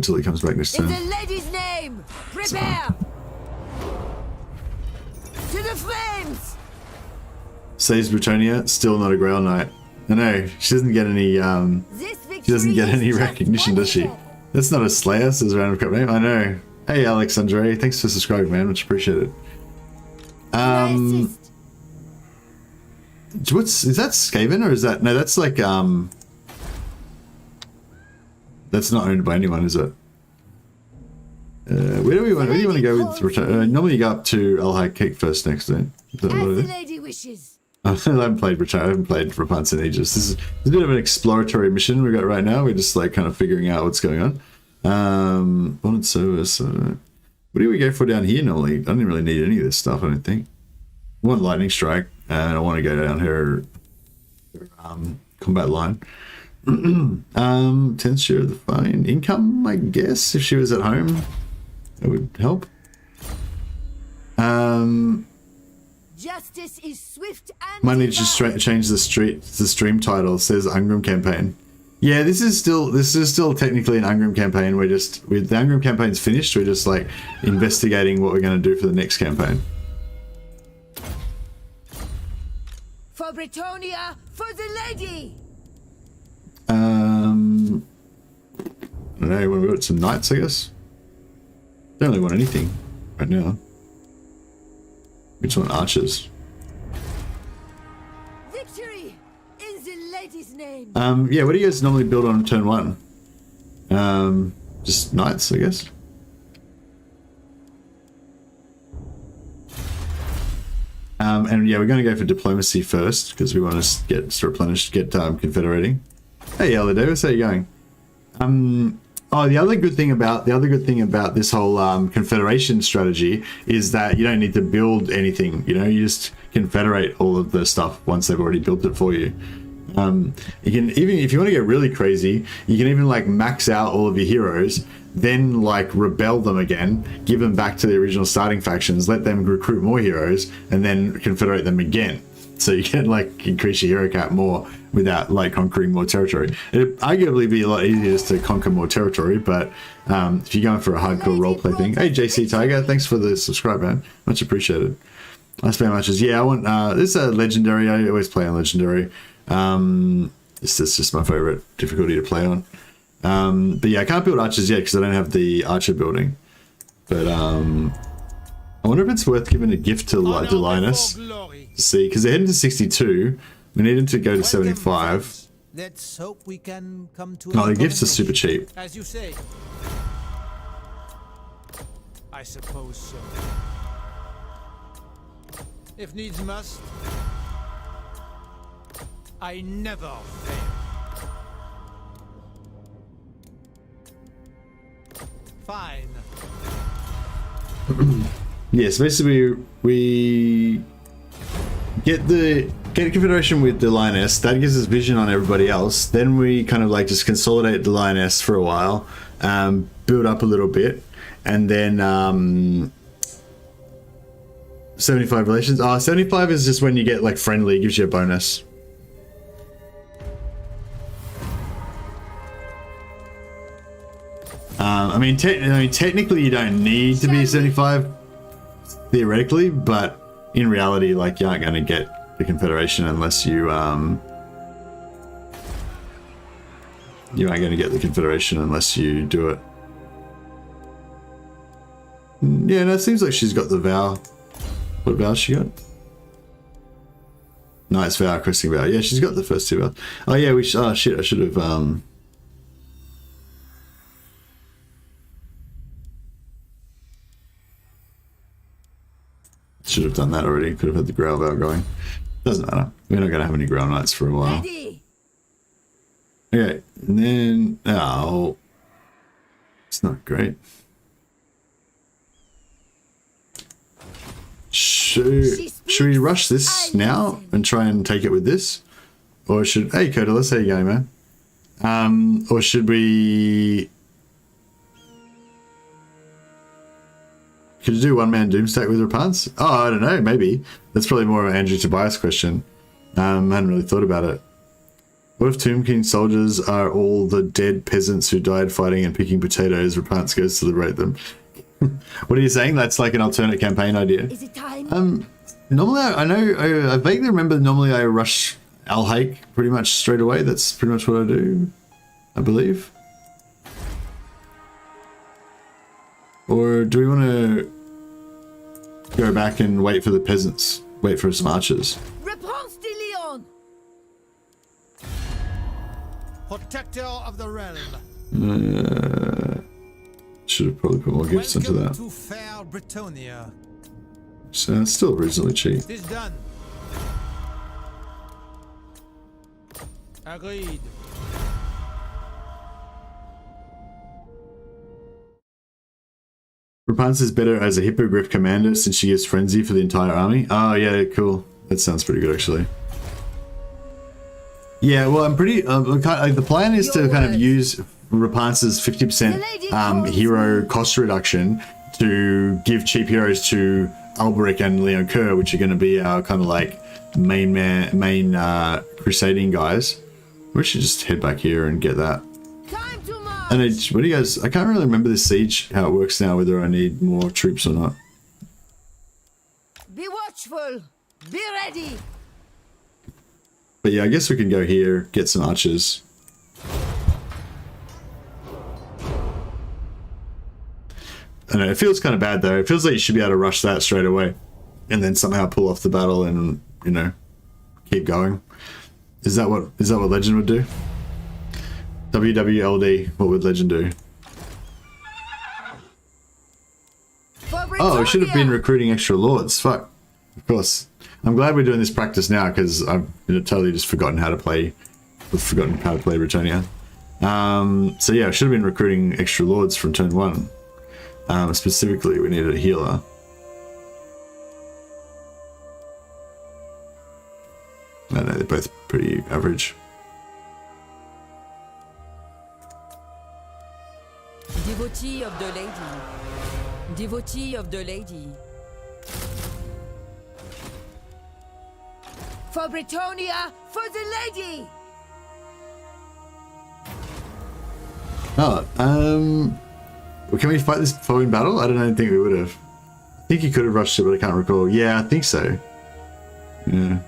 till he comes back next in turn. the lady's name, prepare! To the flames! Says Britannia, still not a Grail Knight. I know, she doesn't get any, This she doesn't get victory any is just recognition, does she? one step. That's not a Slayer, says Random Cup name. I know. Hey, Alexandre, thanks for subscribing, man. Much appreciated. Can I assist? Is that Skaven or is that, no, that's like, that's not owned by anyone, is it? Where do you want to go with return? Normally you go up to El High Kick first next then. Is that As what it the is? lady wishes. I haven't played Return. I haven't played Repents in ages. This is a bit of an exploratory mission we got right now. We're just like kind of figuring out what's going on. Bonded service. What do we go for down here normally? I don't really need any of this stuff, I don't think. I want lightning strike, and I want to go down her combat line. 10th share of the fine income, I guess. If she was at home, it would help. Justice is swift and Might need to just divine. change the stream title. It says Ungrim campaign. Yeah, this is still technically an Ungrim campaign. We're just, with the Ungrim campaign's finished, we're just like investigating what we're going to do for the next campaign. For Britonia, for the lady! I don't know, we've got some knights, I guess. Don't really want anything right now. We just want archers. Victory in the lady's name! Yeah, what do you guys normally build on turn one? Just knights, I guess. And yeah, we're going to go for diplomacy first because we want to get confederating. Hey, Elder Davis, how you going? Oh, the other good thing about this whole confederation strategy is that you don't need to build anything. You know, you just confederate all of the stuff once they've already built it for you. You can even, if you want to get really crazy, you can even like max out all of your heroes, then like rebel them again, give them back to the original starting factions, let them recruit more heroes, and then confederate them again. So you can like increase your hero count more without like conquering more territory. It'd arguably be a lot easier just to conquer more territory, but if you're going for a hardcore roleplay thing, hey JC Tiger, thanks for the subscribe, man, much appreciated. Last spam matches, yeah, I want this is a legendary. I always play on legendary. This is just my favorite difficulty to play on. But yeah, I can't build archers yet because I don't have the archer building. But I wonder if it's worth giving a gift to Linus. See, because they're heading to 62. We need him to go to 75. Let's hope we can come to. No, the gifts are super cheap. As you say. I suppose so. If needs must. I never fail. Fine. Yes, basically we get confederation with the Lioness. That gives us vision on everybody else. Then we kind of like just consolidate the Lioness for a while, build up a little bit, and then 75 relations. 75 is just when you get like friendly, gives you a bonus. I mean, technically you don't need to be 75 theoretically, but in reality, like, you aren't going to get the confederation unless you aren't going to get the confederation unless you do it. Yeah, no, it seems like she's got the vow. What vow she got? Knight's vow, cresting vow. Yeah, she's got the first two vows. Oh yeah, oh shit, I should have should have done that already. Could have had the Grail vow going. Doesn't matter. We're not going to have any Grail Knights for a while. Ready. Okay, and then oh, it's not great. Should we rush this now and try and take it with this, or should hey Coda, let's how you going, man? Or should we? Could you do one-man Doomstack with Repants? Oh, I don't know, maybe. That's probably more of an Andrew Tobias question. I hadn't really thought about it. What if Tomb King soldiers are all the dead peasants who died fighting and picking potatoes? Repants goes to liberate them. What are you saying? That's like an alternate campaign idea. Is it time? Normally, I vaguely remember normally I rush Alhaik pretty much straight away. That's pretty much what I do, I believe. Or do we want to go back and wait for the peasants? Wait for some archers? Réponse de Leon! Protector of the realm. Should have probably put more gifts into that. To fair Britonia. So it's still reasonably cheap. It is done. Agreed. Repants is better as a Hippogriff commander since she gives frenzy for the entire army. Oh yeah, cool. That sounds pretty good actually. Yeah, well, I'm pretty. Like the plan is to kind of use Repants's 50% hero cost reduction to give cheap heroes to Alberic and Leon Kerr, which are going to be our kind of like main crusading guys. We should just head back here and get that. And what do you guys? I can't really remember this siege how it works now. Whether I need more troops or not. Be watchful. Be ready. But yeah, I guess we can go here, get some archers. I know, it feels kind of bad though. It feels like you should be able to rush that straight away. And then somehow pull off the battle and, you know, keep going. Is that what Legend would do? WWLD, what would Legend do? Oh, we should have been recruiting extra lords. Fuck. Of course. I'm glad we're doing this practice now because I've totally just forgotten how to play. Britannia. So yeah, I should have been recruiting extra lords from turn 1. Specifically, we needed a healer. I don't know, they're both pretty average. Devotee of the lady. Devotee of the lady. For Britonia, for the lady! Oh, well, can we fight this following battle? I don't think we would have. I think you could have rushed it, but I can't recall. Yeah, I think so. Yeah.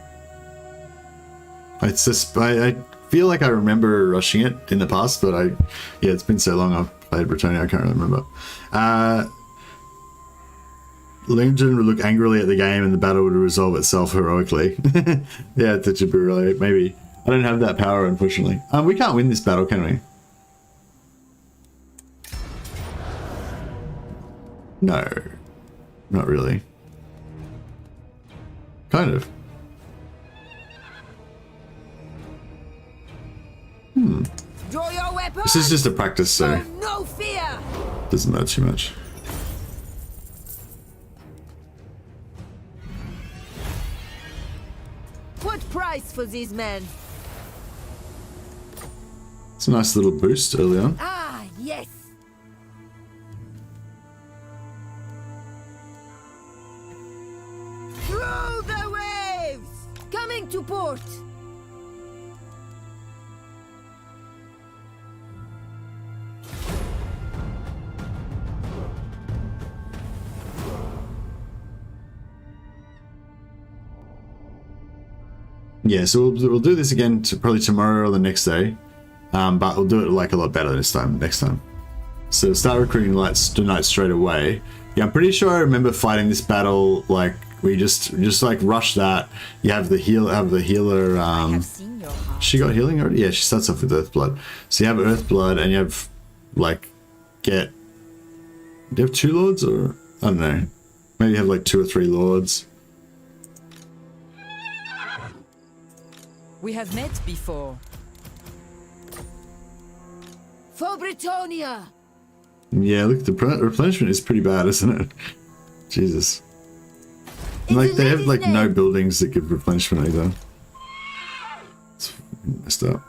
It's just, I feel like I remember rushing it in the past, but yeah, it's been so long I've played Britannia, I can't really remember. Legend would look angrily at the game and the battle would resolve itself heroically. Yeah, that should be really, maybe. I don't have that power, unfortunately. We can't win this battle, can we? No. Not really. Kind of. Draw your weapon. This is just a practice, so no fear. doesn't matter too much. What price for these men? It's a nice little boost early on. Ah, yes. Through the waves! Coming to port! Yeah, so we'll do this again probably tomorrow or the next day, but we'll do it like a lot better this time. Next time. So start recruiting knights straight away. Yeah, I'm pretty sure I remember fighting this battle like we just like rush that. You have the healer. She got healing already. Yeah, she starts off with Earthblood. So you have Earthblood and you have like do you have 2 lords or I don't know? Maybe you have like 2 or 3 lords. We have met before. For Britonia! Yeah, look, the replenishment is pretty bad, isn't it? Jesus. And, like, they have, like, no buildings that give replenishment either. It's messed up.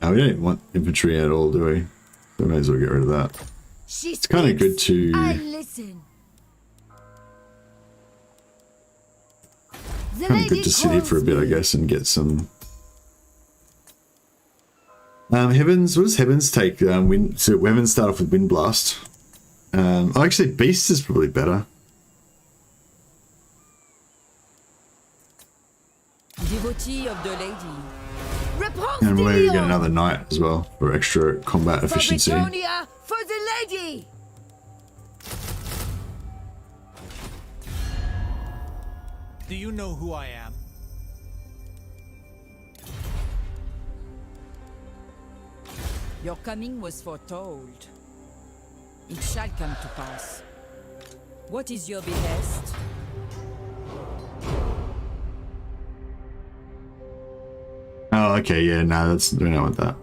Oh, we don't even want infantry at all, do we? I may as well get rid of that. It's kind of good to... listen. Kind of good to sit here for a bit, I guess, and get some... Heavens, what does Heavens take? Wind, so Heavens start off with Wind Blast. Oh, actually, Beast is probably better. Devotee of the lady. And we'll maybe get another knight as well for extra combat efficiency. For the lady. Do you know who I am? Your coming was foretold. It shall come to pass. What is your behest? Oh, okay, yeah, no, that's, we don't want that.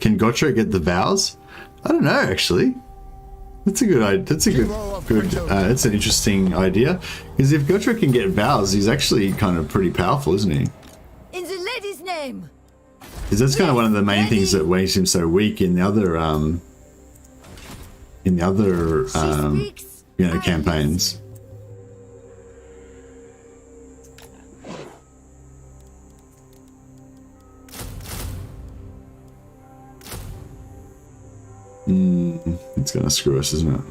Can Gotrek get the vows? I don't know, actually. That's a good idea. That's a good. That's an interesting idea. Because if Gotrek can get vows, he's actually kind of pretty powerful, isn't he? In the lady's name. Because that's kind of one of the main things that makes him so weak in the other, you know, campaigns. It's gonna screw us, isn't it?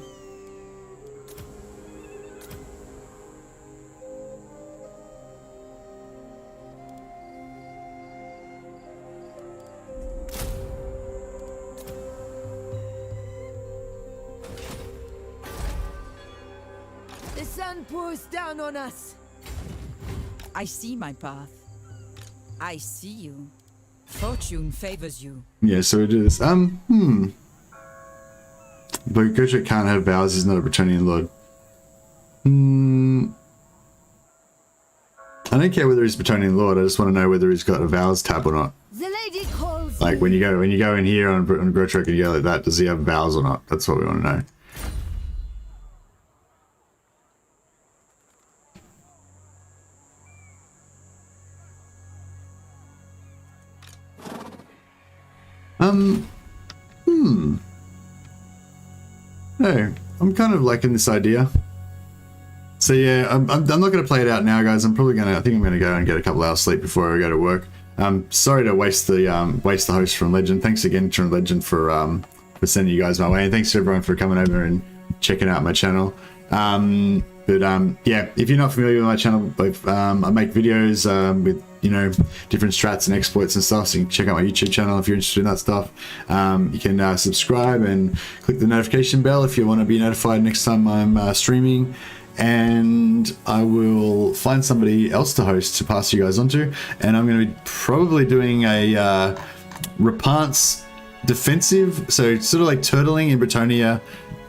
The sun pours down on us. I see my path. I see you. Fortune favors you. Yeah, so we do this. But Gotrek can't have vows, he's not a Bretonnian lord. I don't care whether he's Bretonnian lord, I just want to know whether he's got a vows tab or not. The lady calls. Like when you go in here on Gotrek and you go like that, does he have vows or not? That's what we want to know. No, I'm kind of liking this idea. So yeah, I'm not going to play it out now, guys. I think I'm going to go and get a couple hours sleep before I go to work. Sorry to waste the host from Legend. Thanks again to Legend for sending you guys my way, and thanks to everyone for coming over and checking out my channel. Yeah, if you're not familiar with my channel, I make videos with, you know, different strats and exploits and stuff, so you can check out my YouTube channel if you're interested in that stuff. You can subscribe and click the notification bell if you want to be notified next time I'm streaming, and I will find somebody else to host to pass you guys on to, and I'm going to be probably doing a Rapance defensive, so sort of like turtling in Bretonnia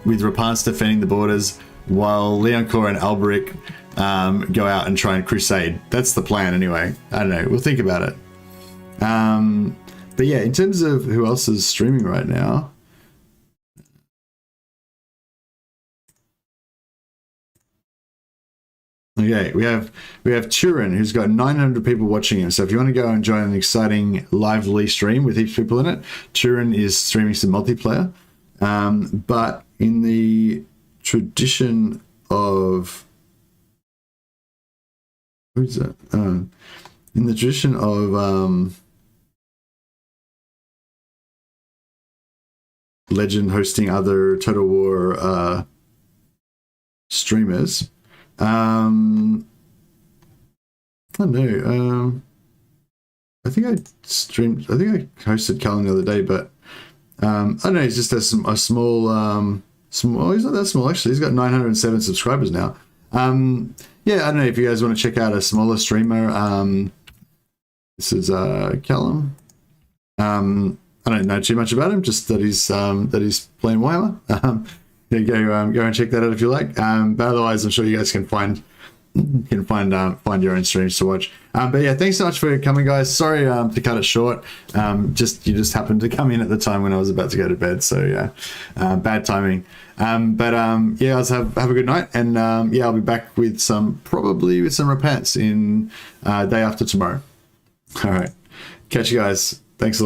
with Rapance defending the borders, while Leoncoeur and Alberic go out and try and crusade. That's the plan anyway. I don't know, we'll think about it. But yeah, in terms of who else is streaming right now, okay, we have Turin, who's got 900 people watching him. So if you want to go and join an exciting lively stream with heaps of people in it, Turin is streaming some multiplayer. But in the tradition of, who's that? In the tradition of Legend hosting other Total War streamers, I don't know. I think I hosted Cullen the other day, but I don't know. He's just a small. Small. He's not that small actually. He's got 907 subscribers now. Yeah, I don't know if you guys want to check out a smaller streamer. This is Callum. I don't know too much about him. Just that he's playing Warhammer. Yeah, go and check that out if you like. But otherwise, I'm sure you guys can find your own streams to watch. But yeah, thanks so much for coming, guys. Sorry to cut it short. You just happened to come in at the time when I was about to go to bed, so yeah, bad timing. Yeah, guys, have a good night, and yeah, I'll be back with probably some Repents in day after tomorrow. All right, catch you guys. Thanks a lot.